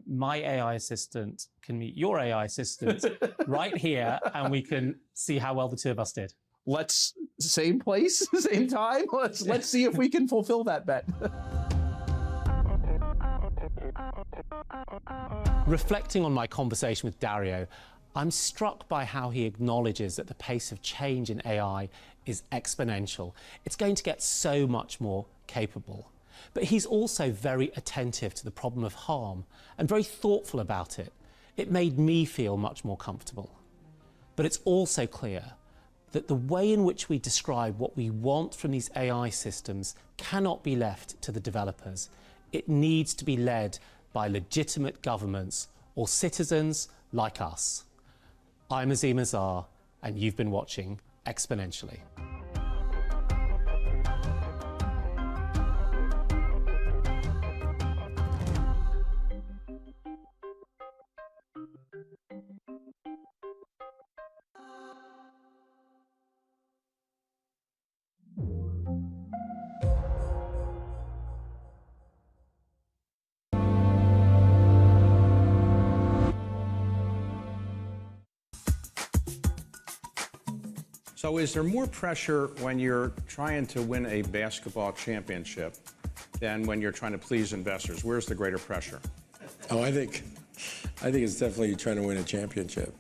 my AI assistant can meet your AI assistant right here, and we can see how well the two of us did. Let's, same place, same time. Let's see if we can fulfill that bet. Reflecting on my conversation with Dario, I'm struck by how he acknowledges that the pace of change in AI is exponential. It's going to get so much more capable. But he's also very attentive to the problem of harm and very thoughtful about it. It made me feel much more comfortable. But it's also clear that the way in which we describe what we want from these AI systems cannot be left to the developers. It needs to be led by legitimate governments or citizens like us. I'm Azim Azhar, and you've been watching Exponentially. So is there more pressure when you're trying to win a basketball championship than when you're trying to please investors? Where's the greater pressure? Oh, I think it's definitely trying to win a championship.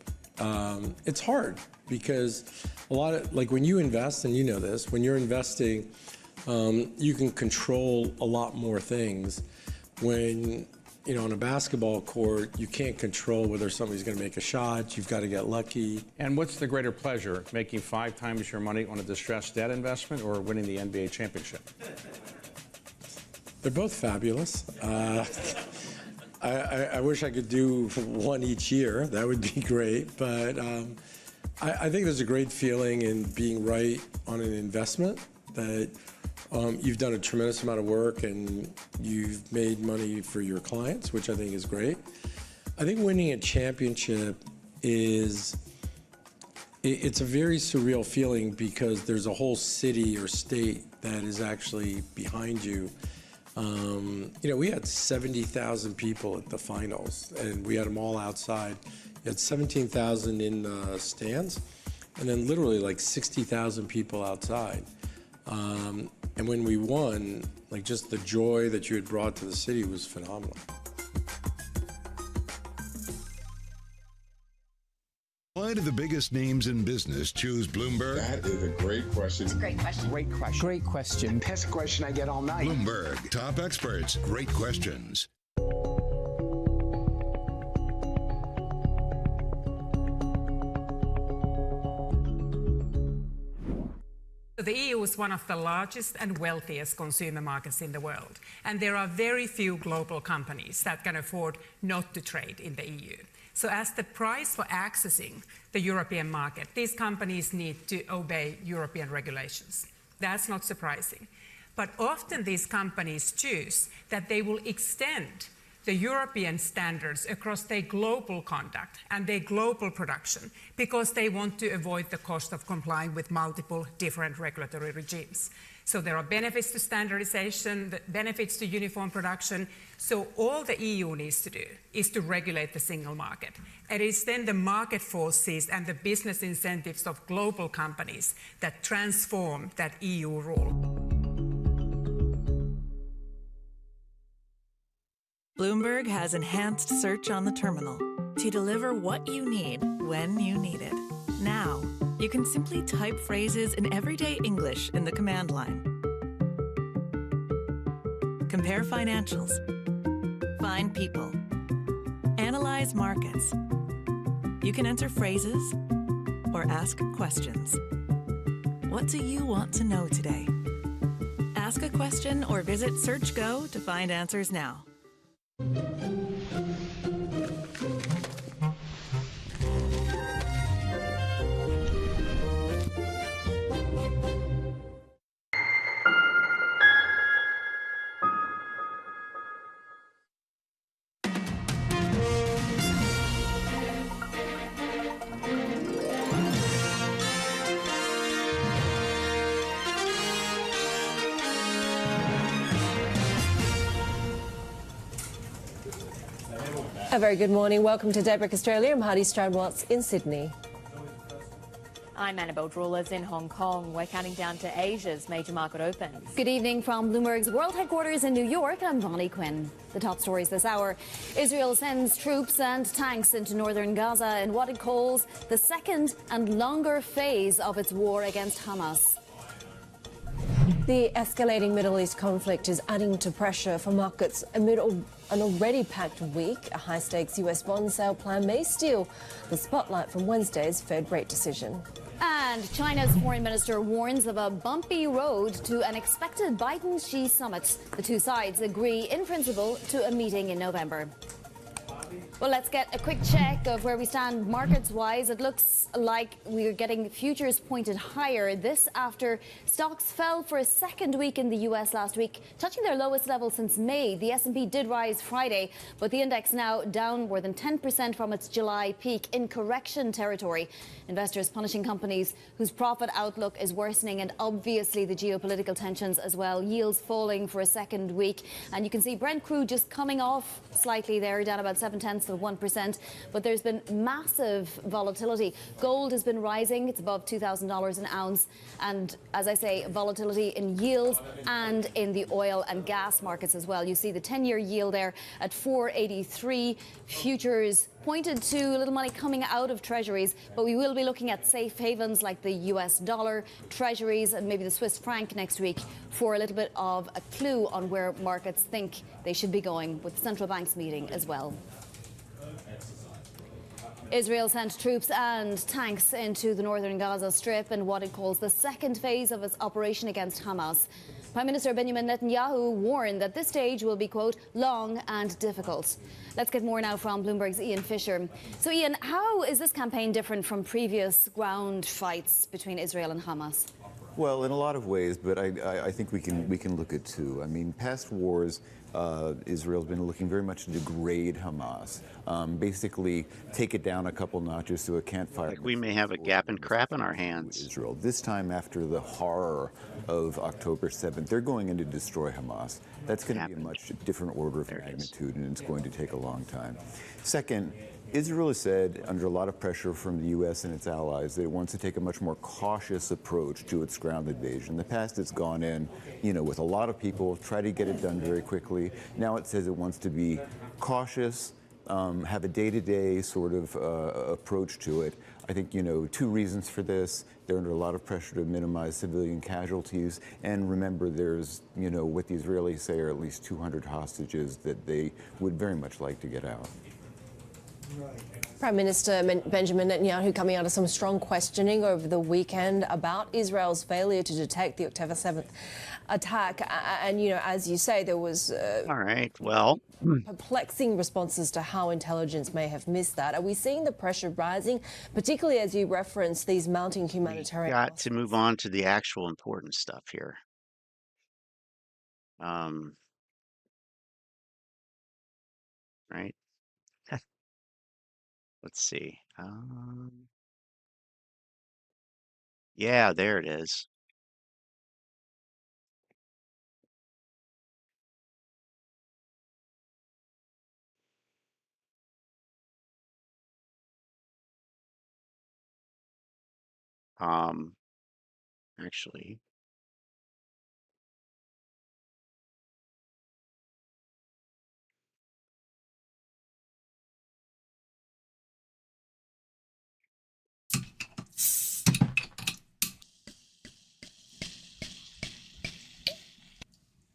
It's hard because a lot of, like when you invest, and you know this, when you're investing, you can control a lot more things. When, you know, on a basketball court, you can't control whether somebody's going to make a shot. You've got to get lucky. And what's the greater pleasure, making 5 times your money on a distressed debt investment or winning the NBA championship? They're both fabulous. I wish I could do one each year. That would be great. But I think there's a great feeling in being right on an investment, that you've done a tremendous amount of work and you've made money for your clients, which I think is great. I think winning a championship it's a very surreal feeling because there's a whole city or state that is actually behind you. You know, we had 70,000 people at the finals, and we had them all outside. You had 17,000 in the stands, and then literally like 60,000 people outside. And when we won, like just the joy that you had brought to the city was phenomenal. Why do the biggest names in business choose Bloomberg? That is a great question. It's a great question. Great question. Great question. Best question I get all night. Bloomberg, top experts, great questions. The EU is one of the largest and wealthiest consumer markets in the world, and there are very few global companies that can afford not to trade in the EU. So as the price for accessing the European market, these companies need to obey European regulations. That's not surprising. But often these companies choose that they will extend the European standards across their global conduct and their global production because they want to avoid the cost of complying with multiple different regulatory regimes. So there are benefits to standardization, benefits to uniform production. So all the EU needs to do is to regulate the single market. And it's then the market forces and the business incentives of global companies that transform that EU rule. Bloomberg has enhanced search on the terminal to deliver what you need when you need it. Now, you can simply type phrases in everyday English in the command line. Compare financials. Find people. Analyze markets. You can enter phrases or ask questions. What do you want to know today? Ask a question or visit SearchGo to find answers now. A very good morning. Welcome to Daybreak Australia. I'm Hardy Stradwatts in Sydney. I'm Annabelle Drulers in Hong Kong. We're counting down to Asia's major market opens. Good evening from Bloomberg's world headquarters in New York. I'm Vonnie Quinn. The top stories this hour. Israel sends troops and tanks into northern Gaza in what it calls the second and longer phase of its war against Hamas. The escalating Middle East conflict is adding to pressure for markets amid an already packed week. A high-stakes US bond sale plan may steal the spotlight from Wednesday's Fed rate decision. And China's foreign minister warns of a bumpy road to an expected Biden-Xi summit. The two sides agree in principle to a meeting in November. Well, let's get a quick check of where we stand markets-wise. It looks like we're getting futures pointed higher. This after stocks fell for a second week in the U.S. last week, touching their lowest level since May. The S&P did rise Friday, but the index now down more than 10% from its July peak in correction territory. Investors punishing companies whose profit outlook is worsening, and obviously the geopolitical tensions as well. Yields falling for a second week, and you can see Brent crude just coming off slightly there, down about 0.7%, but there's been massive volatility. Gold has been rising. It's above $2,000 an ounce. And as I say, volatility in yields and in the oil and gas markets as well. You see the 10-year yield there at 4.83. Futures pointed to a little money coming out of treasuries, but we will be looking at safe havens like the US dollar, treasuries, and maybe the Swiss franc next week for a little bit of a clue on where markets think they should be going, with the central banks meeting as well. Israel sent troops and tanks into the northern Gaza Strip in what it calls the second phase of its operation against Hamas. Prime Minister Benjamin Netanyahu warned that this stage will be, quote, long and difficult. Let's get more now from Bloomberg's Ian Fisher. So, Ian, how is this campaign different from previous ground fights between Israel and Hamas? Well, in a lot of ways, but I think we can look at two. I mean, past wars, Israel's been looking very much to degrade Hamas, basically take it down a couple notches so it can't fire. Like we may have a gap and crap in our hands. Israel. This time, after the horror of October 7th, they're going in to destroy Hamas. That's going to be a much different order of magnitude, and it's going to take a long time. Second, Israel has said, under a lot of pressure from the U.S. and its allies, that it wants to take a much more cautious approach to its ground invasion. In the past, it's gone in, with a lot of people, try to get it done very quickly. Now it says it wants to be cautious, have a day-to-day sort of approach to it. I think, two reasons for this. They're under a lot of pressure to minimize civilian casualties. And remember, there's, what the Israelis say are at least 200 hostages that they would very much like to get out. Prime Minister Benjamin Netanyahu coming out of some strong questioning over the weekend about Israel's failure to detect the October 7th attack. And, as you say, there was all right, well, perplexing responses to how intelligence may have missed that. Are we seeing the pressure rising, particularly as you reference these mounting humanitarian? We got to move on to the actual important stuff here. Right. Let's see. Yeah, there it is. Actually.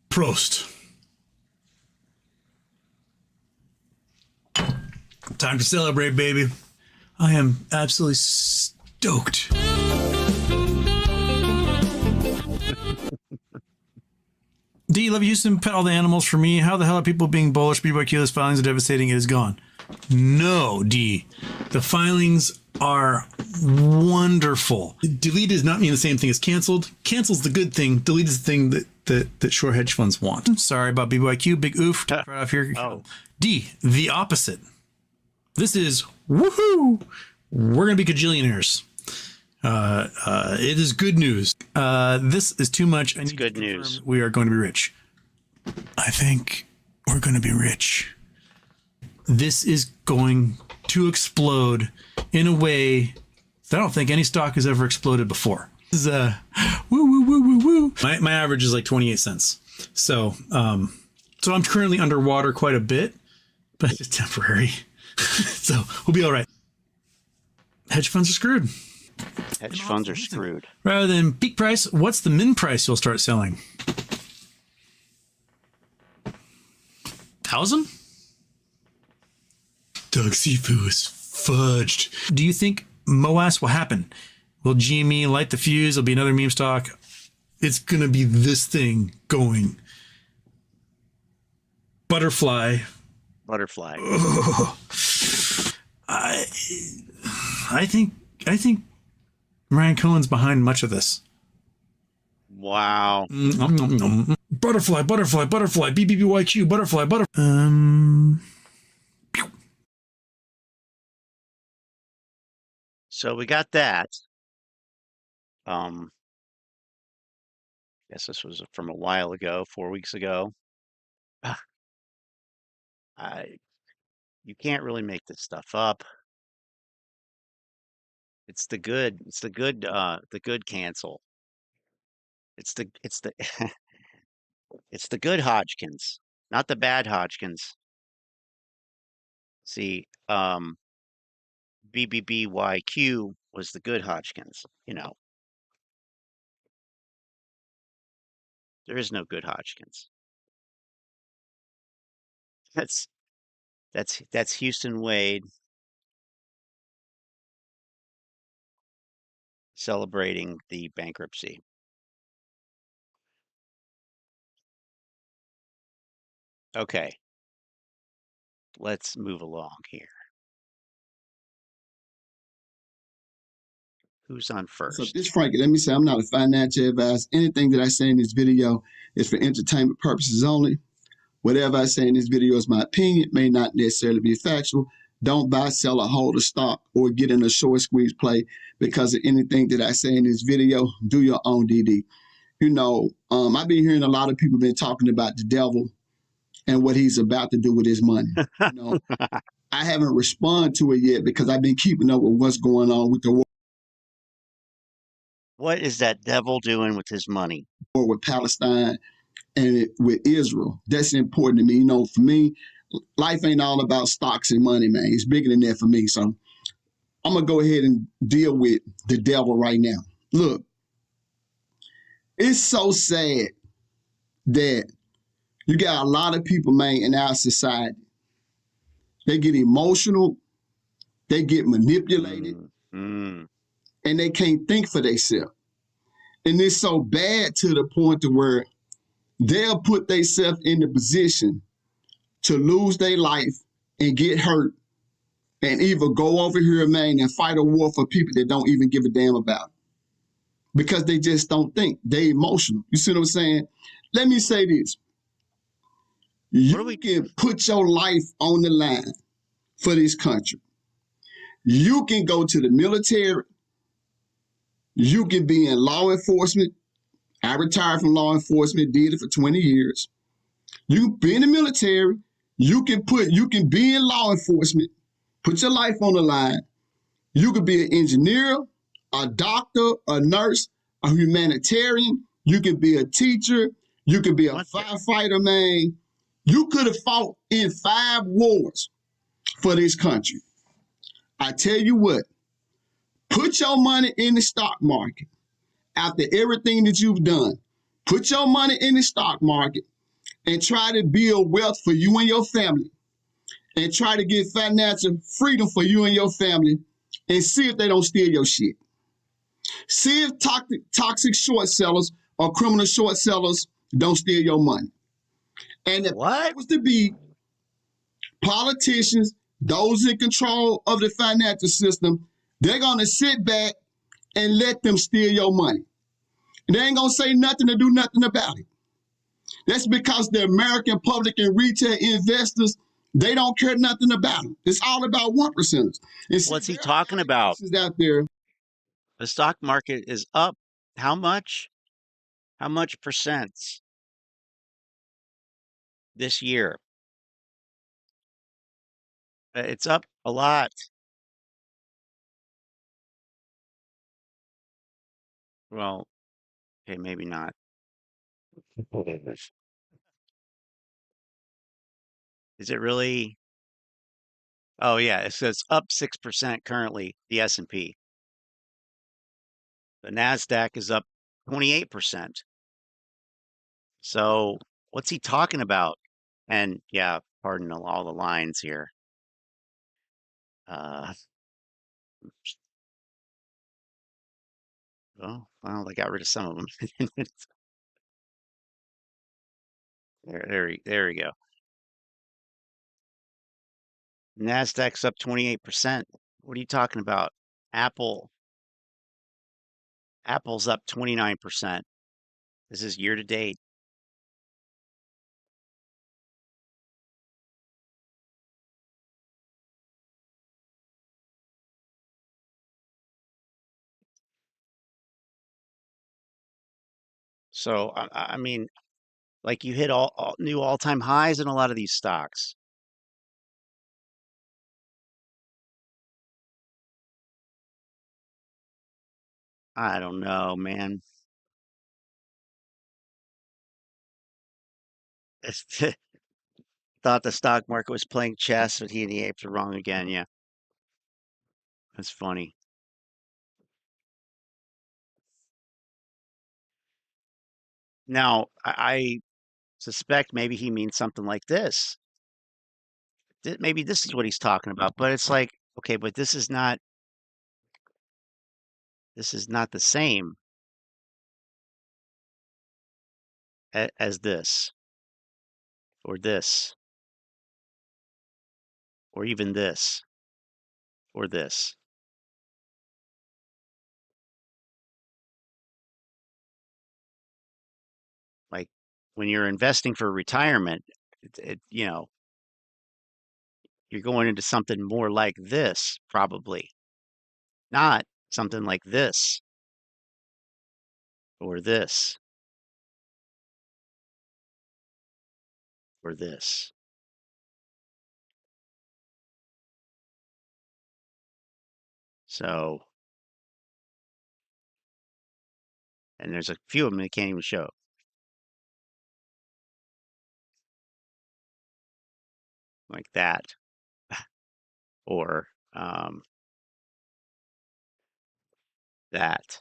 Prost. Time to celebrate, baby. I am absolutely stoked. D, love Houston, pet all the animals for me. How the hell are people being bullish? Bbbyq, this filings are devastating. It is gone. No, D. The filings are wonderful. Delete does not mean the same thing as canceled. Cancel's the good thing. Delete is the thing that short hedge funds want. Sorry about Bbbyq. Big oof. Right off here. Oh. D, the opposite. This is woohoo. We're going to be cajillionaires. It is good news. This is too much. It's good news. We are going to be rich. I think we're going to be rich. this is going to explode in a way that I don't think any stock has ever exploded before. This is woo woo woo woo woo. My average is like 28 cents. So so I'm currently underwater quite a bit, but it's temporary. So we'll be all right. Hedge funds are screwed. Hedge funds are screwed. Rather than peak price, what's the min price you'll start selling? 1,000? Doug Sifu is fudged. Do you think MOAS will happen? Will GME light the fuse? There'll be another meme stock. It's going to be this thing going. Butterfly. Ugh. I think Ryan Cohen's behind much of this. Wow. Butterfly, BBBYQ, butterfly. So we got that. Guess this was from a while ago, 4 weeks ago. You can't really make this stuff up. It's the good cancel. It's the it's the good Hodgkins, not the bad Hodgkins. See, BBBYQ was the good Hodgkins, you know. There is no good Hodgkins. That's Houston Wade celebrating the bankruptcy. Okay. Let's move along here. Who's on first? So this Frankie, let me say I'm not a financial advisor. Anything that I say in this video is for entertainment purposes only. Whatever I say in this video is my opinion, may not necessarily be factual. Don't buy, sell, or hold a stock or get in a short squeeze play because of anything that I say in this video. Do your own DD. You know, I've been hearing a lot of people been talking about the devil and what he's about to do with his money. You know, I haven't responded to it yet because I've been keeping up with what's going on with the war. What is that devil doing with his money? War with Palestine and with Israel. That's important to me. You know, for me, life ain't all about stocks and money, man. It's bigger than that for me. So I'm going to go ahead and deal with the devil right now. Look, it's so sad that you got a lot of people, man, in our society. They get emotional. They get manipulated. And they can't think for themselves. And it's so bad to the point to where they'll put themselves in the position to lose their life and get hurt and either go over here, man, and fight a war for people that don't even give a damn about it. Because they just don't think. They emotional. You see what I'm saying? Let me say this. You can put your life on the line for this country. You can go to the military. You can be in law enforcement. I retired from law enforcement, did it for 20 years. You can be in the military. You can be in law enforcement, put your life on the line. You could be an engineer, a doctor, a nurse, a humanitarian. You could be a teacher. You could be a firefighter, man. You could have fought in 5 wars for this country. I tell you what, put your money in the stock market. After everything that you've done, put your money in the stock market and try to build wealth for you and your family and try to get financial freedom for you and your family and see if they don't steal your shit. See if toxic short sellers or criminal short sellers don't steal your money. And if it was to be politicians, those in control of the financial system, they're going to sit back and let them steal your money. And they ain't going to say nothing to do nothing about it. That's because the American public and retail investors, they don't care nothing about them. It's all about 1%ers. What's he talking about? Out there. The stock market is up. How much? How much percent this year? It's up a lot. Well, okay, maybe not. Is it really? Oh yeah, it says up 6% currently, the S&P. The NASDAQ is up 28%. So what's he talking about? And yeah, pardon all the lines here. Oh, well, they got rid of some of them. There we go. NASDAQ's up 28%. What are you talking about? Apple's up 29%. This is year to date. So, I mean, like you hit all new all-time highs in a lot of these stocks. I don't know, man. Thought the stock market was playing chess, but he and the apes are wrong again. Yeah, that's funny. Now, I suspect maybe he means something like this. Maybe this is what he's talking about, but it's like, okay, but this is not the same as this, or this, or even this, or this. Like when you're investing for retirement, you know, you're going into something more like this, probably. Not something like this, or this, or this. So, and there's a few of them that can't even show. Like that. Or that.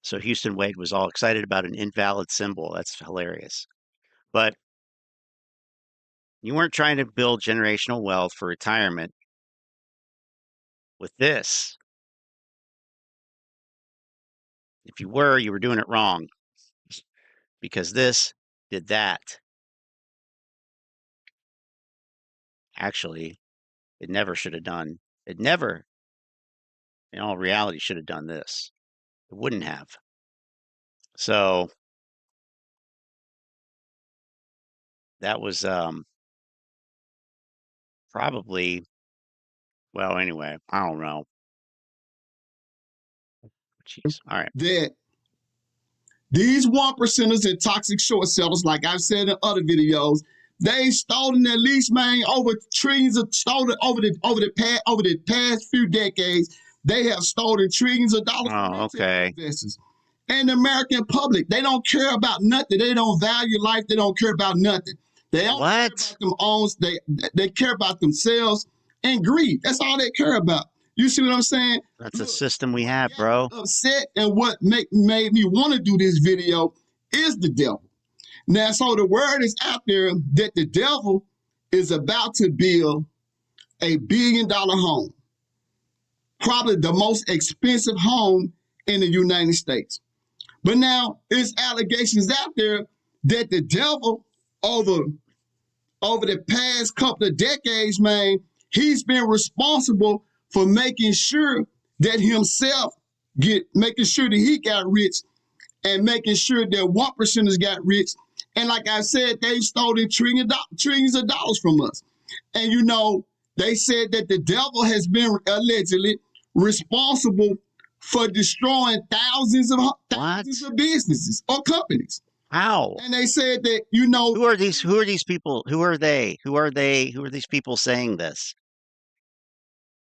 So Houston Wade was all excited about an invalid symbol. That's hilarious. But you weren't trying to build generational wealth for retirement with this. If you were doing it wrong, because this did that. Actually, it never should have done. It never, in all reality, should have done this. It wouldn't have. So that was probably, well, anyway, I don't know. Jeez. All right. That these 1%ers and toxic short sellers, like I've said in other videos, they stolen at least, man, over trillions of stolen over the past few decades. They have stolen trillions of dollars from retail investors. And the American public, they don't care about nothing. They don't value life. They don't care about nothing. They don't care about them owns. They care about themselves and greed. That's all they care about. You see what I'm saying? That's a system we have, bro. Upset, and what made me want to do this video is the devil. Now, so the word is out there that the devil is about to build a $1 billion home, probably the most expensive home in the United States. But now there's allegations out there that the devil over the past couple of decades, man, he's been responsible for making sure that making sure that he got rich and making sure that 1%ers got rich. And like I said, they stolen trillions of dollars from us. And you know, they said that the devil has been allegedly responsible for destroying thousands of businesses or companies. How? And they said that, you know, who are these people? Who are they? Who are these people saying this?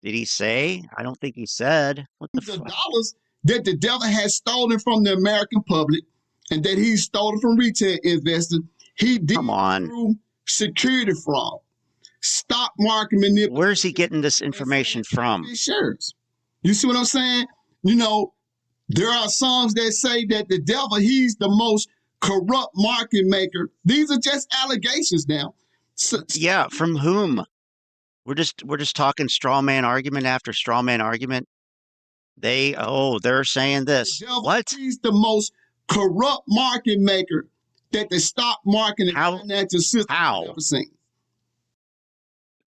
Did he say? I don't think he said. What the fuck? Dollars that the devil has stolen from the American public and that he stole from retail investors. He did through security fraud, stock market manipulation. Where's he getting this information from? Shares. You see what I'm saying? You know, there are songs that say that the devil, he's the most corrupt market maker. These are just allegations now. Yeah, from whom? We're just talking straw man argument after straw man argument. They're saying this. The devil, what? He's the most corrupt market maker that the stock market and financial system has ever seen.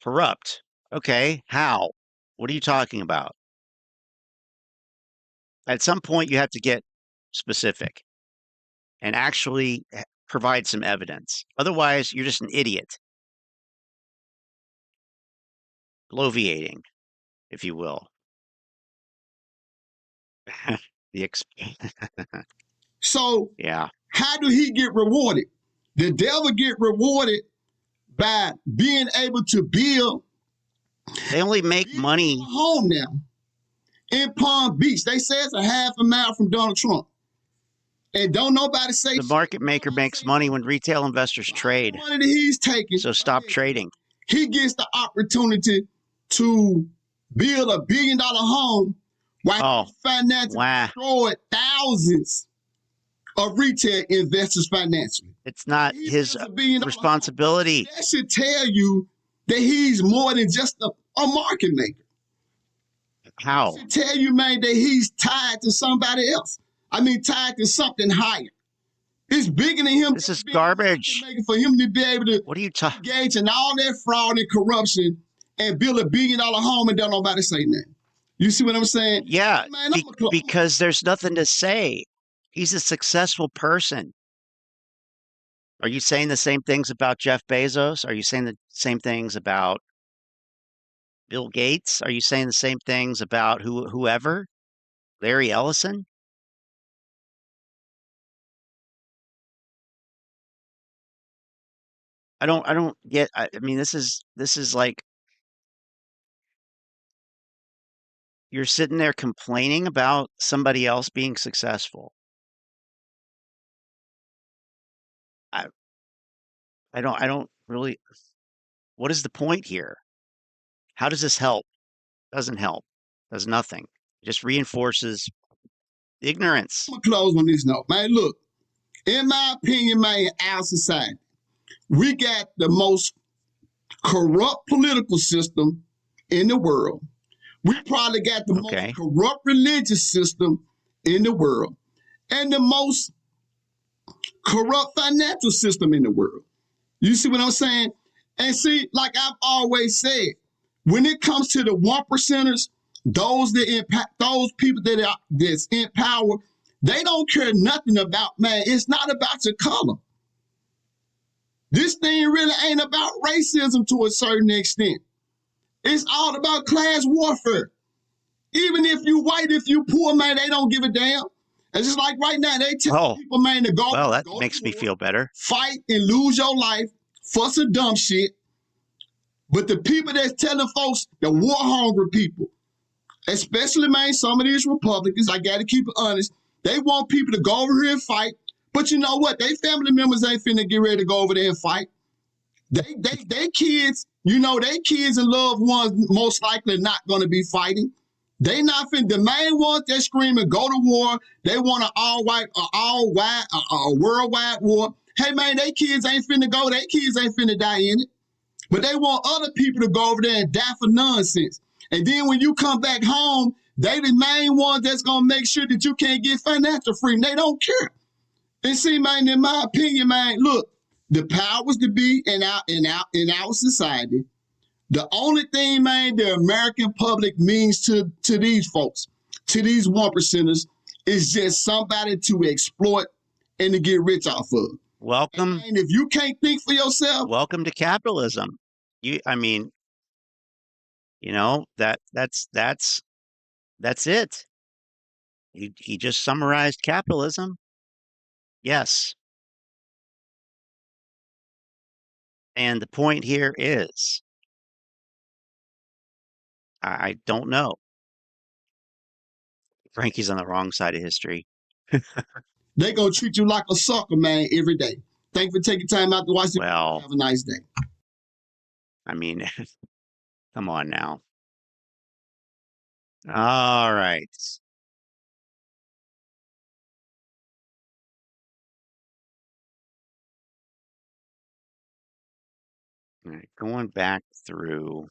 Corrupt. Okay, how? What are you talking about? At some point, you have to get specific and actually provide some evidence. Otherwise, you're just an idiot. Bloviating, if you will. So, yeah. How do he get rewarded? The devil get rewarded by being able to build. They only make money. Home now in Palm Beach. They say it's a half a mile from Donald Trump. And don't nobody say the market maker makes money when retail investors trade. The money that he's taking. So stop trading. He gets the opportunity to build $1 billion home while financially destroyed thousands of retail investors financially. It's not his responsibility. That should tell you that he's more than just a market maker. How? It should tell you, man, that he's tied to somebody else. I mean, tied to something higher. It's bigger than him. This is garbage. For him to be able to what are you talking? Engage in all that fraud and corruption and build $1 billion home and don't nobody say nothing. You see what I'm saying? Yeah, man, because there's nothing to say. He's a successful person. Are you saying the same things about Jeff Bezos? Are you saying the same things about Bill Gates? Are you saying the same things about whoever? Larry Ellison? I don't get. I mean, this is like you're sitting there complaining about somebody else being successful. I don't really. What is the point here? How does this help? Doesn't help. Does nothing. It just reinforces ignorance. I'm gonna close on this note, man. Look, in my opinion, man, in our society, we got the most corrupt political system in the world. We probably got the most corrupt religious system in the world, and the most corrupt financial system in the world. You see what I'm saying? And see, like I've always said, when it comes to the 1%ers, those that impact, those people that's in power, they don't care nothing about, man, it's not about your color. This thing really ain't about racism to a certain extent. It's all about class warfare. Even if you white, if you poor, man, they don't give a damn. It's just like right now, they tell people, man, to go. Well, that makes me feel better. Fight and lose your life for some dumb shit. But the people that's telling folks, the war-hungry people, especially, man, some of these Republicans, I got to keep it honest, they want people to go over here and fight. But you know what? They family members ain't finna get ready to go over there and fight. They kids, you know, they kids and loved ones most likely not going to be fighting. They not finna, the main ones that screaming, go to war. They want an a worldwide war. Hey, man, they kids ain't finna go. They kids ain't finna die in it. But they want other people to go over there and die for nonsense. And then when you come back home, they the main ones that's going to make sure that you can't get financial freedom. They don't care. And see, man, in my opinion, man, look, the powers to be in our society, the only thing, man, the American public means to these folks, to these 1%ers, is just somebody to exploit and to get rich off of. Welcome. And if you can't think for yourself, welcome to capitalism. I mean, you know, that's it. He just summarized capitalism. Yes. And the point here is, I don't know. Frankie's on the wrong side of history. They gonna treat you like a sucker, man, every day. Thank you for taking time out to watch the video. Have a nice day. I mean, come on now. All right. All right, going back through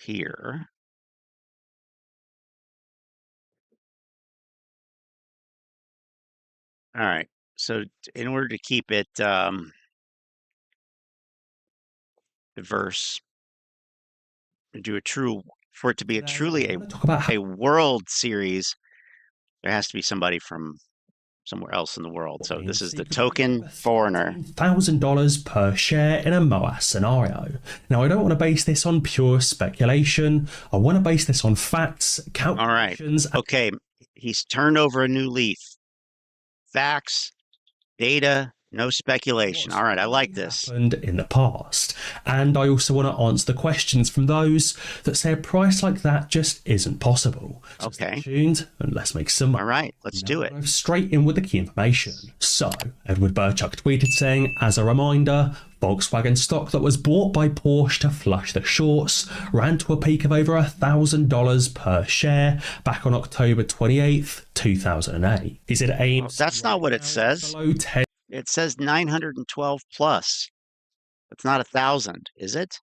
here. All right. So in order to keep it diverse, do a true, for it to be truly a World Series, there has to be somebody from somewhere else in the world. So this is the token foreigner. $1,000 per share in a MOAS scenario. Now, I don't want to base this on pure speculation. I want to base this on facts, calculations. All right. Okay. He's turned over a new leaf. Facts, data, no speculation. All right, I like this. Happened in the past. And I also want to answer the questions from those that say a price like that just isn't possible. So okay. Stay tuned and let's make some money. All right, let's do it. Dive straight in with the key information. So, Edward Burchuk tweeted saying, as a reminder, Volkswagen stock that was bought by Porsche to flush the shorts ran to a peak of over $1,000 per share back on October 28th, 2008. He said AMC. That's not what it says. It says 912 plus. It's not 1,000, is it?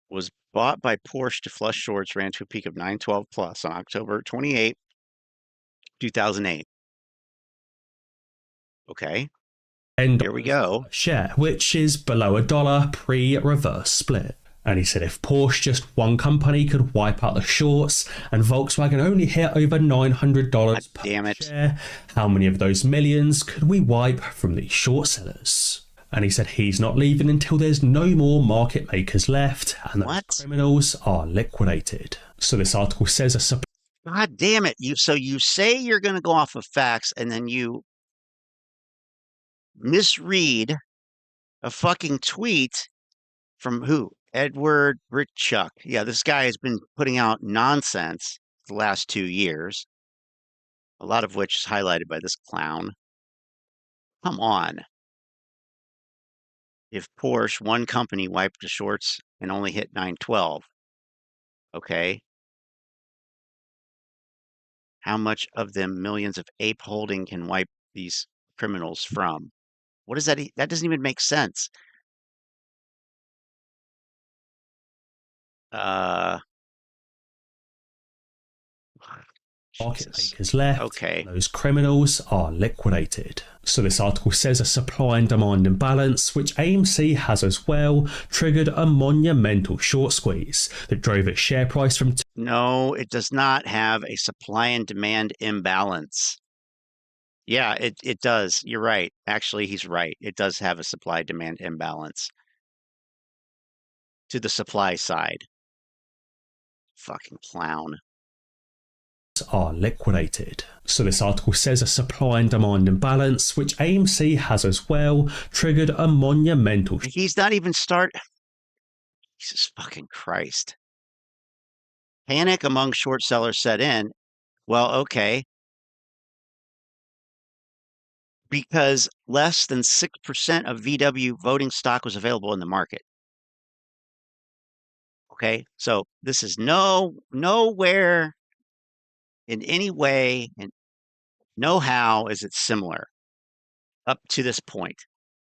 Was bought by Porsche to flush shorts, ran to a peak of 912 plus on October 28, 2008. Okay. Here we go. Share, which is below $1 pre-reverse split. And he said if Porsche, just one company, could wipe out the shorts and Volkswagen only hit over $900 per share, how many of those millions could we wipe from these short sellers? And he said he's not leaving until there's no more market makers left and the criminals are liquidated. So this article says a God damn it. So you say you're going to go off of facts and then you misread a fucking tweet from who? Edward Burchuk. Yeah, this guy has been putting out nonsense the last 2 years, a lot of which is highlighted by this clown. Come on. If Porsche, one company, wiped the shorts and only hit 912, okay, how much of them millions of ape holding can wipe these criminals from? What is that? That doesn't even make sense. market makers left. Okay. Those criminals are liquidated. So this article says a supply and demand imbalance, which AMC has as well, triggered a monumental short squeeze that drove its share price from... No, it does not have a supply and demand imbalance. Yeah, it does. You're right. Actually, he's right. It does have a supply demand imbalance to the supply side. Fucking clown. Are liquidated. So this article says a supply and demand imbalance, which AMC has as well, triggered a monumental... He's not even Jesus fucking Christ. Panic among short sellers set in. Well, okay. Because less than 6% of VW voting stock was available in the market. Okay, so this is nowhere in any way and no how is it similar up to this point.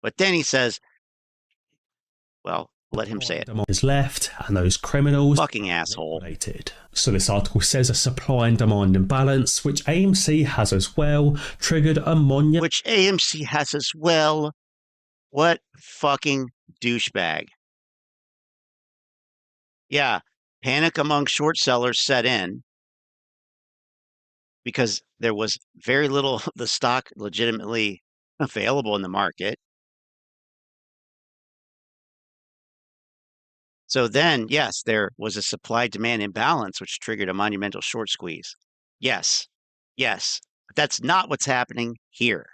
But then he says, well, let him say it. Is left and those criminals... Fucking asshole. Liquidated. So this article says a supply and demand imbalance, which AMC has as well, triggered a monumental... Which AMC has as well. What fucking douchebag. Yeah, panic among short sellers set in because there was very little of the stock legitimately available in the market. So then, yes, there was a supply-demand imbalance, which triggered a monumental short squeeze. Yes. Yes. But that's not what's happening here.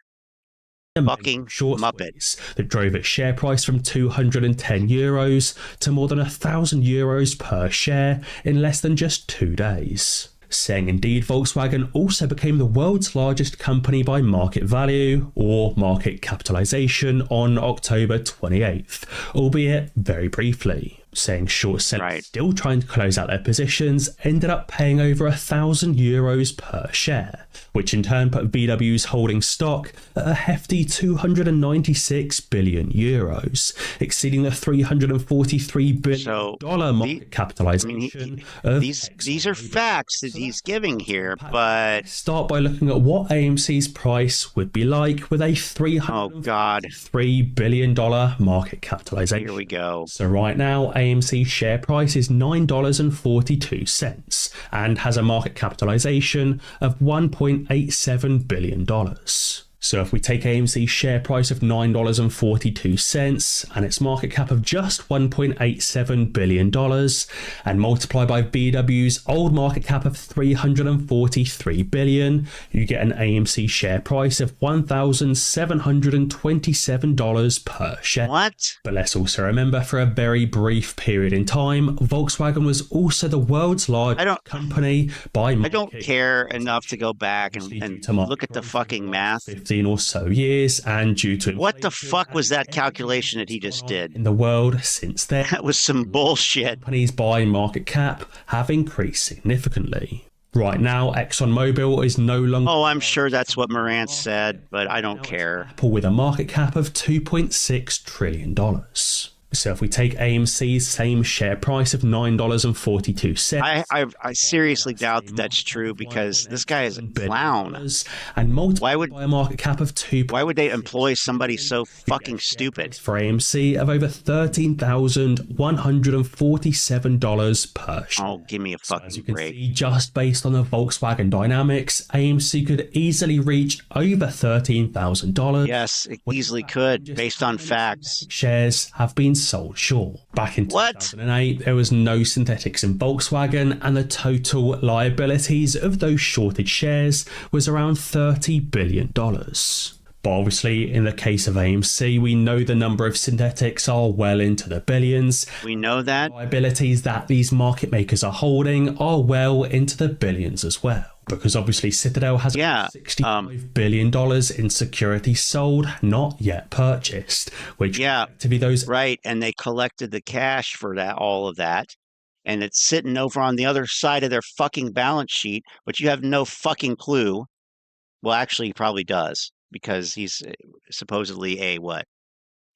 Fucking short Muppets that drove its share price from 210 euros to more than 1,000 euros per share in less than just 2 days. Saying indeed, Volkswagen also became the world's largest company by market value or market capitalization on October 28th, albeit very briefly. Saying short sellers still trying to close out their positions ended up paying over 1,000 euros per share, which in turn put VW's holding stock at a hefty 296 billion euros, exceeding the $343 billion market capitalization. These are facts that he's giving here, but start by looking at what AMC's price would be like with a $303 billion market capitalization. Here we go. So right now, AMC's share price is $9.42 and has a market capitalization of $1.87 billion. So if we take AMC's share price of $9.42 and its market cap of just $1.87 billion and multiply by VW's old market cap of $343 billion, you get an AMC share price of $1,727 per share. What? But let's also remember, for a very brief period in time, Volkswagen was also the world's largest company by market. I don't care enough to go back and look at the fucking math. Or so years, and due to what the fuck was that calculation that he just did in the world since then? That was some bullshit. Companies by market cap have increased significantly. Right now, ExxonMobil is no longer. Oh, I'm sure that's what Morant said, but I don't care. Apple with a market cap of $2.6 trillion. So if we take AMC's same share price of $9.42, I seriously doubt that that's true, because this guy is a clown. And multiplied by a market cap of why would they employ somebody so fucking stupid? For AMC of over $13,147 per share. Oh, give me a fucking break. See, just based on the Volkswagen dynamics, AMC could easily reach over $13,000. Yes, it easily could, based on facts. Shares have been sold short. Back in 2008, there was no synthetics in Volkswagen, and the total liabilities of those shorted shares was around $30 billion. But obviously, in the case of AMC, we know the number of synthetics are well into the billions. We know that. Liabilities that these market makers are holding are well into the billions as well. Because obviously Citadel has $65 billion in securities sold, not yet purchased, which to be those right, and they collected the cash for that, all of that, and it's sitting over on the other side of their fucking balance sheet, but you have no fucking clue. Well, actually, he probably does, because he's supposedly he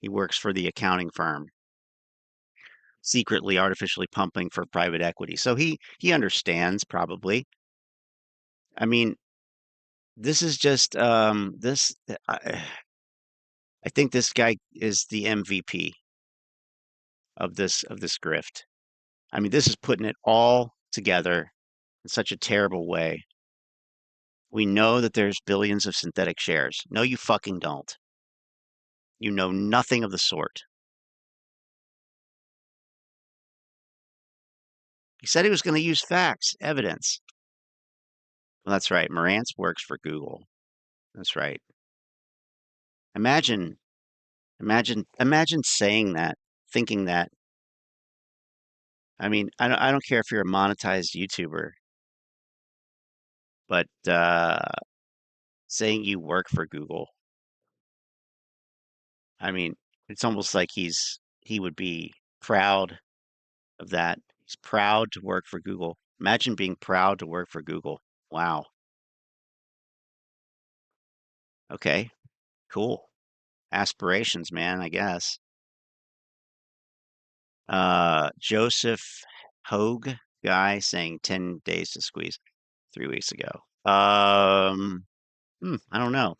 works for the accounting firm, secretly artificially pumping for private equity. So he understands, probably. I mean, this is just I think this guy is the MVP of this grift. I mean, this is putting it all together in such a terrible way. We know that there's billions of synthetic shares. No, you fucking don't. You know nothing of the sort. He said he was going to use facts, evidence. Well, that's right. Morant works for Google. That's right. Imagine saying that, thinking that. I mean, I don't care if you're a monetized YouTuber, but saying you work for Google. I mean, it's almost like he would be proud of that. He's proud to work for Google. Imagine being proud to work for Google. Wow. Okay, cool. Aspirations, man, I guess. Joseph Hogue guy saying 10 days to squeeze 3 weeks ago. I don't know.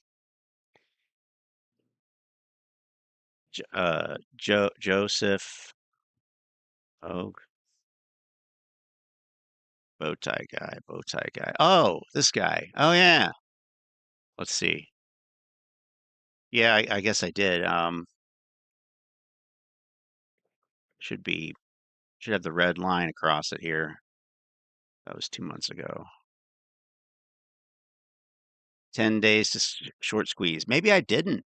Joseph Hogue. Bow tie guy. Oh, this guy. Oh, yeah. Let's see. Yeah, I guess I did. Should have the red line across it here. That was 2 months ago. 10 days to short squeeze. Maybe I didn't.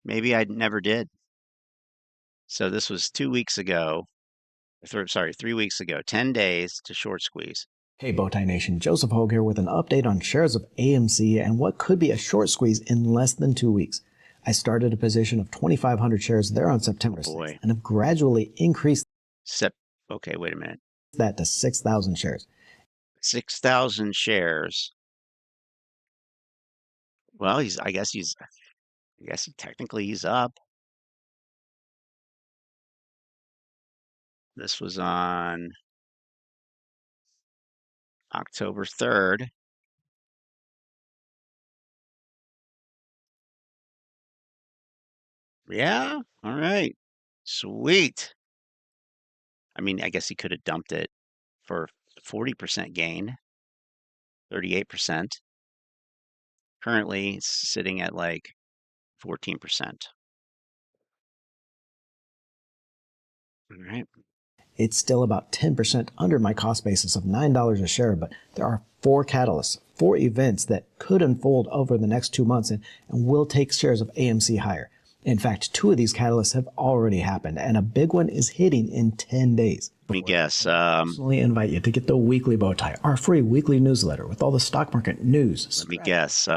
Maybe I never did. So this was 2 weeks ago. Sorry, 3 weeks ago. 10 days to short squeeze. Hey Bowtie Nation, Joseph Hogue here with an update on shares of AMC and what could be a short squeeze in less than 2 weeks. I started a position of 2,500 shares there on September 6th and have gradually increased Okay, wait a minute. That to 6,000 shares. 6,000 shares. Well, I guess technically he's up. This was on October 3rd. Yeah, all right. Sweet. I mean, I guess he could have dumped it for 40% gain, 38%. Currently, it's sitting at like 14%. All right. It's still about 10% under my cost basis of $9 a share, but there are 4 catalysts, 4 events that could unfold over the next 2 months and will take shares of AMC higher. In fact, 2 of these catalysts have already happened, and a big one is hitting in 10 days. Let me guess. I personally invite you to get the weekly Bowtie, our free weekly newsletter with all the stock market news. Let me guess.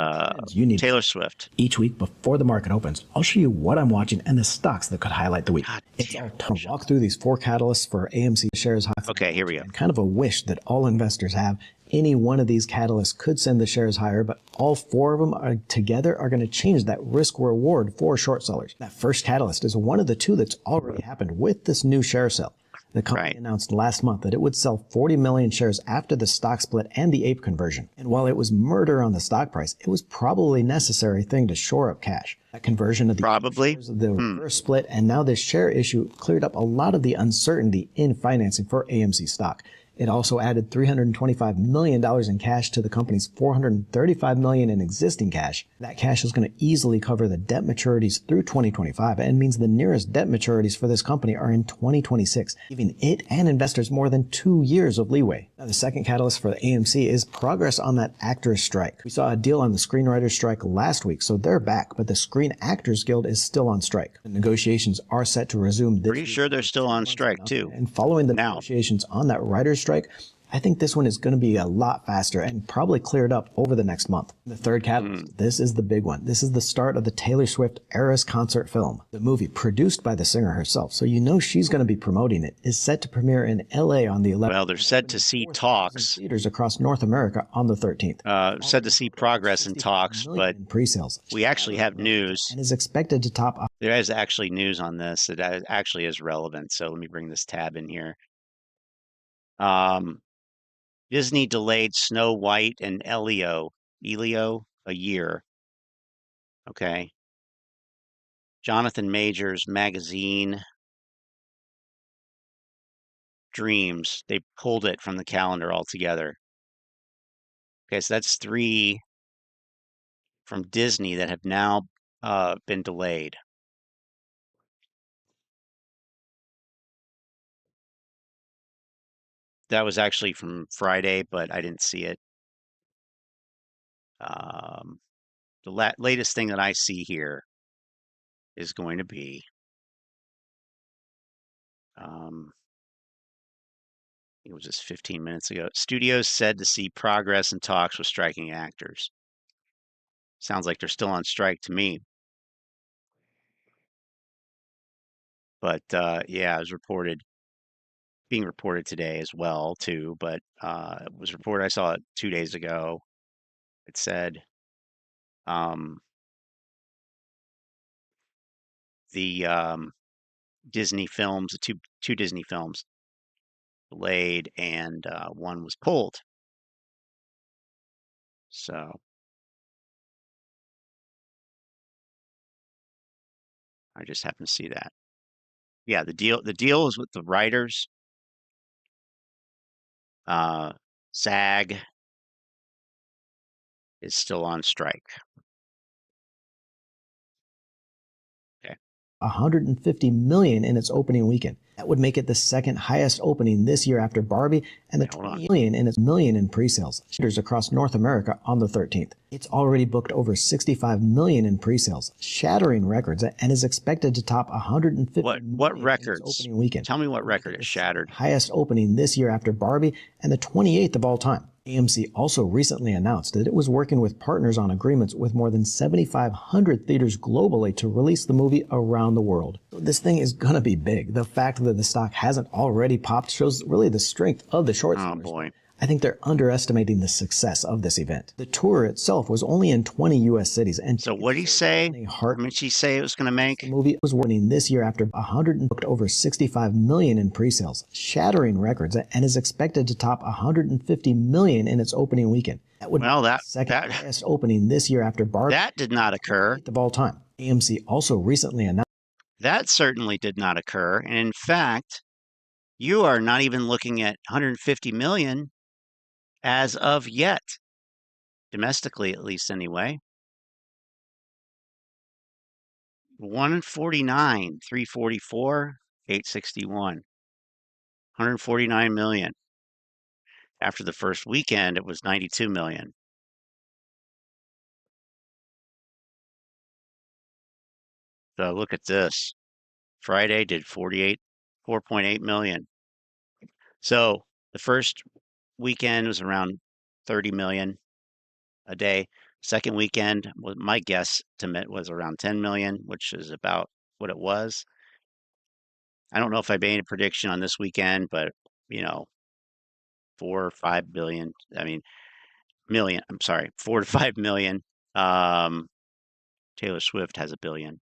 You need Taylor Swift. Each week before the market opens, I'll show you what I'm watching and the stocks that could highlight the week. It's our turn to walk through these 4 catalysts for AMC shares high. Okay, here we go. And kind of a wish that all investors have. Any one of these catalysts could send the shares higher, but all 4 of them together are going to change that risk reward for short sellers. That first catalyst is one of the 2 that's already happened with this new share sale. The company announced last month that it would sell 40 million shares after the stock split and the ape conversion. And while it was murder on the stock price, it was probably a necessary thing to shore up cash. That conversion of the shares of the reverse split and now this share issue cleared up a lot of the uncertainty in financing for AMC stock. It also added $325 million in cash to the company's $435 million in existing cash. That cash is going to easily cover the debt maturities through 2025 and means the nearest debt maturities for this company are in 2026, giving it and investors more than 2 years of leeway. Now, the second catalyst for the AMC is progress on that actors strike. We saw a deal on the screenwriters strike last week, so they're back, but the Screen Actors Guild is still on strike. The negotiations are set to resume this Pretty sure they're still on strike too. And following the negotiations on that writer's strike, I think this one is going to be a lot faster and probably cleared up over the next month. The third catalyst, this is the big one. This is the start of the Taylor Swift Eras concert film. The movie, produced by the singer herself, so you know she's going to be promoting it, is set to premiere in LA on the 11th. Well, they're said to see talks. Theaters across North America on the 13th. Said to see progress in talks, but pre-sales. We actually have news. And is expected to top. There is actually news on this that actually is relevant. So let me bring this tab in here. Disney delayed Snow White and Elio a year. Okay. Jonathan Majors magazine Dreams, they pulled it from the calendar altogether. Okay, so that's 3 from Disney that have now been delayed. That was actually from Friday, but I didn't see it. The latest thing that I see here is going to be it was just 15 minutes ago. Studios said to see progress in talks with striking actors. Sounds like they're still on strike to me. But yeah, it was being reported today as well too, but it was reported, I saw it 2 days ago. It said the Disney films, two Disney films delayed and one was pulled. So I just happened to see that. Yeah, the deal is with the writers. SAG is still on strike. Okay. $150 million in its opening weekend. That would make it the second highest opening this year after Barbie and the 20 million in pre-sales across North America on the 13th. It's already booked over 65 million in pre-sales, shattering records, and is expected to top 150 what records? Opening weekend. Tell me what record it shattered. Highest opening this year after Barbie and the 28th of all time. AMC also recently announced that it was working with partners on agreements with more than 7,500 theaters globally to release the movie around the world. This thing is going to be big. The fact that the stock hasn't already popped shows really the strength of the short sellers. Oh boy. I think they're underestimating the success of this event. The tour itself was only in 20 U.S. cities. And so what did he say? How much he say it was going to make? The movie was winning this year after 100 booked over 65 million in pre-sales, shattering records, and is expected to top 150 million in its opening weekend. That would be the second highest opening this year after Barbie. That did not occur. Of all time. AMC also recently announced. That certainly did not occur. And in fact, you are not even looking at 150 million as of yet, domestically at least anyway. 149, 344, 861, 149 million. After the first weekend, it was 92 million. So look at this. Friday did 4.8 million. So the first weekend was around 30 million a day. Second weekend, my guesstimate was around 10 million, which is about what it was. I don't know if I made a prediction on this weekend, but 4 or 5 billion. I mean, million. I'm sorry, 4 to 5 million. Taylor Swift has 1 billion.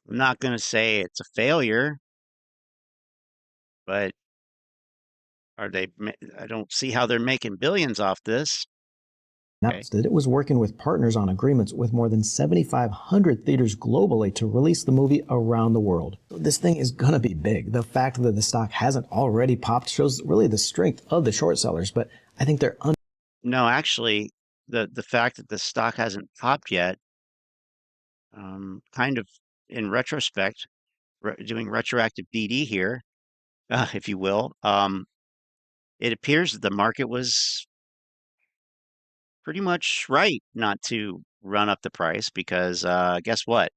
I'm not going to say it's a failure, but I don't see how they're making billions off this. Announced that it was working with partners on agreements with more than 7,500 theaters globally to release the movie around the world. This thing is going to be big. The fact that the stock hasn't already popped shows really the strength of the short sellers, but I think they're No, actually, the fact that the stock hasn't popped yet, kind of in retrospect, doing retroactive DD here, if you will, it appears that the market was pretty much right not to run up the price because guess what?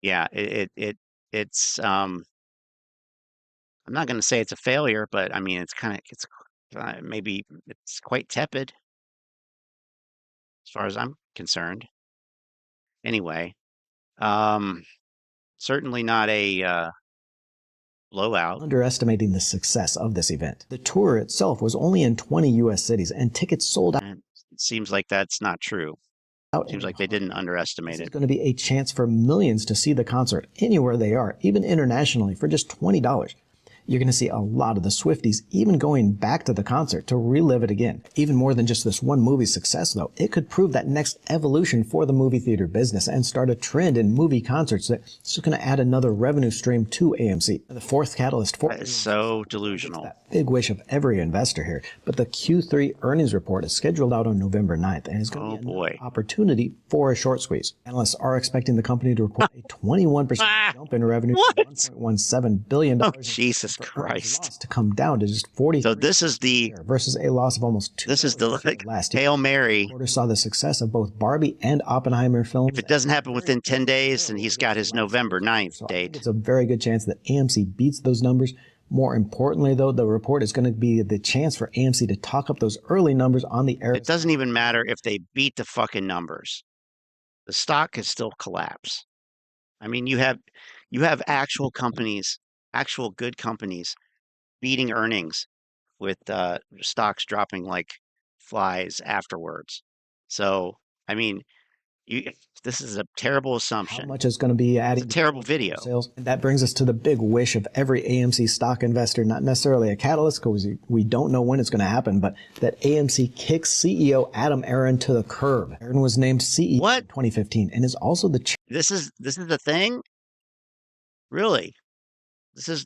Yeah, it's I'm not going to say it's a failure, but I mean it's maybe it's quite tepid as far as I'm concerned. Anyway, certainly not a blowout. Underestimating the success of this event. The tour itself was only in 20 U.S. cities, and tickets sold out. It seems like that's not true. It seems like they didn't underestimate it. It's going to be a chance for millions to see the concert anywhere they are, even internationally, for just $20. You're going to see a lot of the Swifties even going back to the concert to relive it again. Even more than just this one movie's success, though, it could prove that next evolution for the movie theater business and start a trend in movie concerts that's just going to add another revenue stream to AMC. The fourth catalyst for that is so delusional. That big wish of every investor here. But the Q3 earnings report is scheduled out on November 9th and is going to be an opportunity for a short squeeze. Analysts are expecting the company to report a 21% jump in revenue to $1.17 billion. Oh, Jesus Christ. To come down to just 40. So this is the versus a loss of almost 2. This is the last Hail Mary. Reporters saw the success of both Barbie and Oppenheimer films. If it doesn't happen within 10 days, then he's got his November 9th date. It's a very good chance that AMC beats those numbers. More importantly, though, the report is going to be the chance for AMC to talk up those early numbers on the air. It doesn't even matter if they beat the fucking numbers. The stock can still collapse. I mean, you have actual companies, actual good companies beating earnings with stocks dropping like flies afterwards. So, I mean, this is a terrible assumption. How much is going to be adding? It's a terrible video. Sales. And that brings us to the big wish of every AMC stock investor, not necessarily a catalyst because we don't know when it's going to happen, but that AMC kicks CEO Adam Aron to the curb. Aron was named CEO in 2015 and is also the This is the thing? Really? This is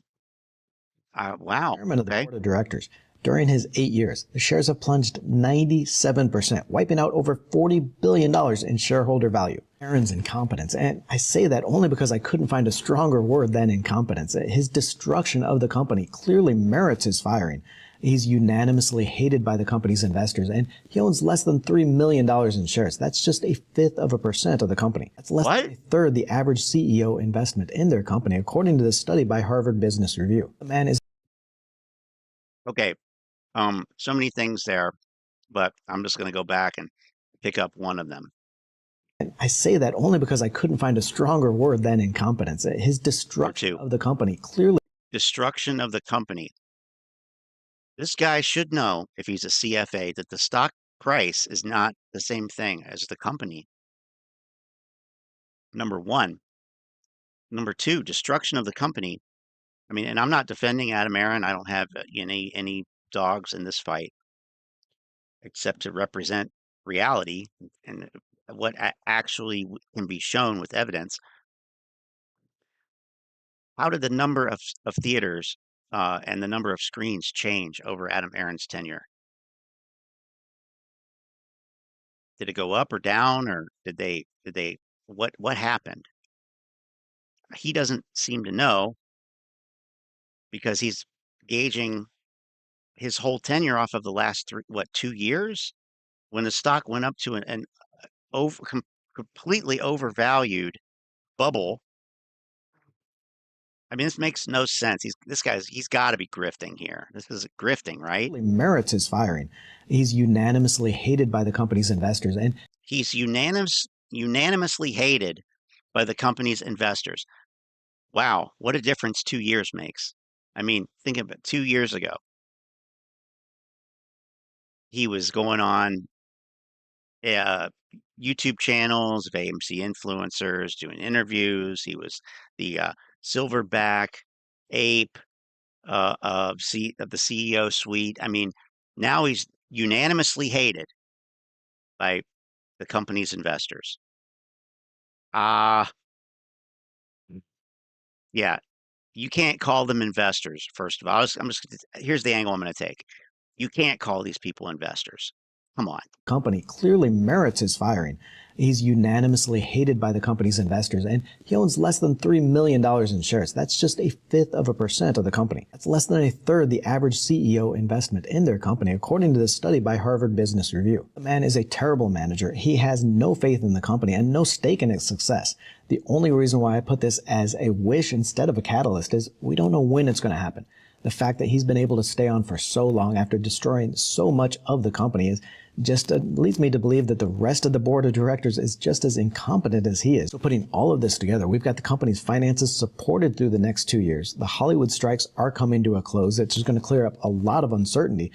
wow. Chairman of the board of directors. During his 8 years, the shares have plunged 97%, wiping out over $40 billion in shareholder value. Aaron's incompetence, and I say that only because I couldn't find a stronger word than incompetence. His destruction of the company clearly merits his firing. He's unanimously hated by the company's investors, and he owns less than $3 million in shares. That's just 0.1% of the company. That's less than a third the average CEO investment in their company, according to this study by Harvard Business Review. The man is... Okay, so many things there, but I'm just going to go back and pick up one of them. I say that only because I couldn't find a stronger word than incompetence. His destruction of the company clearly... Destruction of the company. This guy should know, if he's a CFA, that the stock price is not the same thing as the company. Number one. Number two, destruction of the company. I mean, and I'm not defending Adam Aron. I don't have any dogs in this fight, except to represent reality and what actually can be shown with evidence. How did the number of theaters and the number of screens change over Adam Aron's tenure? Did it go up or down, or did they what happened? He doesn't seem to know, because he's gauging his whole tenure off of the last 2 years, when the stock went up to an completely overvalued bubble. I mean, this makes no sense. He's got to be grifting here. This is grifting, right? Merits his firing. He's unanimously hated by the company's investors, and he's unanimously hated by the company's investors. Wow, what a difference 2 years makes. I mean, think of it. 2 years ago, he was going on YouTube channels of AMC influencers, doing interviews. He was the silverback ape of the CEO suite. I mean, now he's unanimously hated by the company's investors. Yeah, you can't call them investors. First of all, here's the angle I'm going to take. You can't call these people investors. Come on. Company clearly merits his firing. He's unanimously hated by the company's investors, and he owns less than $3 million in shares. That's just 0.1% of the company. That's less than a third the average CEO investment in their company, according to this study by Harvard Business Review. The man is a terrible manager. He has no faith in the company and no stake in its success. The only reason why I put this as a wish instead of a catalyst is we don't know when it's going to happen. The fact that he's been able to stay on for so long after destroying so much of the company is just leads me to believe that the rest of the board of directors is just as incompetent as he is. So putting all of this together, we've got the company's finances supported through the next 2 years. The Hollywood strikes are coming to a close. It's just going to clear up a lot of uncertainty.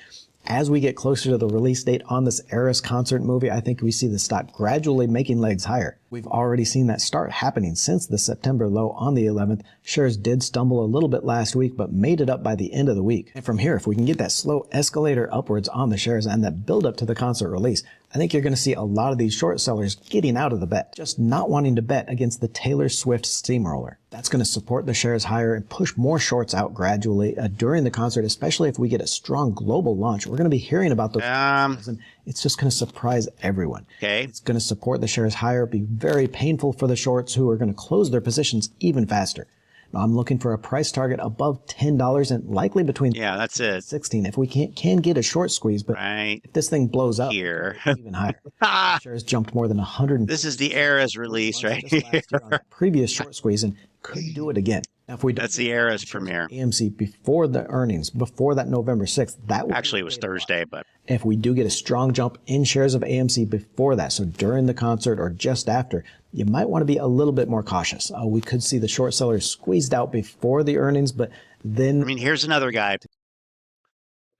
As we get closer to the release date on this Eras concert movie, I think we see the stock gradually making legs higher. We've already seen that start happening since the September low on the 11th. Shares did stumble a little bit last week, but made it up by the end of the week. And from here, if we can get that slow escalator upwards on the shares and that build up to the concert release, I think you're going to see a lot of these short sellers getting out of the bet, just not wanting to bet against the Taylor Swift steamroller. That's going to support the shares higher and push more shorts out gradually during the concert, especially if we get a strong global launch. We're going to be hearing about those. And it's just going to surprise everyone. Okay. It's going to support the shares higher, be very painful for the shorts who are going to close their positions even faster. Now, I'm looking for a price target above $10 and likely between that's it. 16 if we can get a short squeeze, but if this thing blows up here even higher. Shares jumped more than 100. This is the Eras release right here. Previous short squeeze and could do it again. Now, if we That's the Eras premiere. AMC before the earnings, before that November 6th, that actually it was Thursday, but if we do get a strong jump in shares of AMC before that, so during the concert or just after, you might want to be a little bit more cautious. We could see the short sellers squeezed out before the earnings, but then... I mean, here's another guy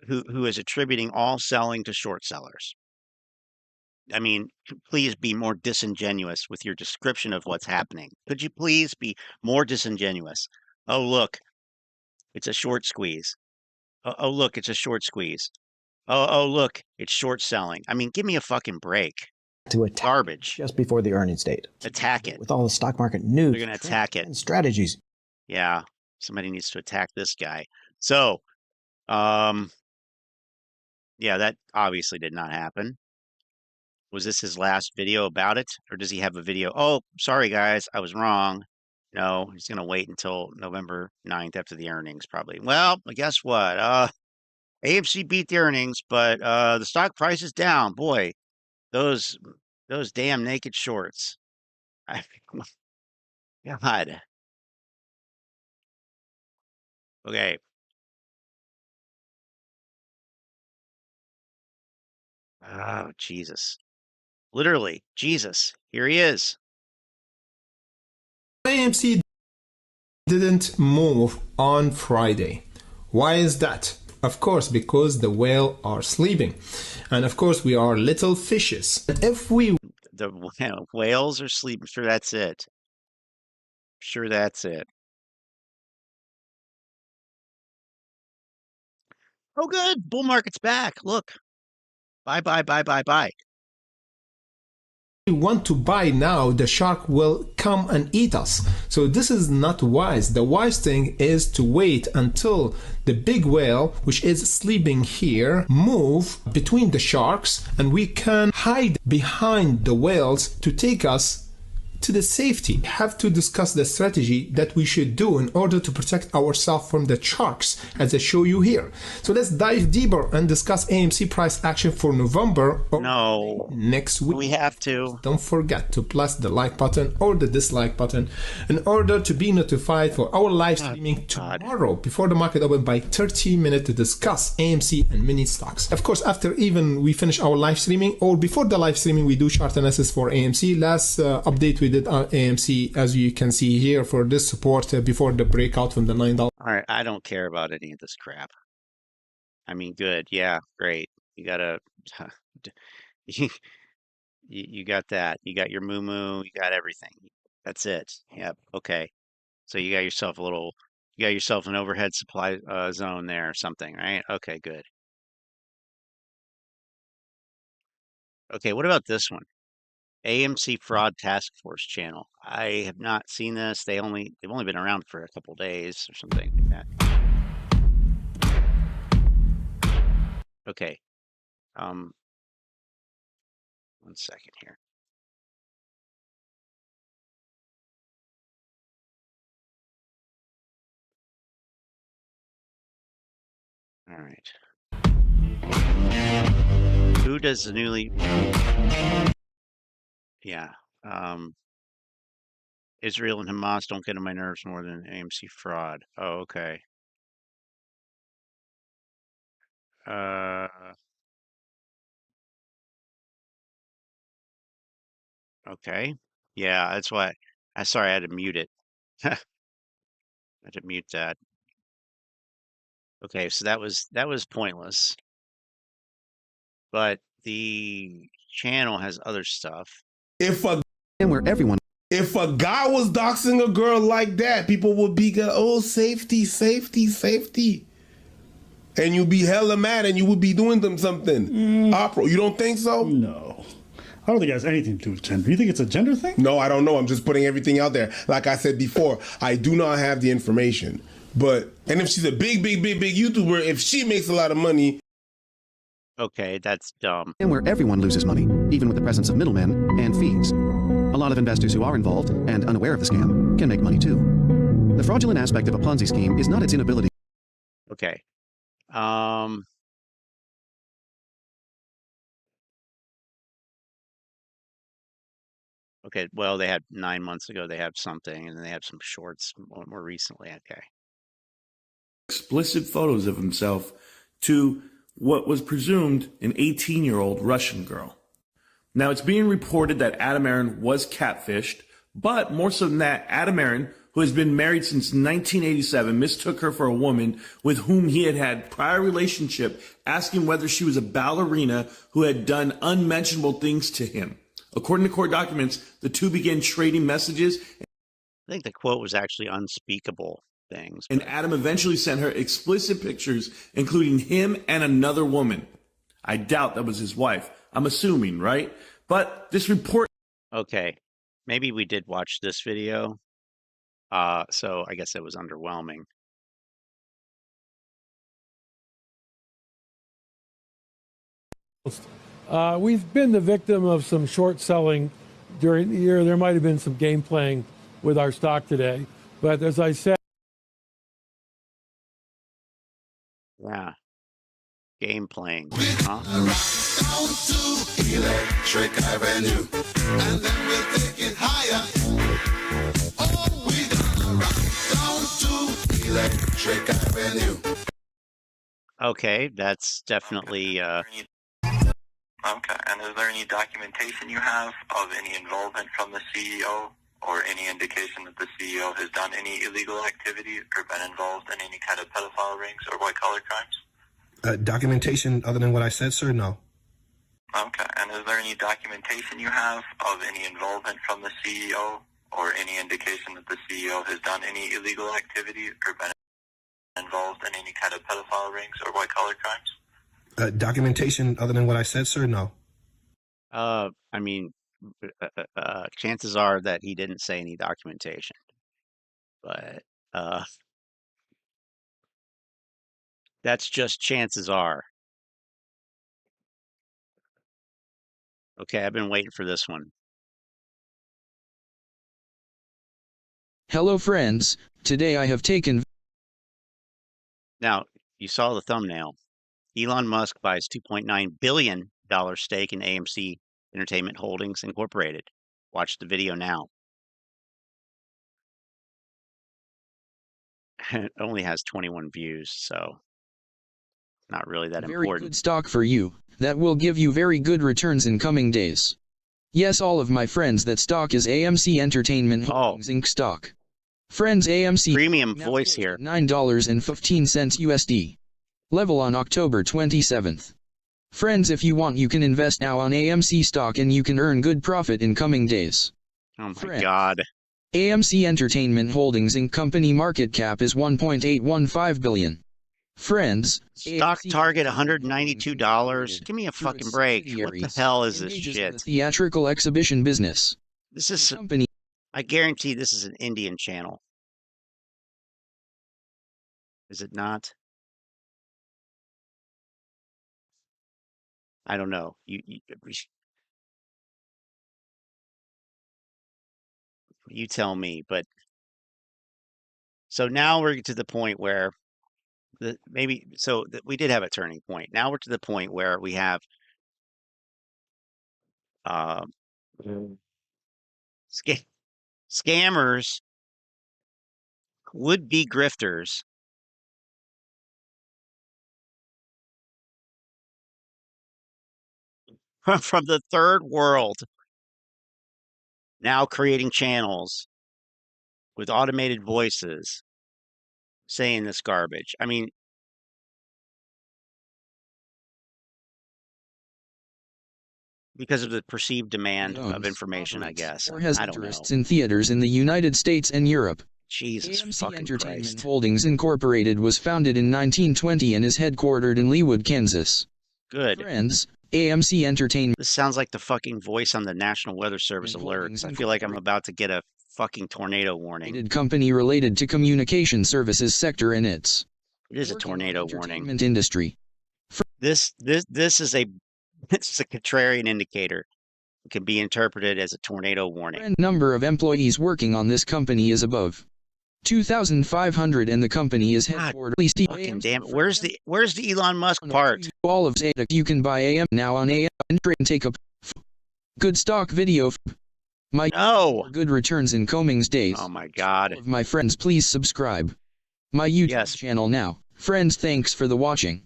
who is attributing all selling to short sellers. I mean, please be more disingenuous with your description of what's happening. Could you please be more disingenuous? Oh, look, it's a short squeeze. Oh, look, it's a short squeeze. Oh, look, it's short selling. I mean, give me a fucking break. To attack garbage just before the earnings date. Attack it. With all the stock market news. They're going to attack it. And strategies. Yeah, somebody needs to attack this guy. So, Yeah, that obviously did not happen. Was this his last video about it? Or does he have a video? Oh, sorry, guys, I was wrong. No, he's going to wait until November 9th after the earnings, probably. Well, guess what? AMC beat the earnings, but the stock price is down. Boy, those damn naked shorts. God. Okay. Oh, Jesus. Literally, Jesus. Here he is. AMC didn't move on Friday. Why is that? Of course, because the whale are sleeping. And of course, we are little fishes. If we... The whales are sleeping. Sure, that's it. Sure, that's it. Oh, good. Bull market's back. Look. Bye, bye, bye, bye, bye. We want to buy now, the shark will come and eat us. So this is not wise. The wise thing is to wait until the big whale, which is sleeping here, move between the sharks, and we can hide behind the whales to take us to the safety. We have to discuss the strategy that we should do in order to protect ourselves from the sharks, as I show you here. So let's dive deeper and discuss AMC price action for November or next week. We have to. Don't forget to press the like button or the dislike button in order to be notified for our live streaming tomorrow before the market open by 30 minutes to discuss AMC and mini stocks. Of course, after even we finish our live streaming or before the live streaming, we do chart analysis for AMC. Last update we did on AMC, as you can see here, for this support before the breakout from the $9. All right, I don't care about any of this crap. I mean, good. Yeah, great. You gotta, you got that. You got your moo-moo. You got everything. That's it. Yep. Okay. So you got yourself an overhead supply zone there or something, right? Okay, good. Okay, what about this one? AMC Fraud Task Force channel. I have not seen this. They've only been around for a couple days or something like that. Okay. 1 second here. All right. Who does the newly... Yeah. Israel and Hamas don't get on my nerves more than AMC fraud. Oh, okay. Okay. Yeah, that's why. Sorry, I had to mute it. I had to mute that. Okay, so that was pointless. But the channel has other stuff. If a guy was doxing a girl like that, people would be going, oh, safety, safety, safety. And you'd be hella mad and you would be doing them something. Opera, you don't think so? No. I don't think it has anything to do with gender. You think it's a gender thing? No, I don't know. I'm just putting everything out there. Like I said before, I do not have the information. But, and if she's a big YouTuber, if she makes a lot of money. Okay, that's dumb. And where everyone loses money, even with the presence of middlemen and fees. A lot of investors who are involved and unaware of the scam can make money too. The fraudulent aspect of a Ponzi scheme is not its inability. Okay. Okay, well, they had 9 months ago, they have something, and then they have some shorts more recently. Okay. Explicit photos of himself to what was presumed an 18-year-old Russian girl. Now, it's being reported that Adam Aron was catfished, but more so than that, Adam Aron, who has been married since 1987, mistook her for a woman with whom he had had prior relationship, asking whether she was a ballerina who had done unmentionable things to him. According to court documents, the two began trading messages. I think the quote was actually unspeakable things. And Adam eventually sent her explicit pictures, including him and another woman. I doubt that was his wife. I'm assuming, right? But this report... Okay, maybe we did watch this video. So I guess it was underwhelming. We've been the victim of some short selling during the year. There might have been some game playing with our stock today. But as I said, Yeah. Game playing. Huh? Down to Electric Avenue, and then we'll take it higher. Oh, we gonna rock down to Electric Avenue. Okay, that's definitely. Okay, and is there any documentation you have of any involvement from the CEO or any indication that the CEO has done any illegal activity or been involved in any kind of pedophile rings or white-collar crimes? Documentation other than what I said, sir? No. Okay, and is there any documentation you have of any involvement from the CEO or any indication that the CEO has done any illegal activity or been involved in any kind of pedophile rings or white-collar crimes? Documentation other than what I said, sir? No. I mean, chances are that he didn't say any documentation, but that's just chances are. Okay, I've been waiting for this one. Hello friends, today I have taken... Now, you saw the thumbnail. Elon Musk buys $2.9 billion stake in AMC Entertainment Holdings Incorporated. Watch the video now. It only has 21 views, so not really that Very important. good stock for you, that will give you very good returns in coming days. Yes, all of my friends, that stock is AMC Entertainment Holdings Inc. stock. Friends, AMC premium voice here. $9.15 USD. Level on October 27th. Friends, if you want, you can invest now on AMC stock and you can earn good profit in coming days. Oh my God. AMC Entertainment Holdings Inc. company market cap is $1.815 billion. Friends, stock target $192. Give me a fucking break. What the hell is this shit? Theatrical exhibition business. This is company. I guarantee this is an Indian channel. Is it not? I don't know. You tell me, but so now we're to the point where we did have a turning point. Now we're to the point where we have scammers, would-be grifters from the third world now creating channels with automated voices saying this garbage. I mean, because of the perceived demand of information, I guess. Has interests in theaters in the United States and Europe. Jesus AMC Entertainment Holdings Incorporated was founded in 1920 and is headquartered in Leawood, Kansas. Good. Friends, AMC Entertainment. This sounds like the fucking voice on the National Weather Service alerts. I feel like I'm about to get a fucking tornado warning. Company related to communication services sector and its. It is a tornado warning. Industry. This is a contrarian indicator. It can be interpreted as a tornado warning. Number of employees working on this company is above 2,500 and the company is headquartered. Fucking damn! Where's the Elon Musk part? All of Zeta. You can buy AM now on AM and take a good stock video. My good returns in Comings days. Oh my God! All of my friends, please subscribe my YouTube channel now. Friends, thanks for the watching.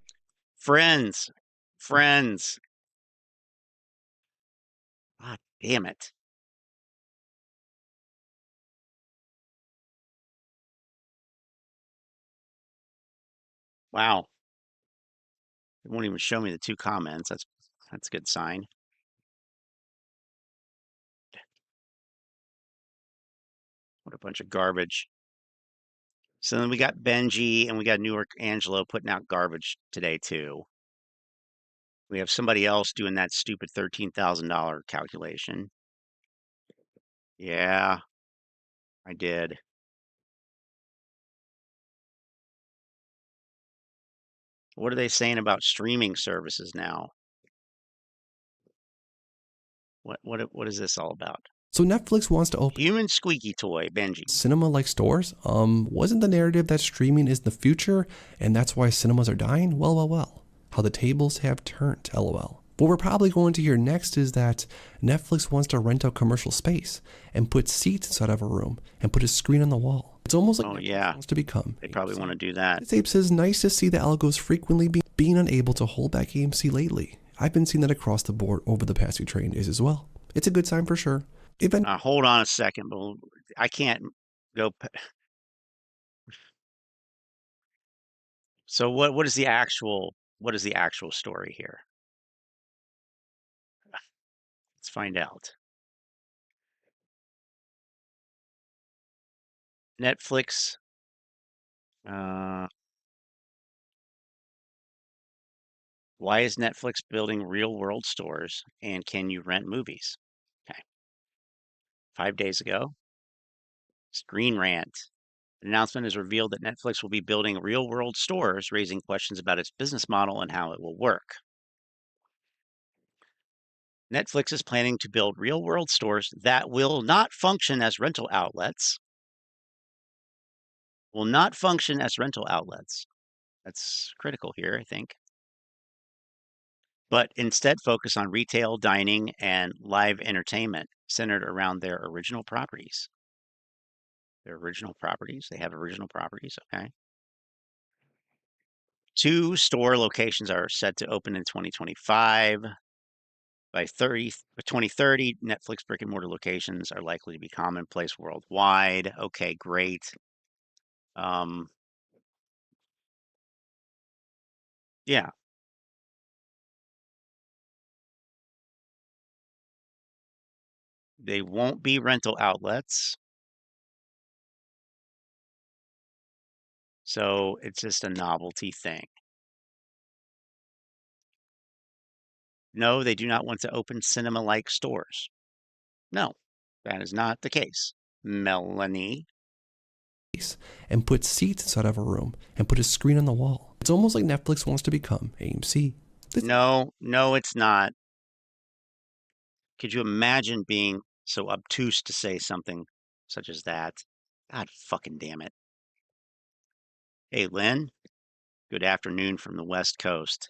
Friends. God damn it. Wow. It won't even show me the 2 comments. That's a good sign. What a bunch of garbage. So then we got Benji and we got Newark Angelo putting out garbage today too. We have somebody else doing that stupid $13,000 calculation. Yeah, I did. What are they saying about streaming services now? What is this all about? So Netflix wants to open human squeaky toy, Benji. cinema-like stores. Wasn't the narrative that streaming is the future and that's why cinemas are dying? Well. How the tables have turned, lol. What we're probably going to hear next is that Netflix wants to rent out commercial space and put seats inside of a room and put a screen on the wall. It's almost like Netflix wants to become. They probably want to do that. This ape says, nice to see the algos frequently being unable to hold back AMC lately. I've been seeing that across the board over the past few trading days as well. It's a good sign for sure. Hold on a second, but I can't go. So what is the actual story here? Let's find out. Netflix. Why is Netflix building real world stores and can you rent movies? Okay. 5 days ago, Screen Rant. The announcement has revealed that Netflix will be building real world stores, raising questions about its business model and how it will work. Netflix is planning to build real world stores that will not function as rental outlets. That's critical here, I think. But instead focus on retail, dining, and live entertainment centered around their original properties. They have original properties, okay. 2 store locations are set to open in 2025. By 2030, Netflix brick and mortar locations are likely to be commonplace worldwide. Okay, great. Yeah. They won't be rental outlets. So it's just a novelty thing. No, they do not want to open cinema-like stores. No, that is not the case. Melanie. And put seats inside of a room and put a screen on the wall. It's almost like Netflix wants to become AMC. No, it's not. Could you imagine being so obtuse to say something such as that? God fucking damn it. Hey, Lynn. Good afternoon from the West Coast.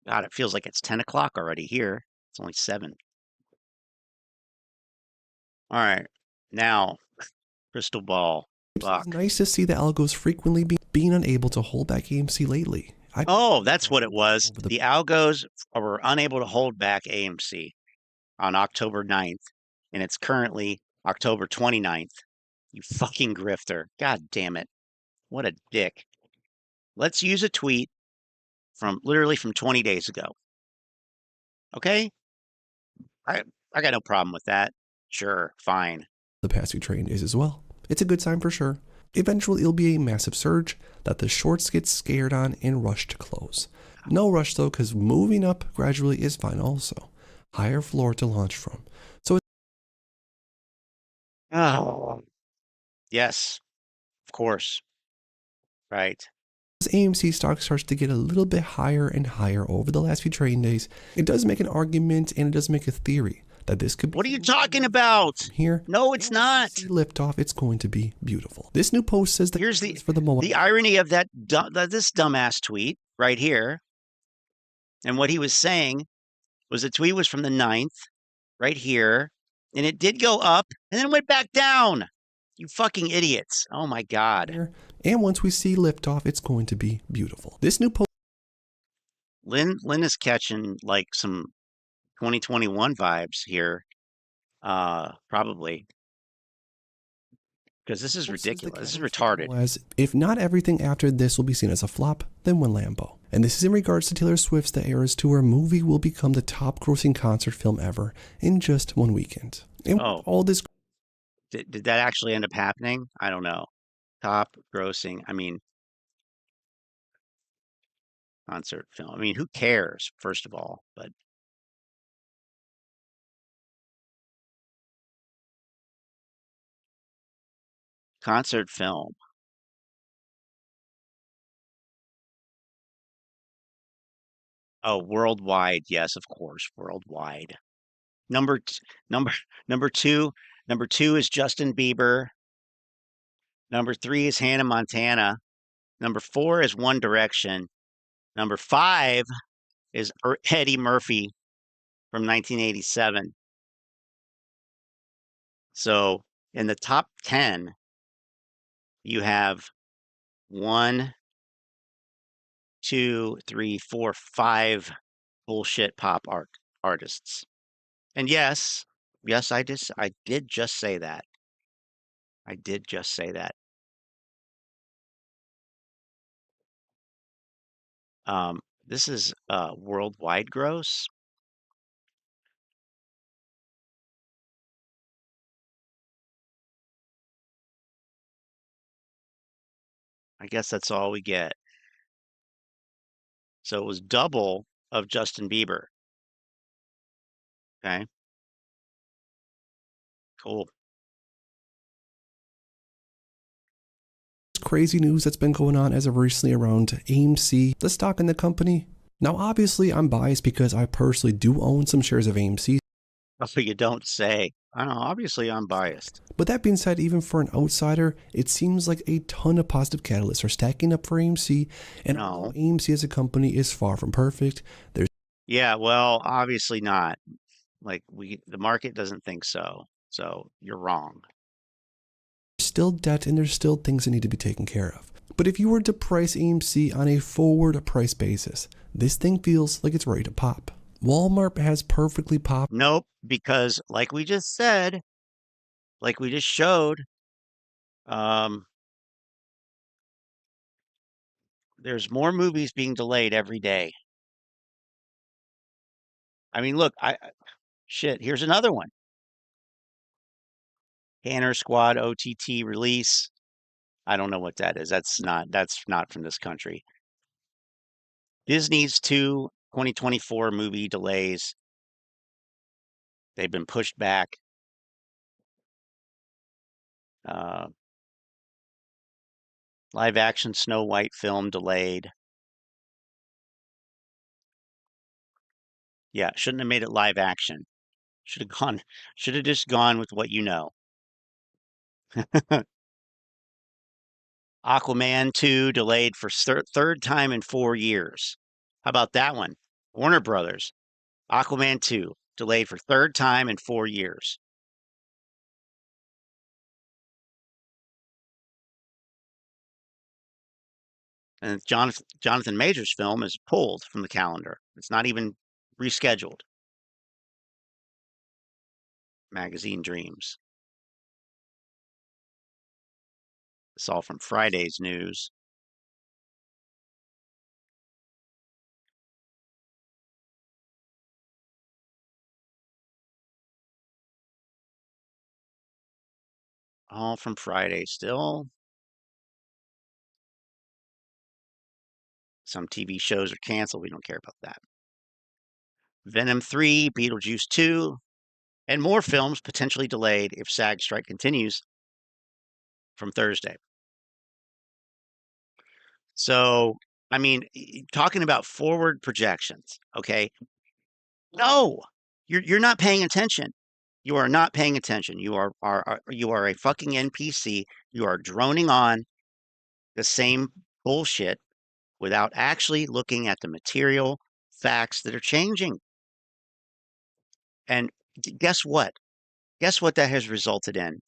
God, it feels like it's 10 o'clock already here. It's only 7. All right. Now, crystal ball. It's nice to see the algos frequently being unable to hold back AMC lately. That's what it was. The algos were unable to hold back AMC on October 9th, and it's currently October 29th. You fucking grifter. God damn it. What a dick. Let's use a tweet from 20 days ago. Okay? I got no problem with that. Sure, fine. The past few trading days as well. It's a good sign for sure. Eventually, it'll be a massive surge that the shorts get scared on and rush to close. No rush though, because moving up gradually is fine also. Higher floor to launch from. So yes, of course. Right. as AMC stock starts to get a little bit higher and higher over the last few trading days, it does make an argument and it does make a theory that this could be. What are you talking about? Here? No, it's not. Liftoff, it's going to be beautiful. This new post says that here's the irony of this dumbass tweet right here. And what he was saying was the tweet was from the 9th, right here, and it did go up and then went back down. You fucking idiots. Oh my God. And once we see liftoff, it's going to be beautiful. This new post. Lynn is catching like some 2021 vibes here. Probably. Because this is ridiculous. This is retarded. As if not everything after this will be seen as a flop, then one Lambo. And this is in regards to Taylor Swift's The Eras Tour movie will become the top grossing concert film ever in just one weekend. And all this. Did that actually end up happening? I don't know. Top grossing. I mean, concert film. I mean, who cares, first of all, but. Concert film. Oh, worldwide. Yes, of course, worldwide. Number two is Justin Bieber. Number 3 is Hannah Montana. Number 4 is One Direction. Number 5 is Eddie Murphy from 1987. So in the top 10, you have 1, 2, 3, 4, 5 bullshit pop artists. And yes, I did just say that. I did just say that. This is worldwide gross. I guess that's all we get. So it was double of Justin Bieber. Okay. Cool. Crazy news that's been going on as of recently around AMC, the stock in the company. Now, obviously, I'm biased because I personally do own some shares of AMC. Oh, you don't say. I know, obviously, I'm biased. But that being said, even for an outsider, it seems like a ton of positive catalysts are stacking up for AMC. And although AMC as a company is far from perfect, there's... Yeah, well, obviously not. Like, the market doesn't think so. So you're wrong. Still debt and there's still things that need to be taken care of. But if you were to price AMC on a forward price basis, this thing feels like it's ready to pop. Walmart has perfectly popped. Nope, because like we just said, like we just showed, there's more movies being delayed every day. I mean, look, shit, here's another one. Banner Squad OTT release. I don't know what that is. That's not from this country. Disney's 2 2024 movie delays. They've been pushed back. Live action Snow White film delayed. Yeah, shouldn't have made it live action. Should have just gone with what you know. Aquaman 2 delayed for third time in 4 years. How about that one? Warner Brothers. Aquaman 2 delayed for third time in 4 years. And Jonathan Majors' film is pulled from the calendar. It's not even rescheduled. Magazine Dreams. It's all from Friday's news. All from Friday still. Some TV shows are canceled. We don't care about that. Venom 3, Beetlejuice 2, and more films potentially delayed if SAG strike continues from Thursday. So, I mean, talking about forward projections, okay? No, you're not paying attention. You are not paying attention. You are a fucking NPC. You are droning on the same bullshit without actually looking at the material facts that are changing. And guess what? Guess what that has resulted in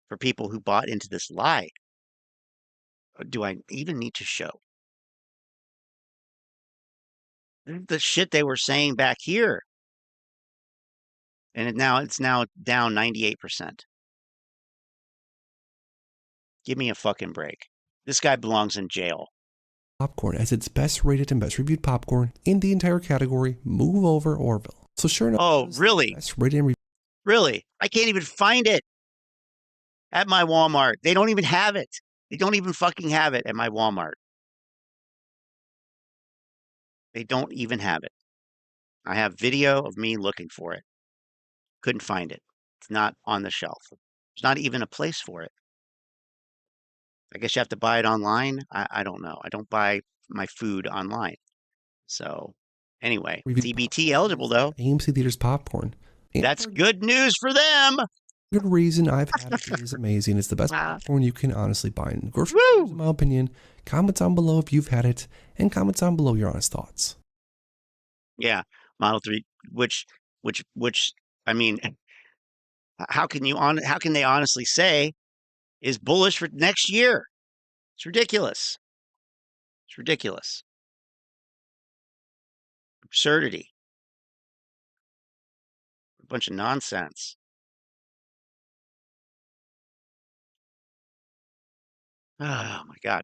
for people who bought into this lie? Do I even need to show? The shit they were saying back here. And it's now down 98%. Give me a fucking break. This guy belongs in jail. Popcorn as its best rated and best reviewed popcorn in the entire category. Move over Orville. So sure enough. Oh, really? Best rated and really? I can't even find it at my Walmart. They don't even have it. They don't even fucking have it at my Walmart. They don't even have it. I have video of me looking for it. Couldn't find it. It's not on the shelf. There's not even a place for it. I guess you have to buy it online. I don't know. I don't buy my food online. So anyway, TBT eligible though. AMC Theaters popcorn. That's good news for them. Good reason. I've had it. It is amazing. It's the best platform you can honestly buy in grocery stores, in my opinion. Comment down below if you've had it, and comment down below your honest thoughts. Yeah, Model 3, which I mean, how can they honestly say is bullish for next year? It's ridiculous. It's ridiculous. Absurdity. A bunch of nonsense. Oh my God.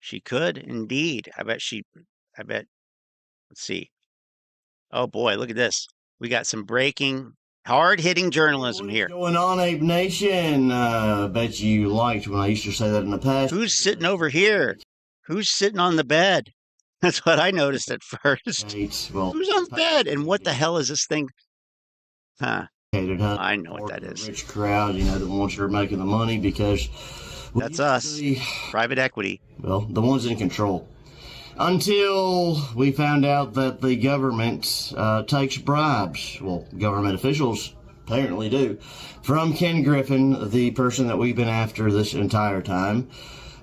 She could indeed. I bet. Let's see. Oh boy, look at this. We got some breaking, hard-hitting journalism here. Going on, Ape Nation? Bet you liked when I used to say that in the past. Who's sitting over here? Who's sitting on the bed? That's what I noticed at first. Well, who's on the bed? And what the hell is this thing? Huh? I know what that The is. rich crowd, you know, the ones that are making the money because That's us. Private equity. Well, the ones in control. Until we found out that the government takes bribes. Well, government officials apparently do. From Ken Griffin, the person that we've been after this entire time.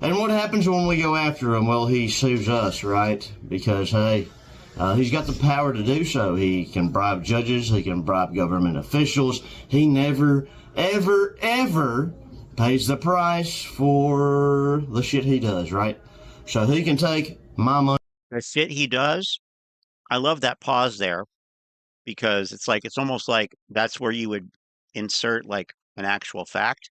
And what happens when we go after him? Well, he sues us, right? Because, hey, he's got the power to do so. He can bribe judges. He can bribe government officials. He never, ever, ever pays the price for the shit he does, right? So he can take my money. The shit he does. I love that pause there because it's almost like that's where you would insert like an actual fact,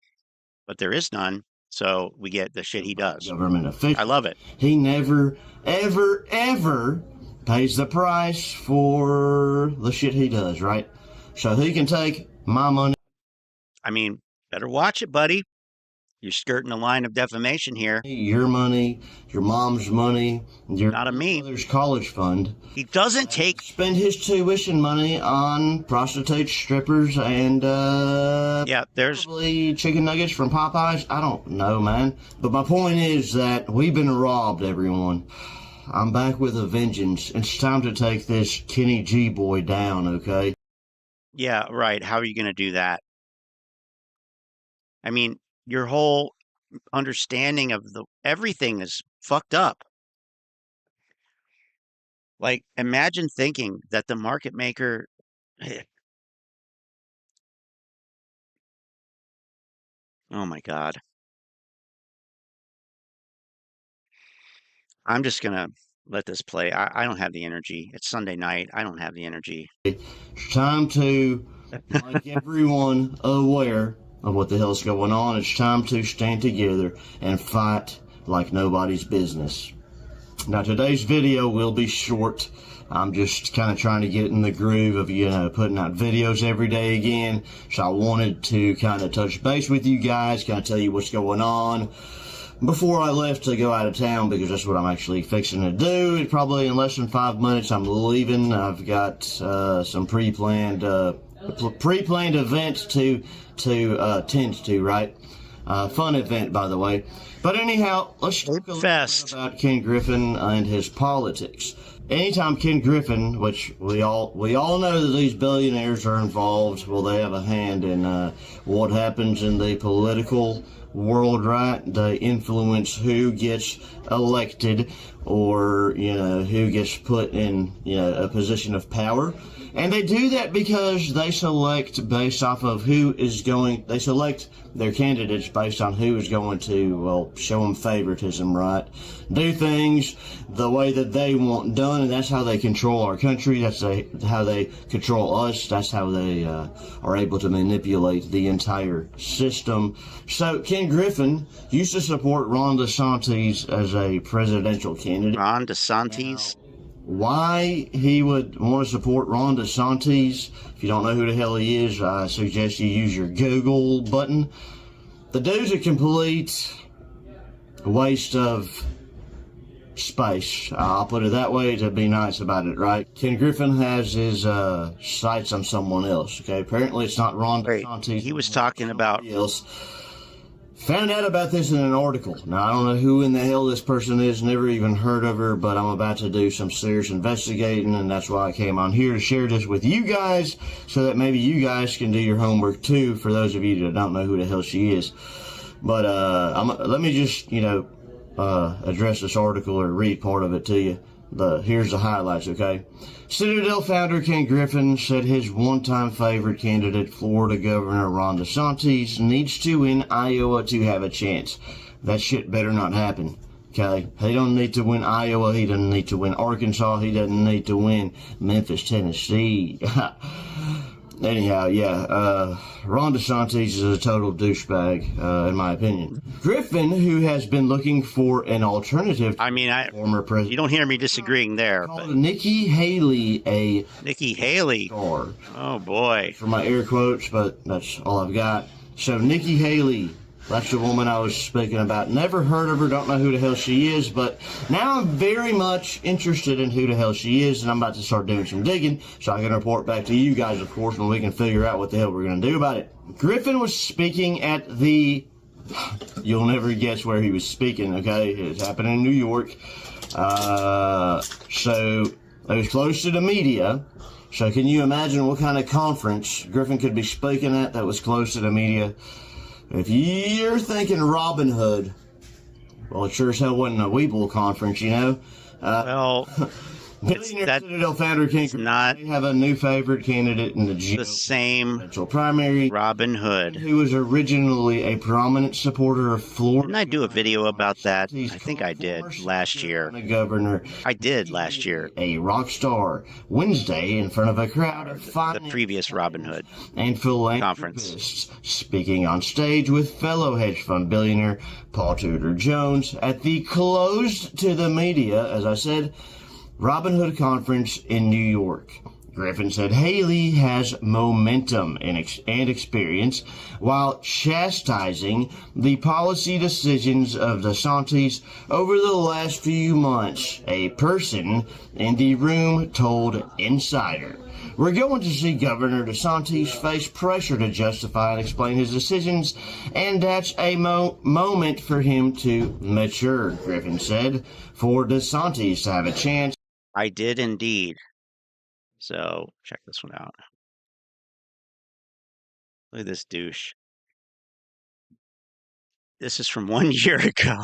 but there is none. So we get the shit he does. Government official. I love it. He never, ever, ever pays the price for the shit he does, right? So he can take my money. I mean, better watch it, buddy. You're skirting the line of defamation here. Your money, your mom's money, your not a me. mother's college fund. He doesn't spend his tuition money on prostitutes, strippers, and yeah, there's probably chicken nuggets from Popeyes. I don't know, man. But my point is that we've been robbed, everyone. I'm back with a vengeance. It's time to take this Kenny G boy down, okay? Yeah, right. How are you going to do that? I mean, your whole understanding of everything is fucked up. Like, imagine thinking that the market maker. Oh my God. I'm just going to let this play. I don't have the energy. It's Sunday night. I don't have the energy. It's time to make everyone aware of what the hell's going on. It's time to stand together and fight like nobody's business. Now, today's video will be short. I'm just kind of trying to get in the groove of, you know, putting out videos every day again. So I wanted to kind of touch base with you guys, kind of tell you what's going on before I left to go out of town, because that's what I'm actually fixing to do. Probably in less than 5 minutes, I'm leaving. I've got some pre-planned events to tend to, right? Fun event, by the way. But anyhow, let's talk a little bit about Ken Griffin and his politics. Anytime Ken Griffin, which we all know that these billionaires are involved, well, they have a hand in what happens in the political world, right? They influence who gets elected or, you know, who gets put in, you know, a position of power. And they do that because they select based off of they select their candidates based on who is going to, well, show them favoritism, right? Do things the way that they want done, and that's how they control our country. That's how they control us. That's how they are able to manipulate the entire system. So Ken Griffin used to support Ron DeSantis as a presidential candidate. Ron DeSantis? Why he would want to support Ron DeSantis, if you don't know who the hell he is, I suggest you use your Google button. The dude's a complete waste of space. I'll put it that way to be nice about it, right? Ken Griffin has his sights on someone else, okay? Apparently it's not Ron DeSantis. He was talking about else. Found out about this in an article. Now, I don't know who in the hell this person is, never even heard of her, but I'm about to do some serious investigating, and that's why I came on here to share this with you guys, so that maybe you guys can do your homework too, for those of you that don't know who the hell she is. But let me just, address this article or read part of it to you. Here's the highlights, okay? Citadel founder Ken Griffin said his one-time favorite candidate, Florida Governor Ron DeSantis, needs to win Iowa to have a chance. That shit better not happen, okay? He don't need to win Iowa. He doesn't need to win Arkansas. He doesn't need to win Memphis, Tennessee. Anyhow, Ron DeSantis is a total douchebag, in my opinion. Griffin, who has been looking for an alternative to former president. You don't hear me disagreeing there. But Nikki Haley Nikki Haley. Star. Oh, boy. For my air quotes, but that's all I've got. So Nikki Haley, that's the woman I was speaking about. Never heard of her, don't know who the hell she is, but now I'm very much interested in who the hell she is, and I'm about to start doing some digging so I can report back to you guys, of course, when we can figure out what the hell we're going to do about it. Griffin was speaking at the... You'll never guess where he was speaking, okay? It's happening in New York. So it was close to the media. So can you imagine what kind of conference Griffin could be speaking at that was close to the media? If you're thinking Robin Hood, well, it sure as hell wasn't a Weeble conference, you know? Billionaire Citadel founder King may have a new favorite candidate in the same primary. Robin Hood, who was originally a prominent supporter of Florida. Didn't I do a video about that? I think I did last year. Governor. I did last year. A rock star Wednesday in front of a crowd of the previous Robin Hood and philanthropists speaking on stage with fellow hedge fund billionaire Paul Tudor Jones at the closed to the media, as I said, Robin Hood conference in New York. Griffin said Haley has momentum and experience while chastising the policy decisions of DeSantis over the last few months, a person in the room told Insider. We're going to see Governor DeSantis face pressure to justify and explain his decisions, and that's a moment for him to mature, Griffin said, for DeSantis to have a chance. I did indeed. So check this one out. Look at this douche. This is from 1 year ago.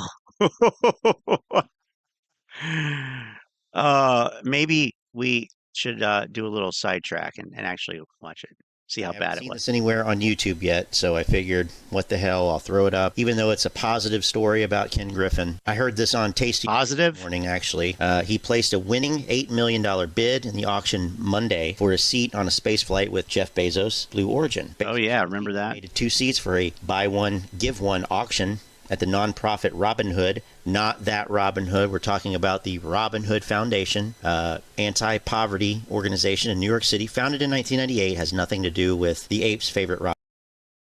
Maybe we should do a little sidetrack and actually watch it. See how bad it was. This anywhere on YouTube yet, so I figured, what the hell, I'll throw it up. Even though it's a positive story about Ken Griffin. I heard this on Tasty Positive morning, actually. He placed a winning $8 million bid in the auction Monday for a seat on a space flight with Jeff Bezos, Blue Origin. Oh yeah, remember that? He 2 seats for a buy one, give one auction at the nonprofit Robin Hood. Not that Robin Hood. We're talking about the Robin Hood Foundation, anti-poverty organization in New York City, founded in 1998, has nothing to do with the ape's favorite Robin.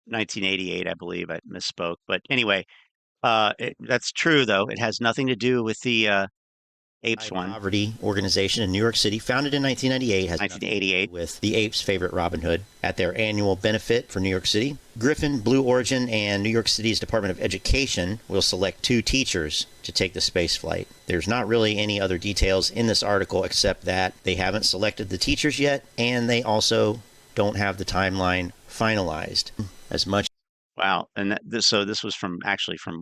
1988, I believe. I misspoke. But anyway, that's true, though. It has nothing to do with the apes one. Poverty organization in New York City, founded in 1998, has 1988 with the ape's favorite Robin Hood at their annual benefit for New York City. Griffin, Blue Origin, and New York City's Department of Education will select 2 teachers to take the space flight. There's not really any other details in this article except that they haven't selected the teachers yet, and they also don't have the timeline finalized as much. Wow. And this was from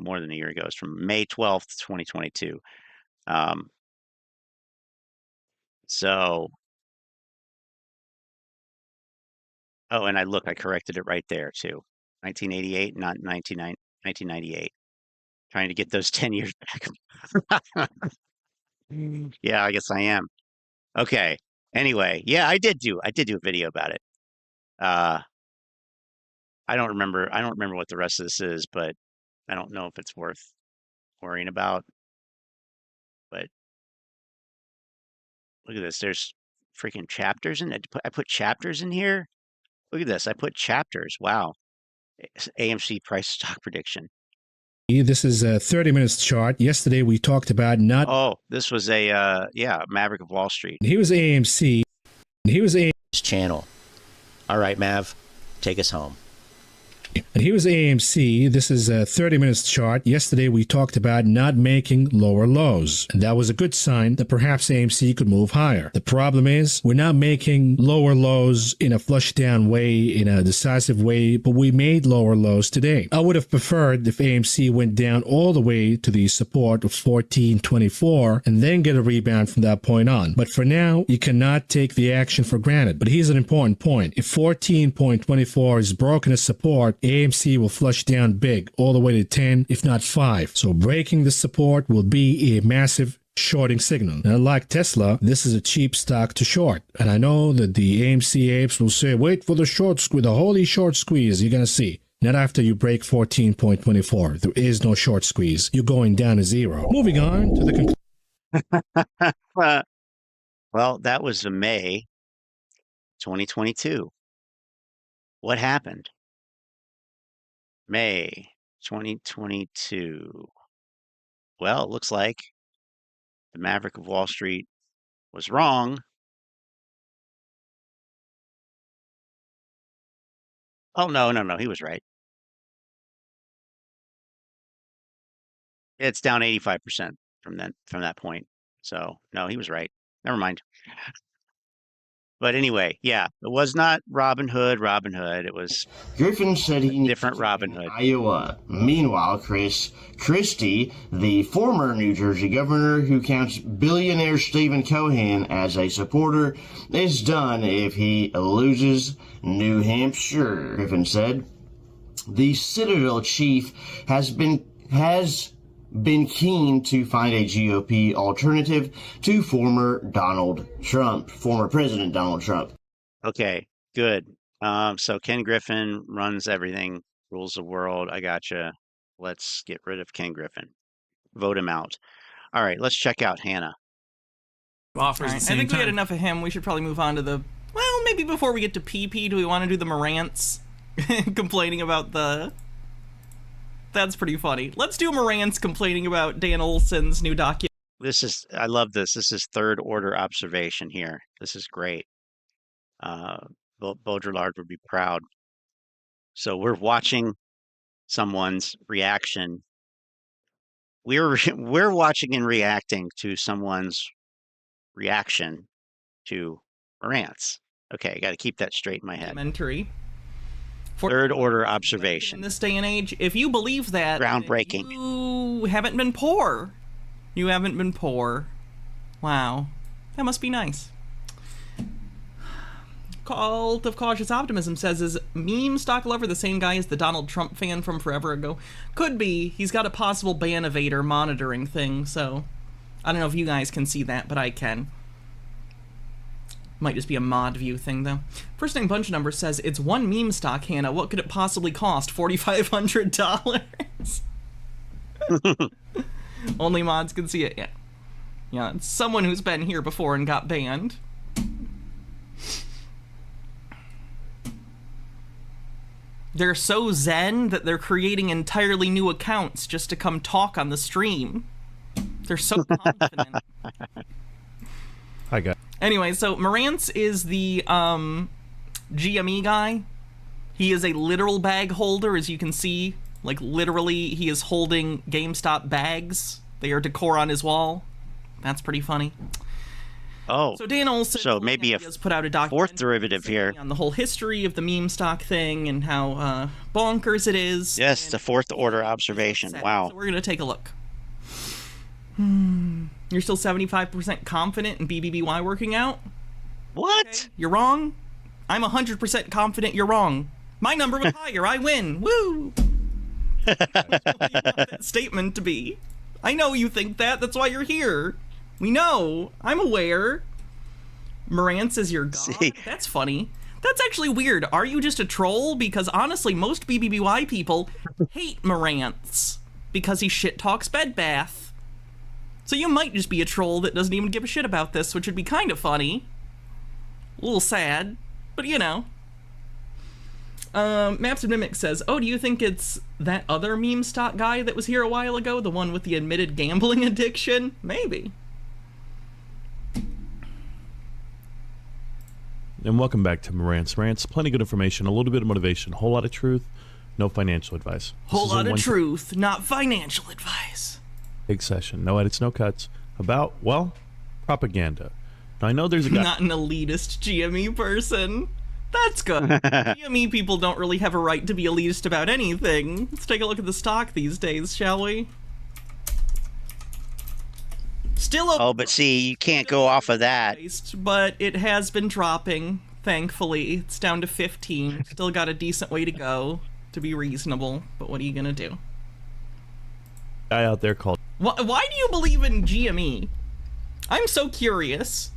more than a year ago. It's from May 12th, 2022. And I corrected it right there too. 1988, not 1998. Trying to get those 10 years back. Yeah, I guess I am. Okay. Anyway, yeah, I did do a video about it. I don't remember what the rest of this is, but I don't know if it's worth worrying about. But look at this. There's freaking chapters in it. I put chapters in here. Look at this. I put chapters. Wow. AMC price stock prediction. This is a 30 minutes chart. Yesterday we talked about not. Oh, this was a Maverick of Wall Street. He was AMC. He was channel. All right, Mav, take us home. And here's AMC. This is a 30 minutes chart. Yesterday we talked about not making lower lows, and that was a good sign that perhaps AMC could move higher. The problem is we're not making lower lows in a flush down way, in a decisive way, but we made lower lows today. I would have preferred if AMC went down all the way to the support of 1424 and then get a rebound from that point on. But for now, you cannot take the action for granted. But here's an important point. If 14.24 is broken as support, AMC will flush down big, all the way to 10, if not 5. So breaking the support will be a massive shorting signal. Now, like Tesla, this is a cheap stock to short. And I know that the AMC apes will say, wait for the short squeeze, the holy short squeeze. You're going to see. Not after you break 14.24. There is no short squeeze. You're going down to 0. Moving on to the conclusion. Well, that was May 2022. What happened? May 2022. Well, it looks like the Maverick of Wall Street was wrong. Oh, no, he was right. It's down 85% from that point. So, no, he was right. Never mind. But anyway, yeah, it was not Robinhood. It was Griffin said he different Robinhood. Iowa. Meanwhile, Christie, the former New Jersey governor who counts billionaire Stephen Cohen as a supporter, is done if he loses New Hampshire. Griffin said the Citadel chief has been keen to find a GOP alternative to former President Donald Trump. Okay, good. So Ken Griffin runs everything, rules the world. I gotcha. Let's get rid of Ken Griffin. Vote him out. All right, let's check out Hannah. Offers I think we had enough of him. We should probably move on to the, well, maybe before we get to PP, do we want to do the Morantz complaining about the... That's pretty funny. Let's do Morantz complaining about Dan Olson's new document. I love this. This is third order observation here. This is great. Baudrillard would be proud. So we're watching someone's reaction. We're watching and reacting to someone's reaction to Morantz. Okay, got to keep that straight in my head. Elementary. Third order observation. In this day and age, if you believe that, groundbreaking. You haven't been poor. You haven't been poor. Wow. That must be nice. Cult of Cautious Optimism says, is meme stock lover the same guy as the Donald Trump fan from forever ago? Could be. He's got a possible ban evader monitoring thing, so I don't know if you guys can see that, but I can. Might just be a mod view thing, though. First Name Bunch Number says, it's one meme stock, Hannah. What could it possibly cost? $4,500? Only mods can see it, yeah. Yeah, it's someone who's been here before and got banned. They're so zen that they're creating entirely new accounts just to come talk on the stream. They're so confident. Hi, guys. Anyway, so Morantz is the GME guy. He is a literal bag holder, as you can see. Like, literally, he is holding GameStop bags. They are decor on his wall. That's pretty funny. Oh, so Dan Olson, so maybe a put out a fourth derivative here on the whole history of the meme stock thing and how bonkers it is. Yes, the fourth order observation. Wow. So we're gonna take a look. You're still 75% confident in BBBY working out? What? Okay. You're wrong. I'm 100% confident you're wrong. My number was higher. I win. Woo! What do you want that statement to be? I know you think that. That's why you're here. We know. I'm aware. Morantz is your god. See? That's funny. That's actually weird. Are you just a troll? Because honestly, most BBBY people hate Morantz because he shit talks Bed Bath. So you might just be a troll that doesn't even give a shit about this, which would be kind of funny. A little sad, but you know. Maps and Mimic says, oh, do you think it's that other meme stock guy that was here a while ago? The one with the admitted gambling addiction? Maybe. And welcome back to Morantz Rants. Plenty of good information, a little bit of motivation, a whole lot of truth. No financial advice. Whole This is a lot of one truth, not financial advice. Big session. No edits, no cuts. About, well, propaganda. Now, I know there's a guy. Not an elitist GME person. That's good. GME people don't really have a right to be elitist about anything. Let's take a look at the stock these days, shall we? Still Oh, but see, you can't go off of that. but it has been dropping, thankfully. It's down to 15. Still got a decent way to go to be reasonable, but what are you gonna do? Guy out there called. Why do you believe in GME? I'm so curious.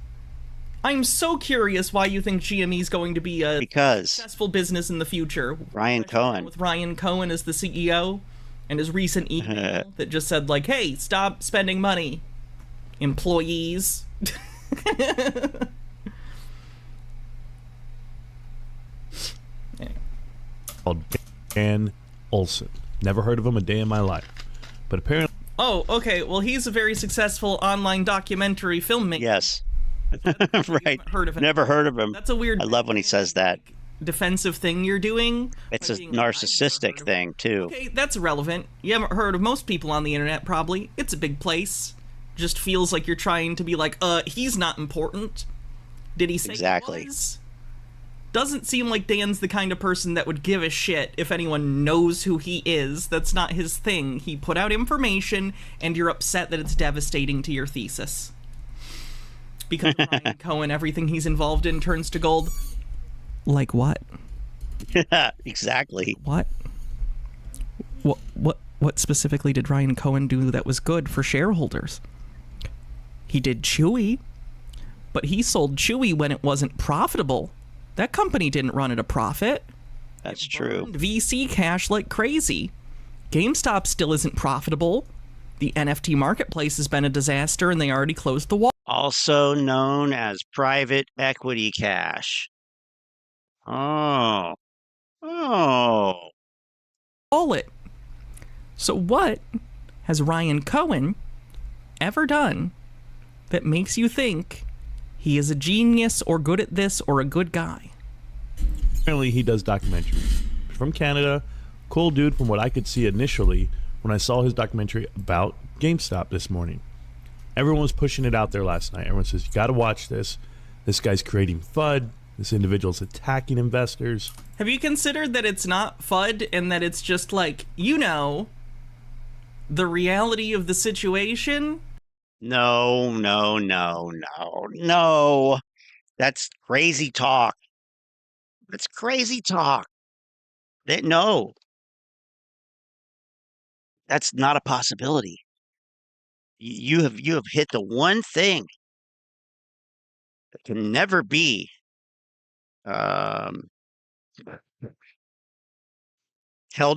I'm so curious why you think GME is going to be a successful business in the future. Ryan Cohen. With Ryan Cohen as the CEO and his recent email that just said, like, hey, stop spending money, employees. Called Dan Olson. Never heard of him a day in my life. But apparently. Oh, okay. Well, he's a very successful online documentary filmmaker. Yes. Right. Heard of him. Never heard of him. That's a weird. I love when he says that. Defensive thing you're doing. It's a narcissistic thing, too. Okay, that's irrelevant. You haven't heard of most people on the internet, probably. It's a big place. Just feels like you're trying to be like, he's not important. Did he say exactly? He was? Doesn't seem like Dan's the kind of person that would give a shit if anyone knows who he is. That's not his thing. He put out information, and you're upset that it's devastating to your thesis. Because Ryan Cohen, everything he's involved in turns to gold. Like what? Exactly. What specifically did Ryan Cohen do that was good for shareholders? He did Chewy, but he sold Chewy when it wasn't profitable. That company didn't run at a profit. That's true. VC cash like crazy. GameStop still isn't profitable. The NFT marketplace has been a disaster, and they already closed the wall. Also known as private equity cash. Oh. All it. So what has Ryan Cohen ever done that makes you think he is a genius or good at this or a good guy? Apparently he does documentaries. From Canada. Cool dude from what I could see initially when I saw his documentary about GameStop this morning. Everyone was pushing it out there last night. Everyone says, you got to watch this. This guy's creating FUD. This individual's attacking investors. Have you considered that it's not FUD and that it's just like, you know, the reality of the situation? No. That's crazy talk. That's crazy talk. No. That's not a possibility. You have hit the one thing that can never be held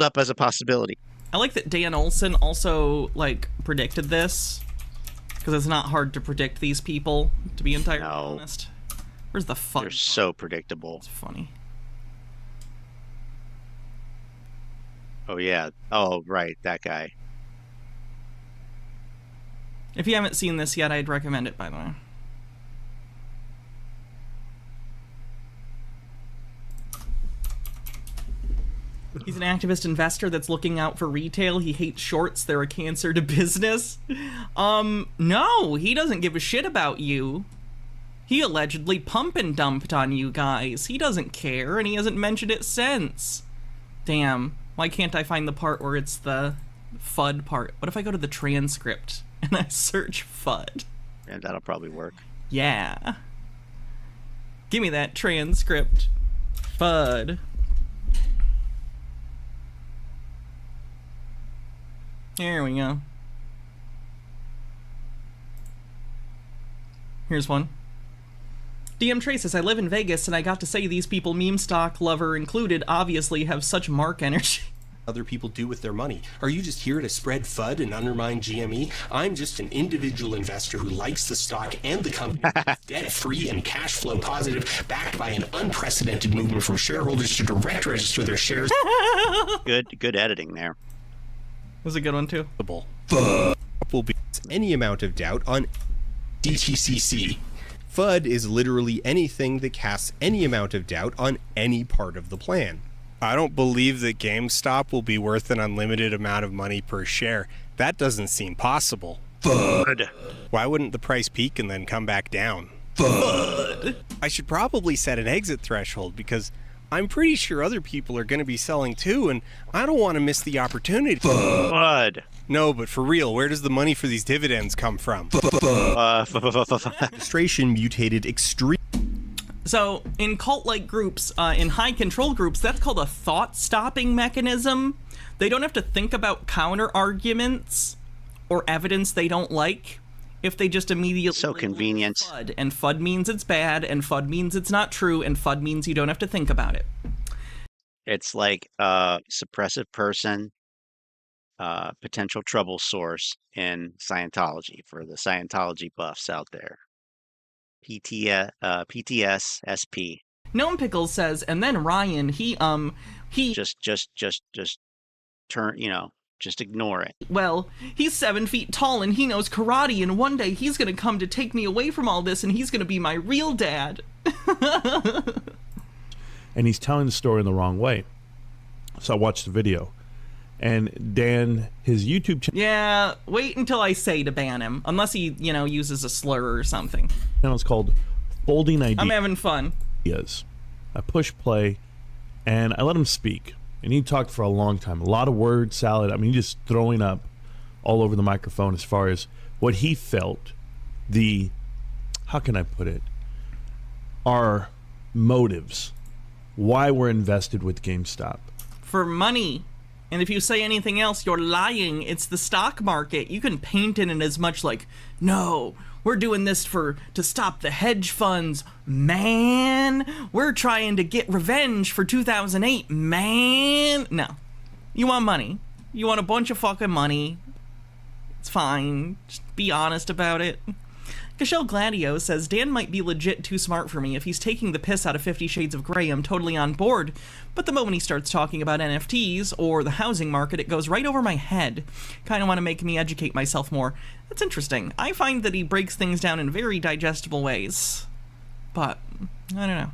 up as a possibility. I like that Dan Olson also like predicted this, because it's not hard to predict these people, to be entirely honest. Where's the fun? They're so predictable. It's funny. Oh yeah. Oh right, that guy. If you haven't seen this yet, I'd recommend it, by the way. He's an activist investor that's looking out for retail. He hates shorts. They're a cancer to business. No, he doesn't give a shit about you. He allegedly pump and dumped on you guys. He doesn't care, and he hasn't mentioned it since. Damn. Why can't I find the part where it's the FUD part? What if I go to the transcript and I search FUD? Yeah, that'll probably work. Yeah. Give me that transcript. FUD. There we go. Here's one. DM Trey says, I live in Vegas and I got to say these people, meme stock lover included, obviously have such mark energy. Other people do with their money. Are you just here to spread FUD and undermine GME? I'm just an individual investor who likes the stock and the company, debt-free and cash flow positive, backed by an unprecedented movement from shareholders to direct register their shares. Good editing there. That was a good one too. FUD will be any amount of doubt on DTCC. FUD is literally anything that casts any amount of doubt on any part of the plan. I don't believe that GameStop will be worth an unlimited amount of money per share. That doesn't seem possible. Bud. Why wouldn't the price peak and then come back down? Bud. I should probably set an exit threshold because I'm pretty sure other people are going to be selling too, and I don't want to miss the opportunity. Bud. No, but for real, where does the money for these dividends come from? Registration mutated extreme. So, in cult-like groups, in high-control groups, that's called a thought-stopping mechanism. They don't have to think about counter-arguments or evidence they don't like if they just immediately... So convenient. FUD, and FUD means it's bad, and FUD means it's not true, and FUD means you don't have to think about it. It's like a suppressive person, potential trouble source in Scientology for the Scientology buffs out there. PTS SP. Gnome Pickles says, and then Ryan, he just turn, just ignore it. Well, he's 7 feet tall and he knows karate, and one day he's gonna come to take me away from all this, and he's gonna be my real dad. And he's telling the story in the wrong way. So I watched the video. And Dan, his YouTube channel... Yeah, wait until I say to ban him. Unless he, uses a slur or something. Channel is called Folding Ideas. I'm having fun. I push play, and I let him speak. And he talked for a long time. A lot of word salad. I mean, just throwing up all over the microphone as far as what he felt how can I put it? Our motives. Why we're invested with GameStop. For money. And if you say anything else, you're lying. It's the stock market. You can paint it in as much like, no, we're doing this to stop the hedge funds. Man, we're trying to get revenge for 2008. Man. No. You want money. You want a bunch of fucking money. It's fine. Just be honest about it. Cashel Gladio says, Dan might be legit too smart for me. If he's taking the piss out of 50 Shades of Grey, I'm totally on board. But the moment he starts talking about NFTs or the housing market, it goes right over my head. Kind of want to make me educate myself more. That's interesting. I find that he breaks things down in very digestible ways. But, I don't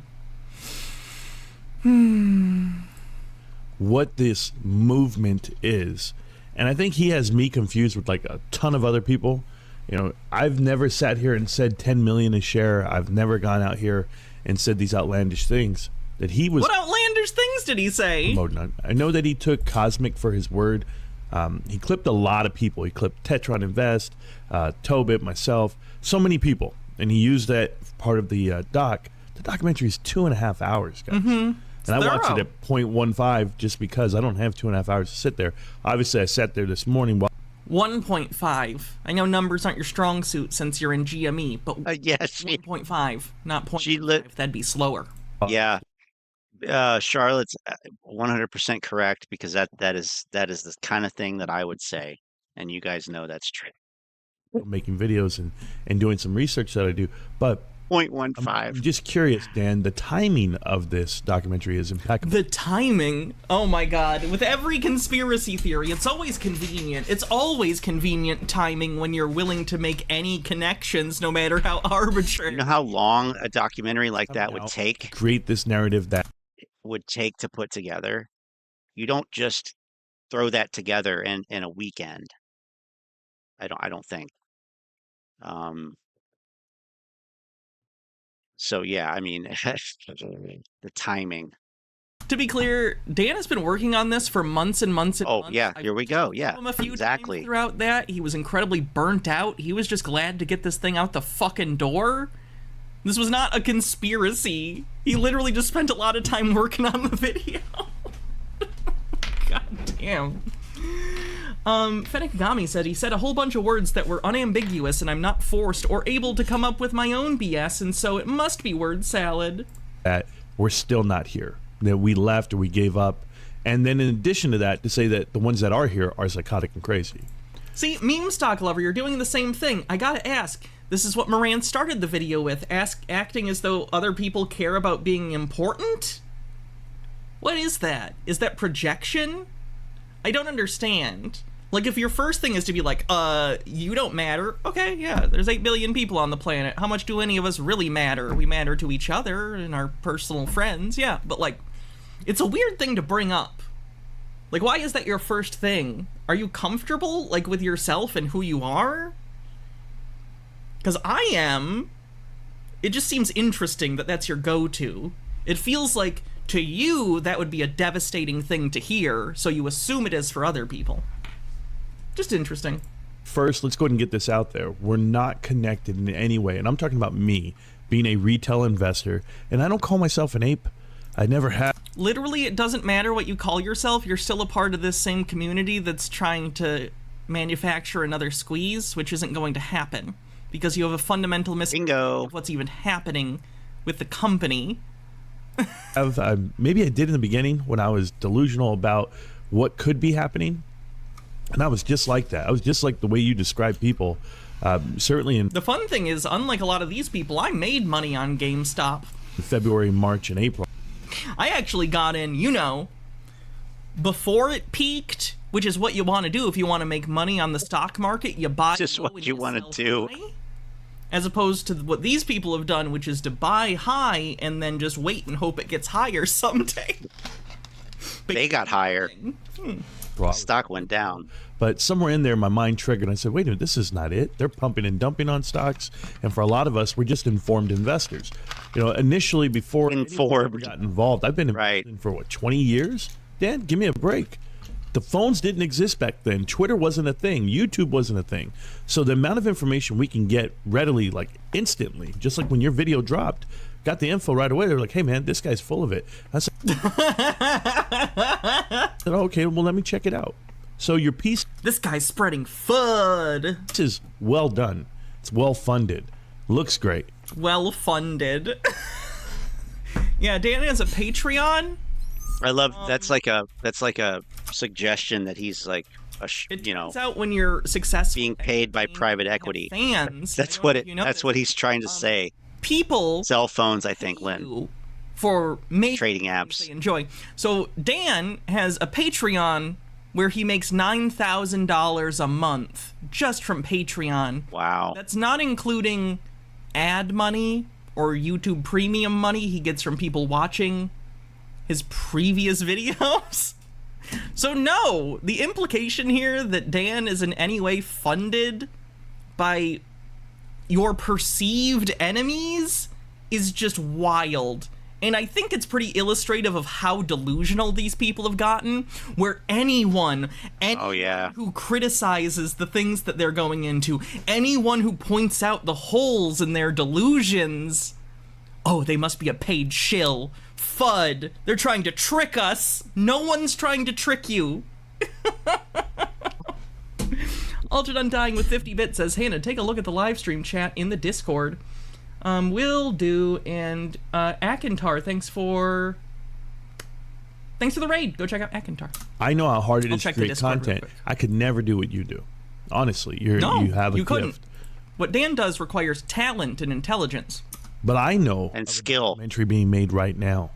know. What this movement is. And I think he has me confused with like a ton of other people. I've never sat here and said 10 million a share. I've never gone out here and said these outlandish things that he was. What outlandish things did he say? I know that he took Cosmic for his word. He clipped a lot of people. He clipped Tetron Invest, Tobit, myself, so many people. And he used that part of the doc. The documentary is 2.5 hours, guys. Mm-hmm. And I watched it at 0.15 just because I don't have 2.5 hours to sit there. Obviously, I sat there this morning while 1.5. I know numbers aren't your strong suit since you're in GME, but yes, 1.5, not 0.5. That'd be slower. Yeah, Charlotte's 100% correct because that is the kind of thing that I would say, and you guys know that's true. Making videos and doing some research that I do, but 0.15. I'm just curious, Dan. The timing of this documentary is impeccable. The timing? Oh my God! With every conspiracy theory, it's always convenient. It's always convenient timing when you're willing to make any connections, no matter how arbitrary. You know how long a documentary like that would take? Create this narrative that would take to put together. You don't just throw that together in a weekend. I don't think. So yeah, I mean, the timing. To be clear, Dan has been working on this for months and months and months. Oh yeah, here we go. Yeah, him a few exactly. times throughout that, he was incredibly burnt out. He was just glad to get this thing out the fucking door. This was not a conspiracy. He literally just spent a lot of time working on the video. God damn. Fenekagami said he said a whole bunch of words that were unambiguous, and I'm not forced or able to come up with my own BS, and so it must be word salad. That we're still not here, that we left or we gave up, and then in addition to that, to say that the ones that are here are psychotic and crazy. See, meme stock lover, you're doing the same thing. I gotta ask, this is what Moran started the video with, acting as though other people care about being important? What is that? Is that projection? I don't understand. Like, if your first thing is to be like, you don't matter, okay, yeah, there's 8 billion people on the planet. How much do any of us really matter? We matter to each other and our personal friends, yeah, but like, It's a weird thing to bring up. Like, why is that your first thing? Are you comfortable, like, with yourself and who you are? Because I am. It just seems interesting that that's your go-to. It feels like, to you, that would be a devastating thing to hear, so you assume it is for other people. Just interesting. First, let's go ahead and get this out there. We're not connected in any way, and I'm talking about me being a retail investor, and I don't call myself an ape. I never have. Literally, it doesn't matter what you call yourself. You're still a part of this same community that's trying to manufacture another squeeze, which isn't going to happen because you have a fundamental misunderstanding of what's even happening with the company. Maybe I did in the beginning when I was delusional about what could be happening, and I was just like that. I was just like the way you describe people. Certainly in the fun thing is, unlike a lot of these people, I made money on GameStop. February, March, and April. I actually got in, you know, before it peaked, which is what you want to do if you want to make money on the stock market. You buy just what you want to do. High, as opposed to what these people have done, which is to buy high and then just wait and hope it gets higher someday. They got higher. Stock went down. But somewhere in there, my mind triggered, and I said, wait a minute, this is not it. They're pumping and dumping on stocks. And for a lot of us, we're just informed investors. You know, initially, before informed got involved, I've been investing for, what, 20 years? Dan, give me a break. The phones didn't exist back then. Twitter wasn't a thing. YouTube wasn't a thing. So the amount of information we can get readily, like instantly, just like when your video dropped, got the info right away. They're like, hey, man, this guy's full of it. I said, okay, well, let me check it out. So your piece... This guy's spreading FUD. This is well done. It's well funded. Looks great. Well funded. Yeah, Dan has a Patreon. I love that's like a suggestion that he's like you know, it's out when you're successful being paid by private equity. Fans. That's what it. That's what he's trying to say. People. Cell phones, I think, Lynn. For trading apps. They enjoy. So Dan has a Patreon where he makes $9,000 a month just from Patreon. Wow. That's not including ad money or YouTube premium money he gets from people watching his previous videos. So no, the implication here that Dan is in any way funded by your perceived enemies is just wild. And I think it's pretty illustrative of how delusional these people have gotten, where anyone who criticizes the things that they're going into, anyone who points out the holes in their delusions, oh, they must be a paid shill. FUD. They're trying to trick us. No one's trying to trick you. Altered Undying with 50 bits says, Hannah, take a look at the live stream chat in the Discord. Will do. And Akintar, thanks for the raid. Go check out Akintar. I know how hard it is to create content. I could never do what you do. Honestly, you have a gift. Couldn't. What Dan does requires talent and intelligence. But I know and skill documentary being made right now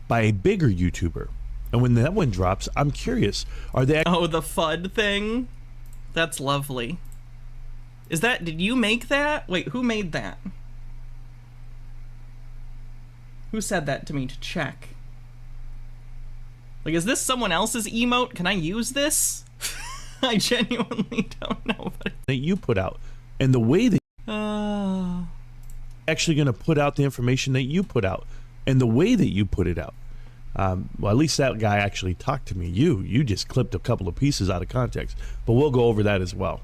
by a bigger YouTuber, and when that one drops, I'm curious. Are they? Oh, the FUD thing. That's lovely. Is that? Did you make that? Wait, who made that? Who said that to me to check? Like, is this someone else's emote? Can I use this? I genuinely don't know. That you put out, and the way that actually going to put out the information that you put out, and the way that you put it out. Well, at least that guy actually talked to me. You just clipped a couple of pieces out of context, but we'll go over that as well.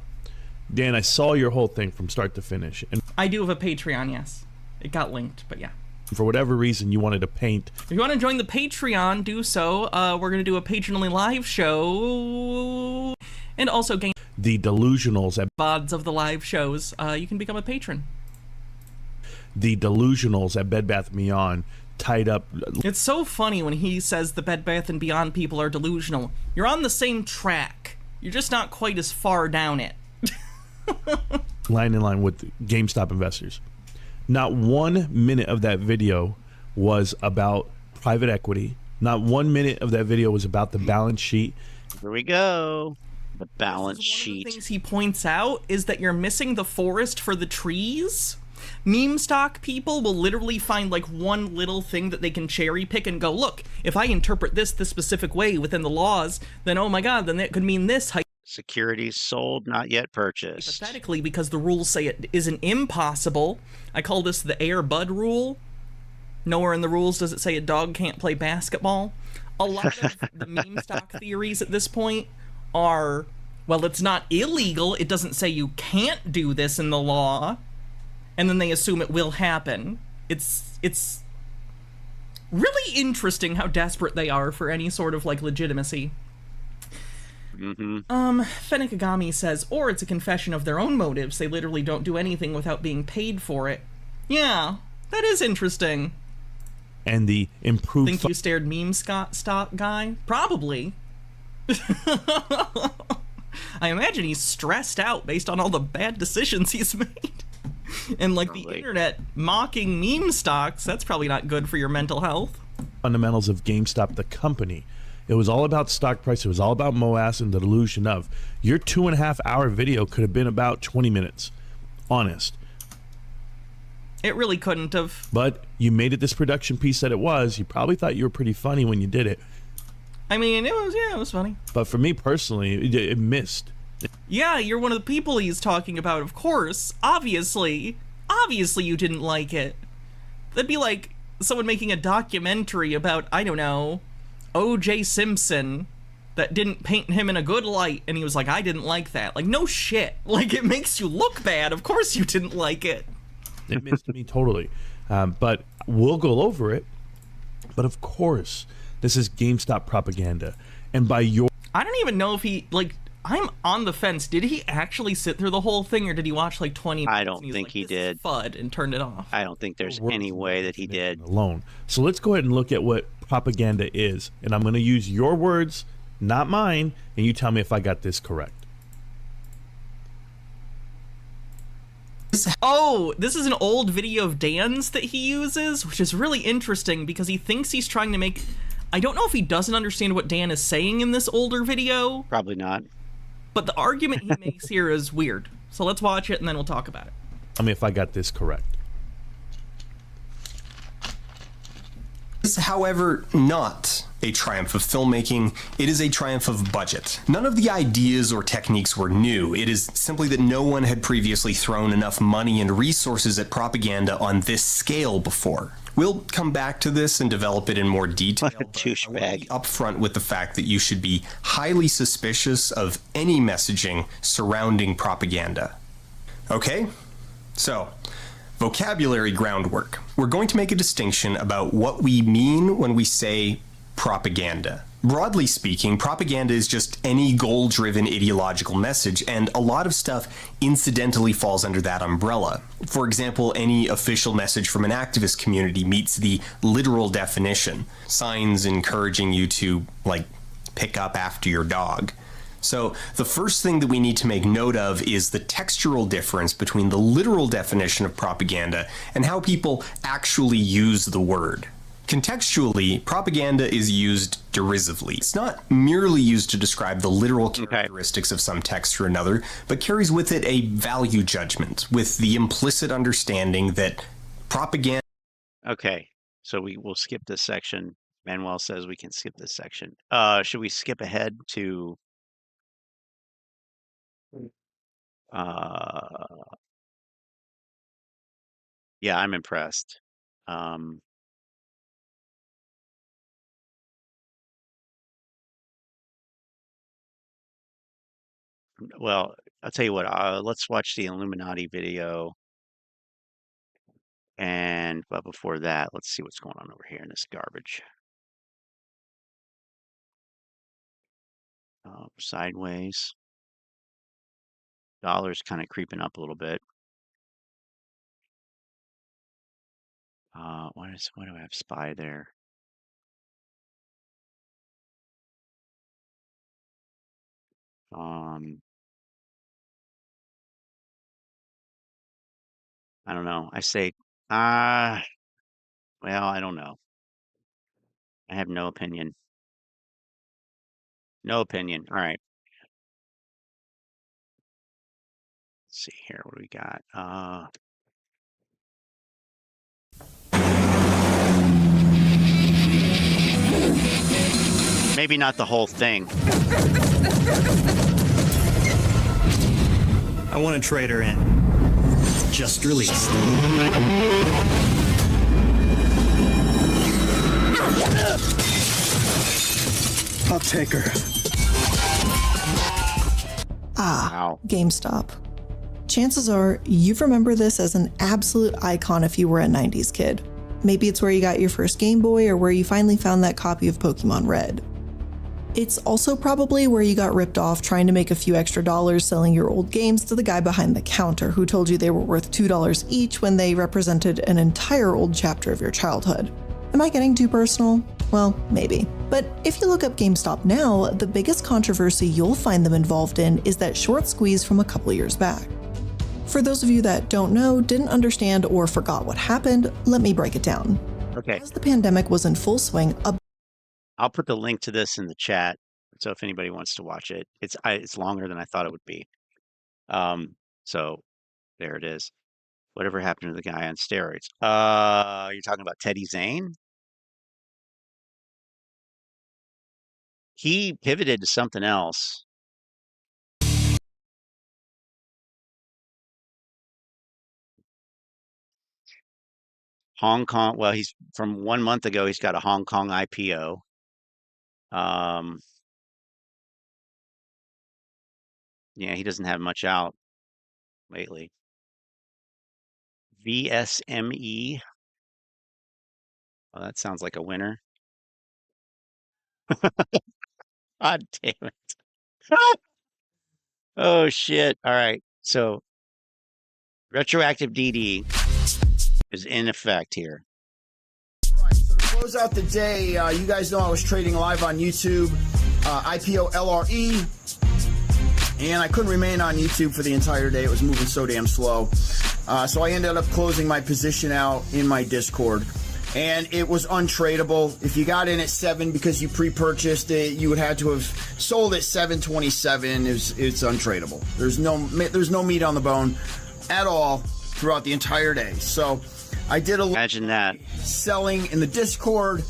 Dan, I saw your whole thing from start to finish, and I do have a Patreon. Yes, it got linked, but yeah. For whatever reason, you wanted to paint. If you want to join the Patreon, do so. We're going to do a patron-only live show, and also gain the delusionals at VODs of the live shows. You can become a patron. The delusionals at Bed Bath & Beyond tied up. It's so funny when he says the Bed Bath & Beyond people are delusional. You're on the same track. You're just not quite as far down it. Line in line with GameStop investors. Not 1 minute of that video was about private equity. Not 1 minute of that video was about the balance sheet. Here we go. The balance One sheet. of the things he points out is that you're missing the forest for the trees. Meme stock people will literally find like one little thing that they can cherry pick and go, look, if I interpret this specific way within the laws, then oh my god, then that could mean this. Securities sold, not yet purchased. Hypothetically, because the rules say it isn't impossible. I call this the Air Bud rule. Nowhere in the rules does it say a dog can't play basketball. A lot of the meme stock theories at this point are, well, it's not illegal. It doesn't say you can't do this in the law. And then they assume it will happen. It's really interesting how desperate they are for any sort of like legitimacy. Fenekagami says, or it's a confession of their own motives. They literally don't do anything without being paid for it. Yeah, that is interesting. And the improved... Think you stared meme stock guy? Probably. I imagine he's stressed out based on all the bad decisions he's made. And like the internet mocking meme stocks, that's probably not good for your mental health. Fundamentals of GameStop, the company. It was all about stock price. It was all about MOAS and the delusion of. Your 2.5 hour video could have been about 20 minutes. Honest. It really couldn't have. But you made it this production piece that it was. You probably thought you were pretty funny when you did it. I mean, it was funny. But for me personally, it missed. Yeah, you're one of the people he's talking about, of course. Obviously you didn't like it. That'd be like someone making a documentary about, I don't know, O.J. Simpson that didn't paint him in a good light, and he was like, I didn't like that. Like, no shit. Like, it makes you look bad. Of course you didn't like it. It missed me totally. But we'll go over it. But of course, this is GameStop propaganda. And by your... I don't even know if he, like, I'm on the fence. Did he actually sit through the whole thing, or did he watch like 20 minutes? I don't think he did. FUD and turned it off. I don't think there's any way that he did. Alone. So let's go ahead and look at what propaganda is. And I'm going to use your words, not mine, and you tell me if I got this correct. Oh, this is an old video of Dan's that he uses, which is really interesting because he thinks he's trying to make... I don't know if he doesn't understand what Dan is saying in this older video. Probably not. But the argument he makes here is weird. So let's watch it and then we'll talk about it. Tell me if I got this correct. Is, however, not a triumph of filmmaking. It is a triumph of budget. None of the ideas or techniques were new. It is simply that no one had previously thrown enough money and resources at propaganda on this scale before. We'll come back to this and develop it in more detail. What a douchebag. Upfront with the fact that you should be highly suspicious of any messaging surrounding propaganda. Okay? So, vocabulary groundwork. We're going to make a distinction about what we mean when we say propaganda. Broadly speaking, propaganda is just any goal-driven ideological message, and a lot of stuff incidentally falls under that umbrella. For example, any official message from an activist community meets the literal definition. Signs encouraging you to, like, pick up after your dog. So the first thing that we need to make note of is the textural difference between the literal definition of propaganda and how people actually use the word. Contextually, propaganda is used derisively. It's not merely used to describe the literal characteristics of some text or another, but carries with it a value judgment, with the implicit understanding that propaganda... Okay, so we will skip this section. Manuel says we can skip this section. Should we skip ahead to... Yeah, I'm impressed. Well, I'll tell you what, let's watch the Illuminati video. But before that, let's see what's going on over here in this garbage. Sideways. Dollar's kind of creeping up a little bit. Why do I have SPY there? I don't know. I say, well, I don't know. I have no opinion. No opinion. All right. Let's see here. What do we got? Maybe not the whole thing. I want a trader in. Just released. I'll take her. Ah, GameStop. Chances are you've remembered this as an absolute icon if you were a 90s kid. Maybe it's where you got your first Game Boy or where you finally found that copy of Pokemon Red. It's also probably where you got ripped off trying to make a few extra dollars selling your old games to the guy behind the counter who told you they were worth $2 each when they represented an entire old chapter of your childhood. Am I getting too personal? Well, maybe. But if you look up GameStop now, the biggest controversy you'll find them involved in is that short squeeze from a couple years back. For those of you that don't know, didn't understand, or forgot what happened, let me break it down. Okay. As the pandemic was in full swing, I'll put the link to this in the chat, so if anybody wants to watch it, it's longer than I thought it would be. So there it is. Whatever happened to the guy on steroids? You're talking about Teddy Zane? He pivoted to something else. Hong Kong. Well, he's from 1 month ago. He's got a Hong Kong IPO. Yeah, he doesn't have much out lately. VSME. Well, that sounds like a winner. God damn it. Oh, shit. All right. So retroactive DD is in effect here. Close out the day. You guys know I was trading live on YouTube, IPO LRE, and I couldn't remain on YouTube for the entire day. It was moving so damn slow. So I ended up closing my position out in my Discord, and it was untradeable. If you got in at 7 because you pre-purchased it, you would have to have sold at 7.27. It's untradeable. There's no meat on the bone at all throughout the entire day. So I did imagine that selling in the Discord,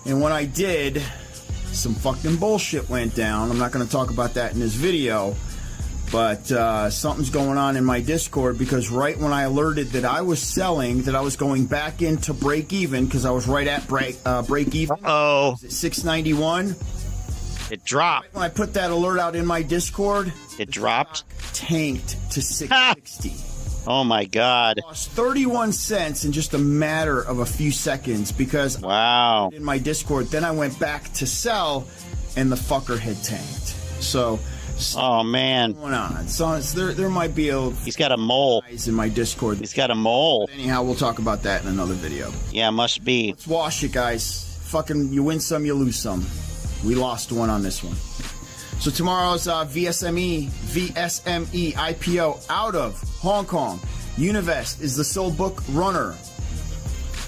and when I did, some fucking bullshit went down. I'm not going to talk about that in this video, but something's going on in my Discord, because right when I alerted that I was selling, that I was going back into break even, because I was right at break even. Oh, 691. It dropped. Right when I put that alert out in my Discord, it dropped, tanked to 660. Oh my God. Lost 31 cents in just a matter of a few seconds, because wow, in my Discord, then I went back to sell and the fucker had tanked. So oh man, what's going on? So there might be he's got a mole in my Discord. He's got a mole. But anyhow, we'll talk about that in another video. Yeah, must be. Let's wash it, guys. Fucking, you win some, you lose some. We lost one on this one. So tomorrow's VSME IPO out of Hong Kong. Univest is the sole book runner.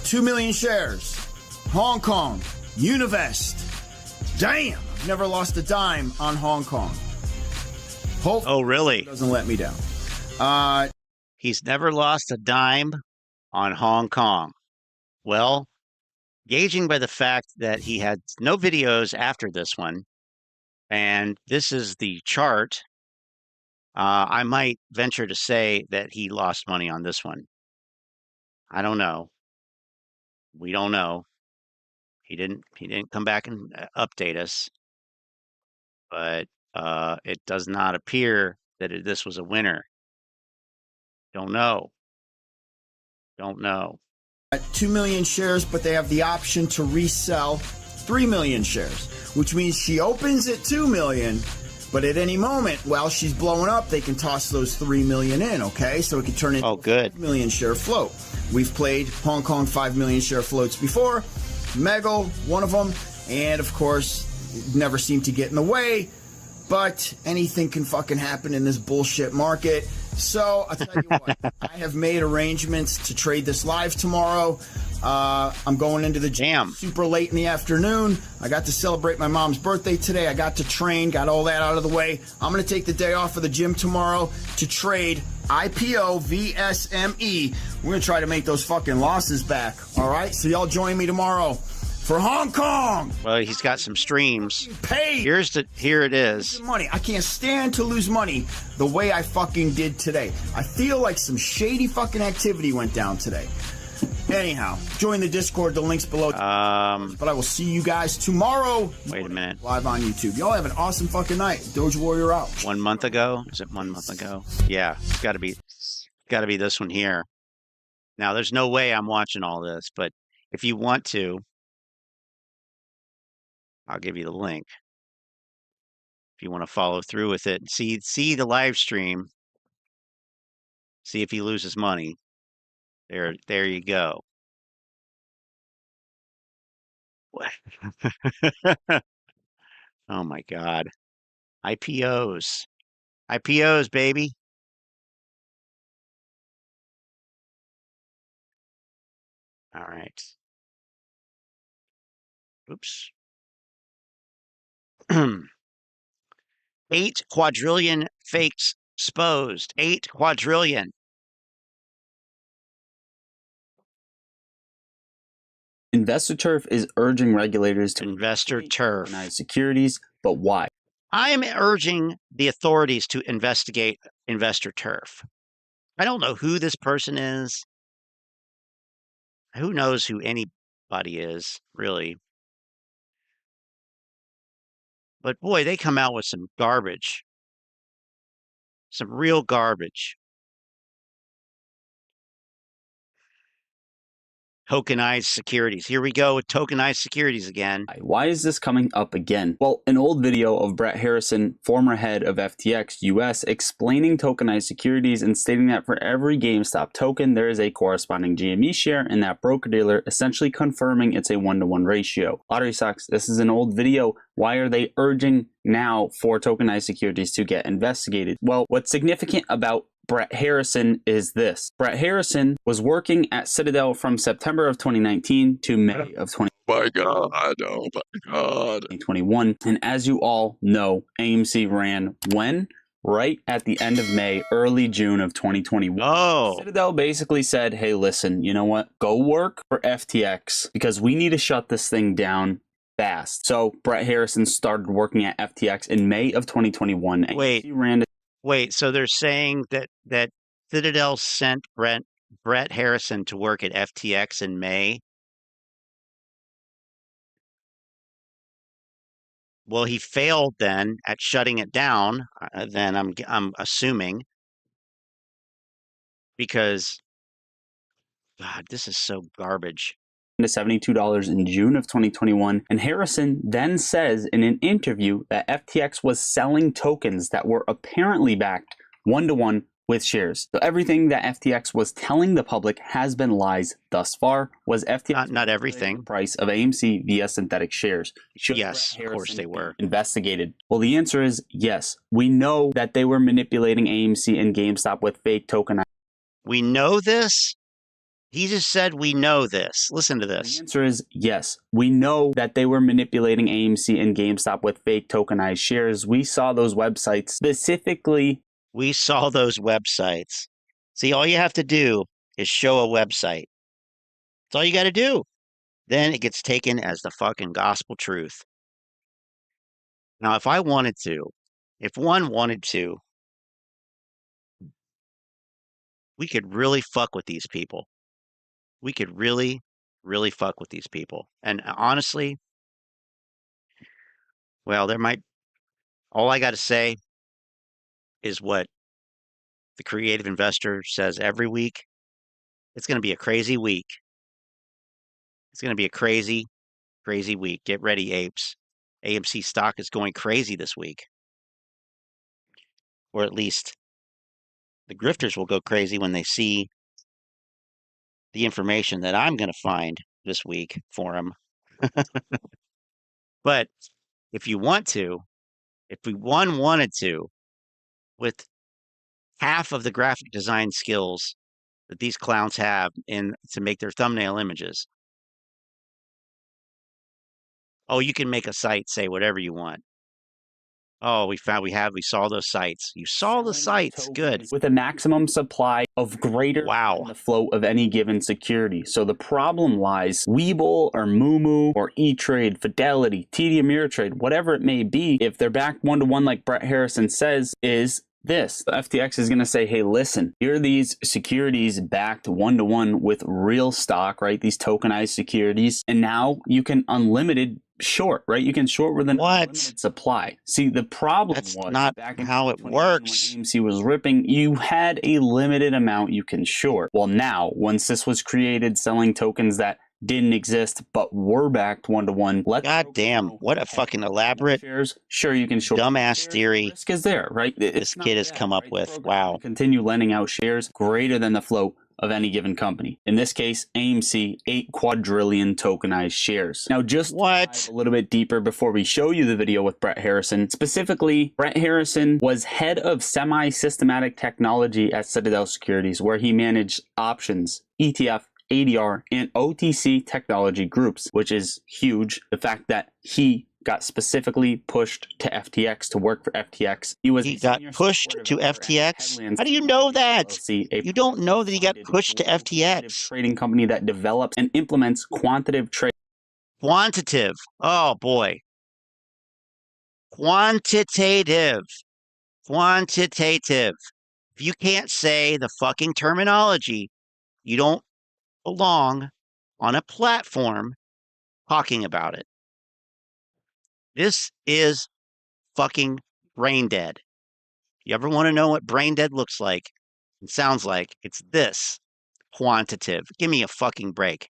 2 million shares. Hong Kong. Univest. Damn, I've never lost a dime on Hong Kong. Hopefully, oh really? Doesn't let me down. He's never lost a dime on Hong Kong. Well, gauging by the fact that he had no videos after this one, and this is the chart, I might venture to say that he lost money on this one. I don't know. We don't know. He didn't come back and update us, but it does not appear that this was a winner. Don't know. 2 million shares, but they have the option to resell 3 million shares, which means she opens at 2 million, but at any moment while she's blowing up, they can toss those 3 million in, okay? So it can turn into a 5 million share float. We've played Hong Kong 5 million share floats before, Mego, one of them, and of course, it never seemed to get in the way, but anything can fucking happen in this bullshit market. So I'll tell you what, I have made arrangements to trade this live tomorrow. I'm going into the gym super late in the afternoon. I got to celebrate my mom's birthday today. I got to train, got all that out of the way. I'm going to take the day off of the gym tomorrow to trade IPO VSME. We're going to try to make those fucking losses back. All right, so y'all join me tomorrow. for Hong Kong. Well, he's got some streams. Pay. Here it is. Money. I can't stand to lose money the way I fucking did today. I feel like some shady fucking activity went down today. Anyhow, join the Discord. The link's below. But I will see you guys tomorrow. Wait a minute. Live on YouTube. Y'all have an awesome fucking night. Doge Warrior out. 1 month ago? Is it 1 month ago? Yeah, it's got to be this one here. Now, there's no way I'm watching all this, but if you want to, I'll give you the link. If you want to follow through with it and see the live stream, see if he loses money. There you go. Oh my God. IPOs, baby. All right. Oops. 8 quadrillion fakes exposed. 8 quadrillion. InvestorTurf is urging regulators to InvestorTurf recognize securities, but why? I am urging the authorities to investigate InvestorTurf. I don't know who this person is. Who knows who anybody is, really? But boy, they come out with some garbage. Some real garbage. Tokenized securities. Here we go with tokenized securities again. Why is this coming up again? Well, an old video of Brett Harrison, former head of FTX US, explaining tokenized securities and stating that for every GameStop token, there is a corresponding GME share in that broker-dealer, essentially confirming it's a 1-to-1 ratio. Lottery sucks. This is an old video. Why are they urging now for tokenized securities to get investigated? Well, what's significant about Brett Harrison is this. Brett Harrison was working at Citadel from September of 2019 to May of 2021. And as you all know, AMC ran when? Right at the end of May, early June of 2021. Oh. Citadel basically said, hey, listen, you know what? Go work for FTX because we need to shut this thing down fast. So Brett Harrison started working at FTX in May of 2021. Wait, so they're saying that Citadel sent Brett Harrison to work at FTX in May? Well, he failed then at shutting it down. Then I'm assuming, because God, this is so garbage. To $72 in June of 2021, and Harrison then says in an interview that FTX was selling tokens that were apparently backed 1-to-1 with shares. So everything that FTX was telling the public has been lies thus far. Was FTX not everything the price of AMC via synthetic shares? Yes, of course they were investigated. Well, the answer is yes. We know that they were manipulating AMC and GameStop with fake tokenized. We know this. He just said we know this. Listen to this. The answer is yes. We know that they were manipulating AMC and GameStop with fake tokenized shares. We saw those websites specifically. We saw those websites. See, all you have to do is show a website. That's all you got to do. Then it gets taken as the fucking gospel truth. Now, if one wanted to, we could really fuck with these people. We could really, really fuck with these people. And honestly, well, all I got to say is what the creative investor says every week. It's going to be a crazy week. It's going to be a crazy, crazy week. Get ready, apes. AMC stock is going crazy this week. Or at least the grifters will go crazy when they see the information that I'm going to find this week for them. But if we wanted to, with half of the graphic design skills that these clowns have to make their thumbnail images, oh, you can make a site say whatever you want. Oh, we saw those sites. You saw the sites. Good. With a maximum supply of greater than the float of any given security. So the problem lies, Webull or Mumu or E-Trade, Fidelity, TD Ameritrade, whatever it may be, if they're backed 1-to-1 like Brett Harrison says, is this. The FTX is going to say, hey, listen, here are these securities backed 1-to-1 with real stock, right? These tokenized securities. And now you can unlimited short, right? You can short with an unlimited supply. See, the problem was not back in how it works. When AMC was ripping, you had a limited amount you can short. Well, now, once this was created, selling tokens that didn't exist but were backed 1-to-1. God damn, what a fucking elaborate shares. Sure, you can short dumbass theory risk is there, right? This kid has come up with. Wow. Continue lending out shares greater than the float of any given company. In this case, AMC, 8 quadrillion tokenized shares. Now, just dive a little bit deeper before we show you the video with Brett Harrison. Specifically, Brett Harrison was head of semi-systematic technology at Citadel Securities, where he managed options, ETF, ADR, and OTC technology groups, which is huge. The fact that he got specifically pushed to FTX to work for FTX. He got pushed to FTX? How do you know that? You don't know that he got pushed to FTX. Trading company that develops and implements quantitative trade. Quantitative. Oh boy. Quantitative. Quantitative. If you can't say the fucking terminology, you don't belong on a platform talking about it. This is fucking brain dead. You ever want to know what brain dead looks like? It sounds like it's this. Quantitative. Give me a fucking break.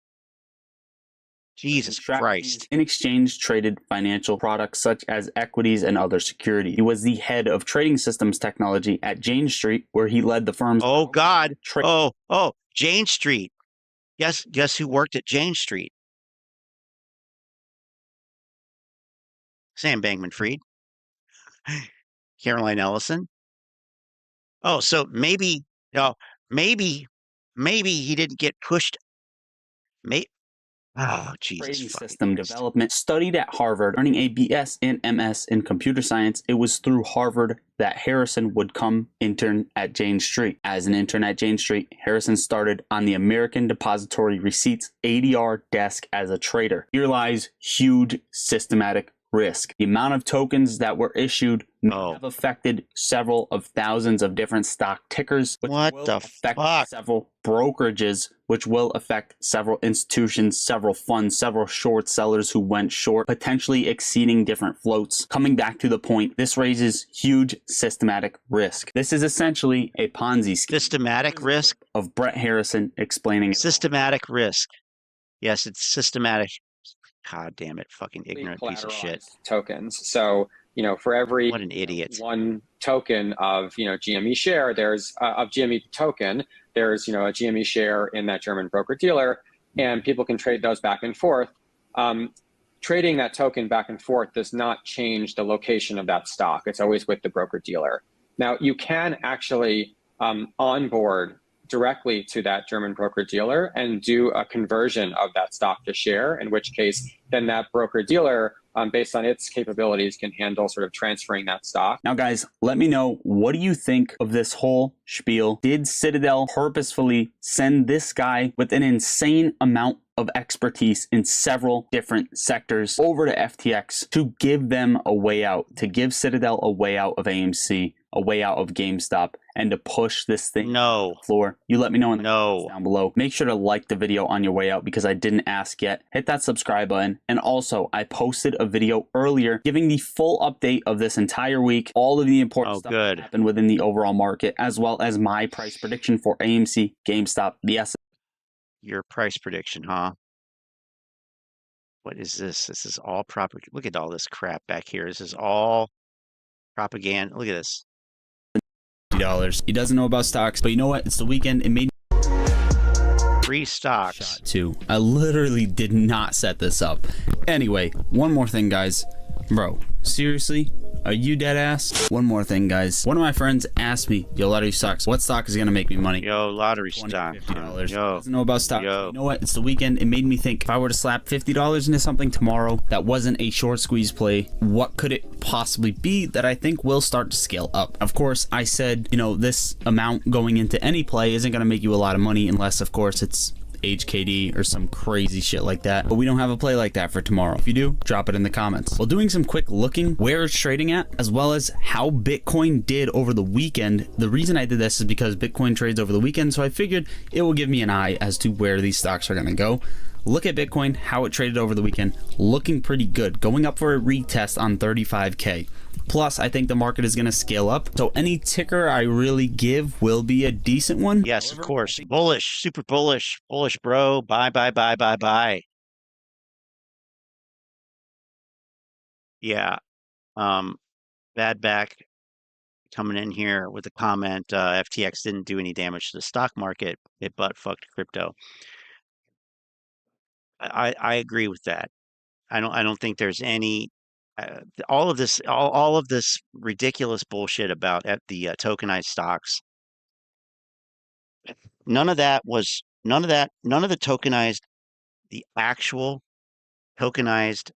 Jesus Christ. In exchange traded financial products such as equities and other securities. He was the head of trading systems technology at Jane Street, where he led the firm's... Oh God. Jane Street. Guess who worked at Jane Street? Sam Bankman-Fried. Caroline Ellison. Oh, so maybe he didn't get pushed. Oh, Jesus. Trading system development, studied at Harvard, earning a BS and MS in computer science. It was through Harvard that Harrison would come intern at Jane Street. As an intern at Jane Street, Harrison started on the American Depository Receipts ADR desk as a trader. Here lies huge systematic risk. The amount of tokens that were issued may have affected several of thousands of different stock tickers, which will affect several brokerages, which will affect several institutions, several funds, several short sellers who went short, potentially exceeding different floats. Coming back to the point, this raises huge systematic risk. This is essentially a Ponzi scheme. Systematic risk? Of Brett Harrison explaining it. Systematic risk. Yes, it's systematic. God damn it, fucking ignorant piece of shit. Tokens. So, for every what an idiot. One token of, GME share, there's of GME token, there's, a GME share in that German broker dealer, and people can trade those back and forth. Trading that token back and forth does not change the location of that stock. It's always with the broker dealer. Now, you can actually onboard directly to that German broker dealer and do a conversion of that stock to share, in which case then that broker dealer, based on its capabilities, can handle sort of transferring that stock. Now guys, let me know, what do you think of this whole spiel? Did Citadel purposefully send this guy with an insane amount of expertise in several different sectors over to FTX to give them a way out, to give Citadel a way out of AMC, a way out of GameStop, and to push this thing to the floor? You let me know in the comments down below. Make sure to like the video on your way out because I didn't ask yet. Hit that subscribe button. And also, I posted a video earlier giving the full update of this entire week, all of the important stuff that happened within the overall market, as well as my price prediction for AMC, GameStop, the S. Your price prediction, huh? What is this? This is all proper. Look at all this crap back here. This is all propaganda. Look at this. $50. He doesn't know about stocks, but you know what? It's the weekend. It made free stocks too. I literally did not set this up. Anyway, one more thing, guys. Bro, seriously, Are you dead ass? One more thing, guys. One of my friends asked me, yo, lottery stocks, what stock is gonna make me money? Yo, lottery stock. $50. Yo. Doesn't know about stock. Yo. You know what? It's the weekend. It made me think, if I were to slap $50 into something tomorrow that wasn't a short squeeze play, what could it possibly be that I think will start to scale up? Of course, I said, you know, this amount going into any play isn't gonna make you a lot of money unless, of course, it's HKD or some crazy shit like that, but we don't have a play like that for tomorrow. If you do, drop it in the comments. While doing some quick looking where it's trading at, as well as how Bitcoin did over the weekend. The reason I did this is because Bitcoin trades over the weekend, so I figured it will give me an eye as to where these stocks are going to go. Look at Bitcoin, how it traded over the weekend, looking pretty good, going up for a retest on 35K. Plus, I think the market is going to scale up, so any ticker I really give will be a decent one. Yes, of course. Bullish, super bullish, bullish, bro. Buy, buy, buy, buy, buy. Yeah. Bad back coming in here with a comment. FTX didn't do any damage to the stock market. It butt fucked crypto. I agree with that. I don't think there's any. All of this ridiculous bullshit about the tokenized stocks. None of the tokenized, the actual tokenized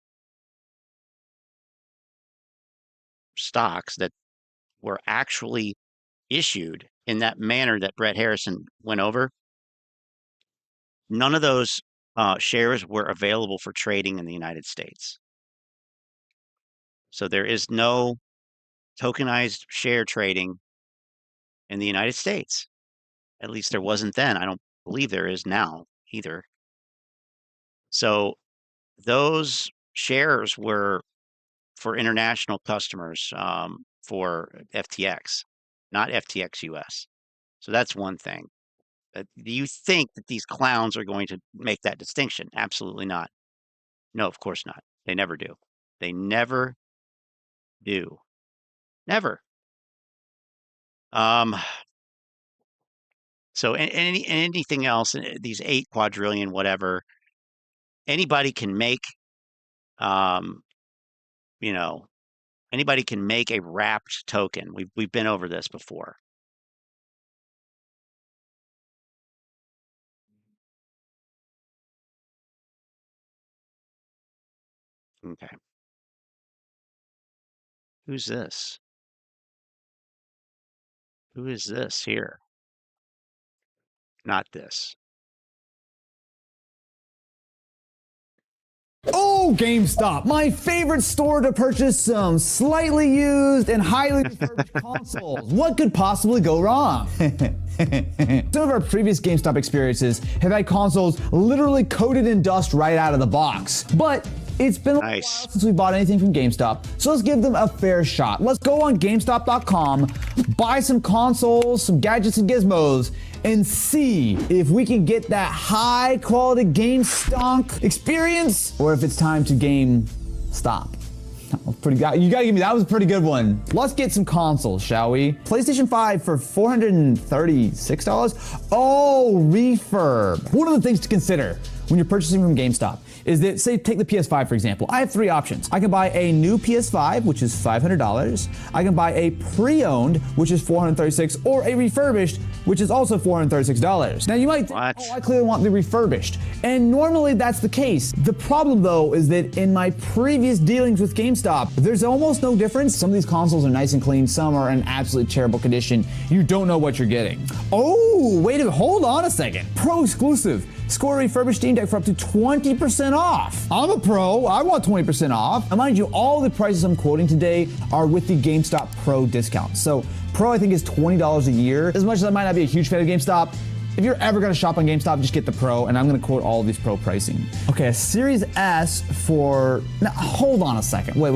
stocks that were actually issued in that manner that Brett Harrison went over. None of those shares were available for trading in the United States. So there is no tokenized share trading in the United States. At least there wasn't then. I don't believe there is now either. So those shares were for international customers, for FTX, not FTX US. So that's one thing. Do you think that these clowns are going to make that distinction? Absolutely not. No, of course not. They never do. They never do. Never. So anything else, these 8 quadrillion, whatever, anybody can make, you know, anybody can make a wrapped token. We've been over this before. Okay. Who's this? Who is this here? Not this. Oh, GameStop, my favorite store to purchase some slightly used and highly refurbished consoles. What could possibly go wrong? Some of our previous GameStop experiences have had consoles literally coated in dust right out of the box. But it's been a while since we bought anything from GameStop, so let's give them a fair shot. Let's go on GameStop.com, buy some consoles, some gadgets and gizmos, and see if we can get that high quality GameStonk experience, or if it's time to GameStop. That was pretty good. You gotta give me, that was a pretty good one. Let's get some consoles, shall we? PlayStation 5 for $436. Oh, refurb. One of the things to consider when you're purchasing from GameStop is that, say, take the PS5 for example. I have 3 options. I can buy a new PS5, which is $500. I can buy a pre-owned, which is $436, or a refurbished, which is also $436. Now you might think, oh, I clearly want the refurbished. And normally that's the case. The problem though is that in my previous dealings with GameStop, there's almost no difference. Some of these consoles are nice and clean, some are in absolutely terrible condition. You don't know what you're getting. Oh, wait a minute, hold on a second. Pro exclusive. Score a refurbished Steam Deck for up to 20% off. I'm a pro, I want 20% off. And mind you, all the prices I'm quoting today are with the GameStop Pro discount. So Pro I think is $20 a year. As much as I might not be a huge fan of GameStop, if you're ever gonna shop on GameStop, just get the Pro, and I'm gonna quote all of these Pro pricing. Okay, a Series S for, now hold on a second, wait.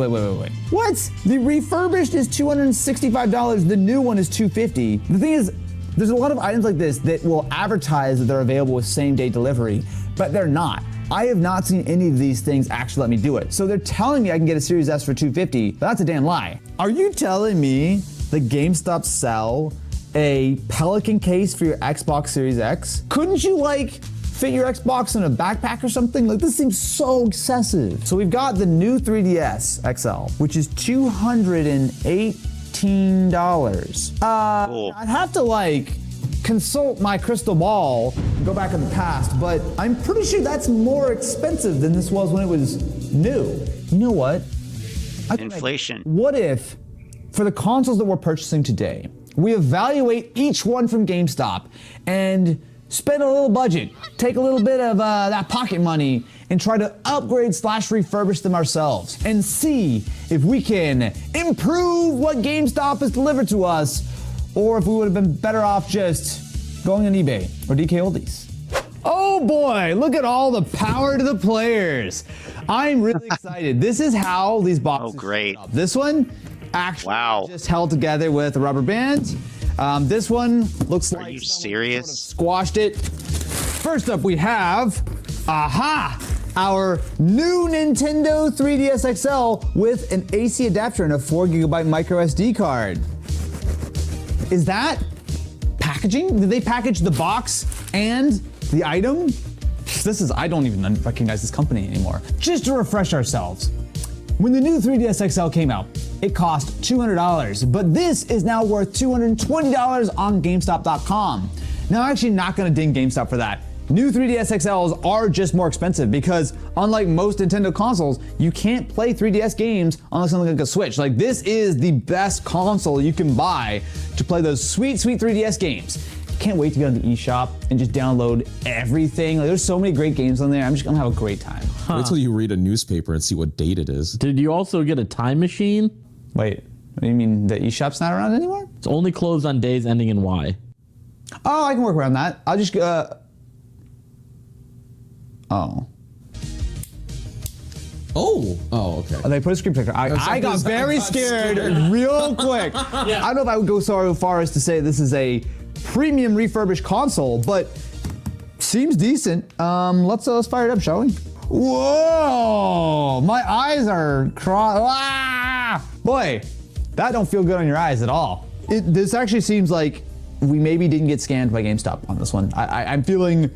What? The refurbished is $265, the new one is $250. The thing is, there's a lot of items like this that will advertise that they're available with same-day delivery, but they're not. I have not seen any of these things actually let me do it. So they're telling me I can get a Series S for $250, but that's a damn lie. Are you telling me that GameStop sell a Pelican case for your Xbox Series X? Couldn't you like fit your Xbox in a backpack or something? Like, this seems so excessive. So we've got the new 3DS XL, which is $218. Cool. I'd have to like consult my crystal ball and go back in the past, but I'm pretty sure that's more expensive than this was when it was new. You know what? Inflation. What if, for the consoles that we're purchasing today, we evaluate each one from GameStop and spend a little budget, take a little bit of that pocket money, and try to upgrade / refurbish them ourselves and see if we can improve what GameStop has delivered to us, or if we would have been better off just going on eBay or DK Oldies. Oh boy, look at all the power to the players. I'm really excited. This is how these boxes. Oh, great. This one actually just held together with a rubber band. This one looks like. Are you serious? Sort of squashed it. First up, we have, our new Nintendo 3DS XL with an AC adapter and a 4GB micro SD card. Is that packaging? Did they package the box and the item? I don't even recognize this company anymore. Just to refresh ourselves, when the new 3DS XL came out, it cost $200, but this is now worth $220 on GameStop.com. Now, I'm actually not gonna ding GameStop for that. New 3DS XLs are just more expensive because unlike most Nintendo consoles, you can't play 3DS games on something like a Switch. Like, this is the best console you can buy to play those sweet, sweet 3DS games. Can't wait to get on the eShop and just download everything. Like, there's so many great games on there. I'm just gonna have a great time. Wait till you read a newspaper and see what date it is. Did you also get a time machine? Wait, what do you mean the eShop's not around anymore? It's only closed on days ending in Y. Oh, I can work around that. I'll just Oh, okay. Oh, they put a screen protector. I got very scared real quick. I don't know if I would go so far as to say this is a premium refurbished console, but seems decent. Let's fire it up, shall we? Whoa! My eyes are Boy, that don't feel good on your eyes at all. This actually seems like we maybe didn't get scanned by GameStop on this one. I'm feeling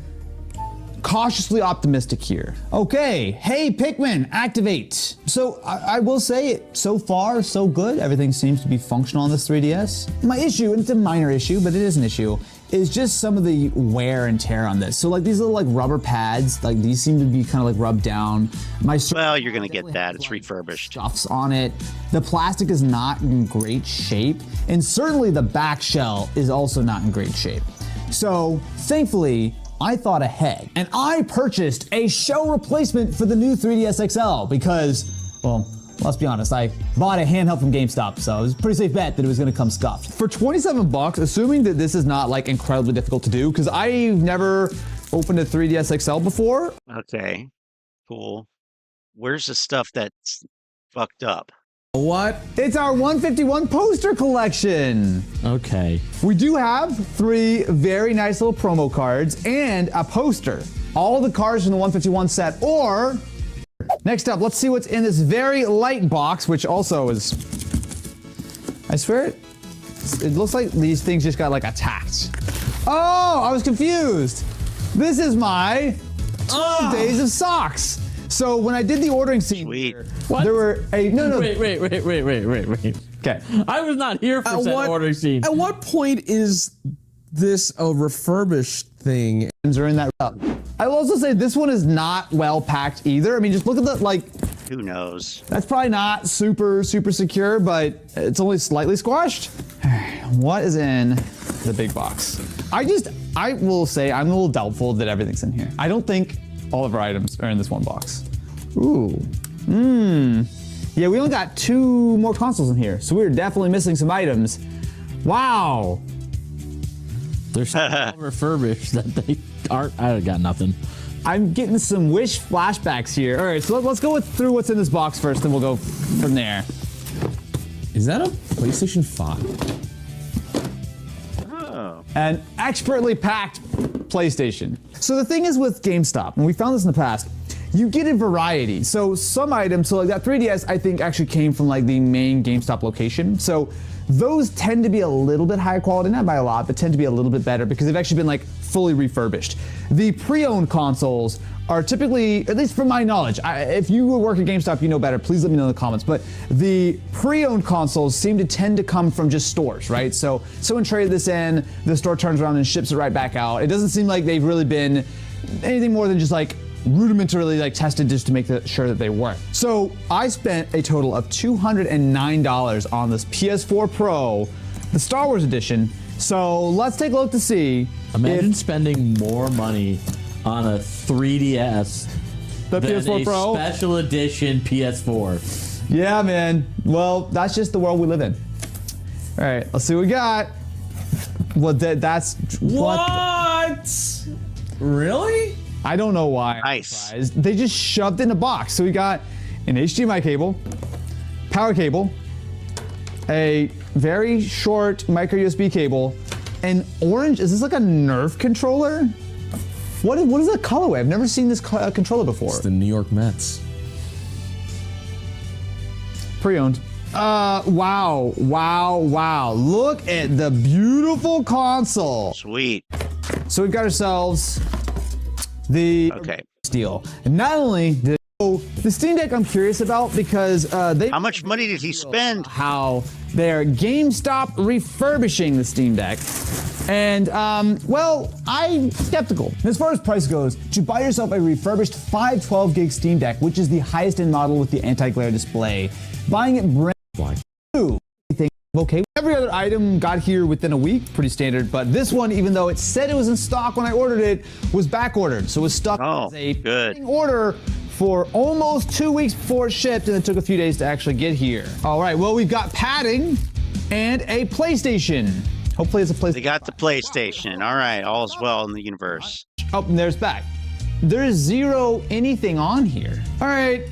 cautiously optimistic here. Okay, hey Pikmin, activate. So I will say it, so far so good. Everything seems to be functional on this 3DS. My issue, and it's a minor issue, but it is an issue, is just some of the wear and tear on this. So like these little like rubber pads, like these seem to be kind of like rubbed down. Well, you're gonna get that, it's refurbished. Stuffs on it. The plastic is not in great shape, and certainly the back shell is also not in great shape. So thankfully, I thought ahead, and I purchased a shell replacement for the new 3DS XL because, well, let's be honest, I bought a handheld from GameStop, so it was a pretty safe bet that it was gonna come scuffed. For 27 bucks, assuming that this is not like incredibly difficult to do, because I've never opened a 3DS XL before. Okay, cool. Where's the stuff that's fucked up? What? It's our 151 poster collection. Okay. We do have 3 very nice little promo cards and a poster. All the cards from the 151 set, or next up, let's see what's in this very light box, which also is, I swear it looks like these things just got like attacked. Oh, I was confused. This is my 12 days of socks. So when I did the ordering scene, here, there were a no. Wait. Okay, I was not here for that ordering scene. At what point is this a refurbished thing? Are in that. I will also say this one is not well packed either. I mean, just look at the like. Who knows? That's probably not super secure, but it's only slightly squashed. What is in the big box? I will say I'm a little doubtful that everything's in here. I don't think all of our items are in this one box. Ooh. Yeah, we only got 2 more consoles in here, so we're definitely missing some items. Wow. They're so refurbished that they aren't. I got nothing. I'm getting some Wish flashbacks here. All right, so let's go through what's in this box first, and we'll go from there. Is that a PlayStation 5? An expertly packed PlayStation. So the thing is with GameStop, and we found this in the past, you get a variety. So some items, so like that 3DS, I think actually came from like the main GameStop location. So those tend to be a little bit higher quality, not by a lot, but tend to be a little bit better because they've actually been like fully refurbished. The pre-owned consoles are typically, at least from my knowledge, if you work at GameStop, you know better, please let me know in the comments, but the pre-owned consoles seem to tend to come from just stores, right? So someone traded this in, the store turns around and ships it right back out. It doesn't seem like they've really been anything more than just like rudimentarily like tested just to make sure that they work. So I spent a total of $209 on this PS4 Pro, the Star Wars edition. So let's take a look to see. Imagine spending more money on a 3DS the than PS4 a Pro special edition PS4. Yeah, man. Well, that's just the world we live in. All right, let's see what we got. Well, that's what? Really? I don't know why. Nice. They just shoved it in a box. So we got an HDMI cable, power cable, a very short micro USB cable, an orange. Is this like a Nerf controller? What is that colorway? I've never seen this controller before. It's the New York Mets. Pre-owned. Wow. Look at the beautiful console. Sweet. So we've got ourselves the Steel. And not only did the Steam Deck I'm curious about because how much money did he spend? How they're GameStop refurbishing the Steam Deck. And, well, I'm skeptical. As far as price goes, to buy yourself a refurbished 512 gig Steam Deck, which is the highest end model with the anti-glare display, buying it brand new, I think okay. Every other item got here within a week, pretty standard, but this one, even though it said it was in stock when I ordered it, was back ordered. So it was stuck as a pending order for almost 2 weeks before it shipped, and it took a few days to actually get here. All right, well, we've got padding and a PlayStation. Hopefully it's a PlayStation. They got the PlayStation. All right, all's well in the universe. Oh, and there's back. There's zero anything on here. All right,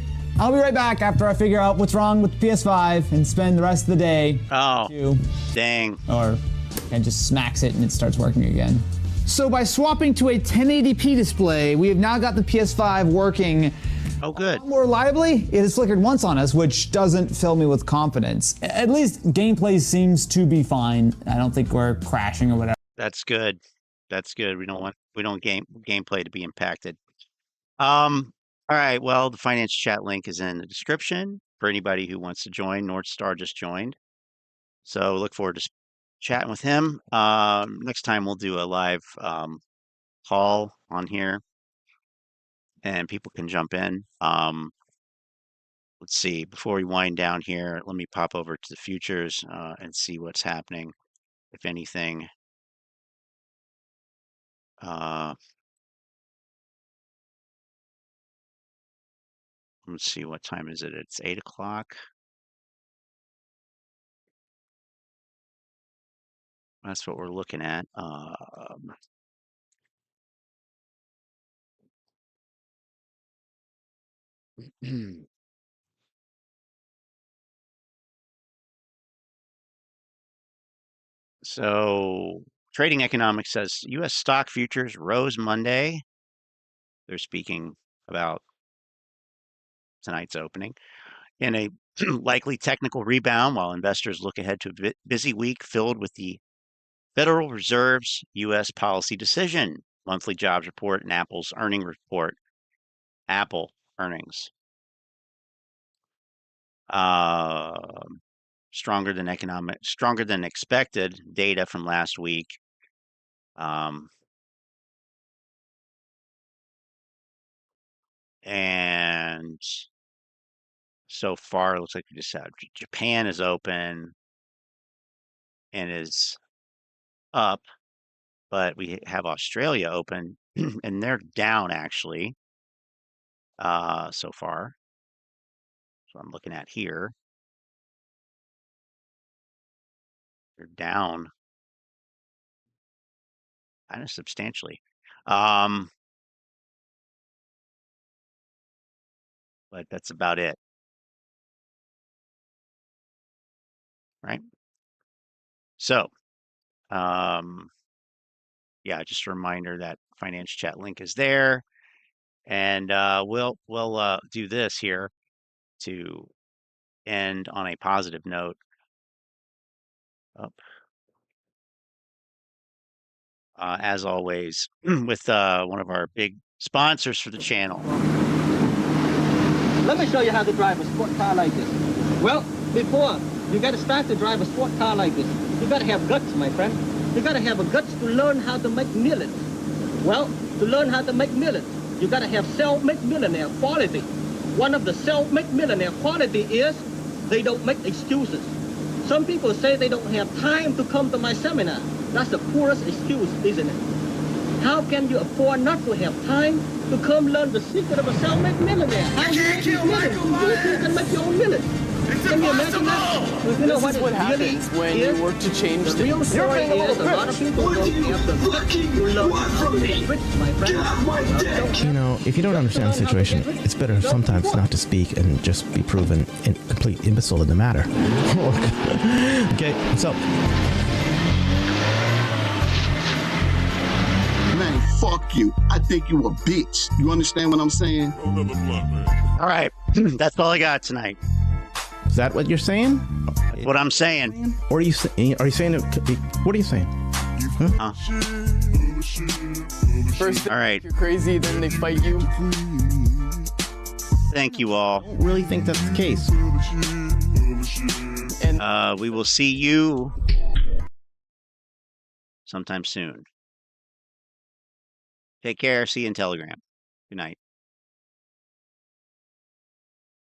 I'll be right back after I figure out what's wrong with the PS5 and spend the rest of the day. Oh, dang. And just smacks it and it starts working again. So by swapping to a 1080p display, we have now got the PS5 working. Oh, good. More reliably, it has flickered once on us, which doesn't fill me with confidence. At least gameplay seems to be fine. I don't think we're crashing or whatever. That's good. That's good. We don't want gameplay to be impacted. All right. Well, the finance chat link is in the description for anybody who wants to join. Northstar just joined, so look forward to chatting with him. Next time we'll do a live call on here. And people can jump in. Let's see, before we wind down here, let me pop over to the futures and see what's happening, if anything. Let's see, what time is it? It's 8 o'clock. That's what we're looking at. So Trading Economics says U.S. stock futures rose Monday. They're speaking about tonight's opening in a likely technical rebound while investors look ahead to a busy week filled with the Federal Reserve's U.S. policy decision, monthly jobs report, and Apple's earning report. Apple earnings. Stronger than expected data from last week. And so far, it looks like we just have Japan is open and is up, but we have Australia open and they're down actually so far. So I'm looking at here. They're down kind of substantially. But that's about it. Right? So, yeah, just a reminder that finance chat link is there. And we'll do this here to end on a positive note. As always, with one of our big sponsors for the channel. Let me show you how to drive a sport car like this. Well, before you got to start to drive a sport car like this, you got to have guts, my friend. You got to have a guts to learn how to make millions. Well, to learn how to make millions, you got to have self-made millionaire quality. One of the self-made millionaire quality is they don't make excuses. Some people say they don't have time to come to my seminar. That's the poorest excuse, isn't it? How can you afford not to have time to come learn the secret of a self-made millionaire? How you make these millions? You can make your own millions. Can you imagine that? You know what happens when you work to change the real story is a lot of people don't have the guts to learn how to get rich, my friend. You know, if you don't understand the situation, it's better sometimes not to speak and just be proven a complete imbecile in the matter. Okay, so. Man, fuck you. I think you a bitch. You understand what I'm saying? All right, that's all I got tonight. Is that what you're saying? That's what I'm saying. Or are you saying what are you saying? Huh? First, all right. You're crazy, then they fight you. Thank you all. I don't really think that's the case. And we will see you sometime soon. Take care. See you in Telegram. Good night.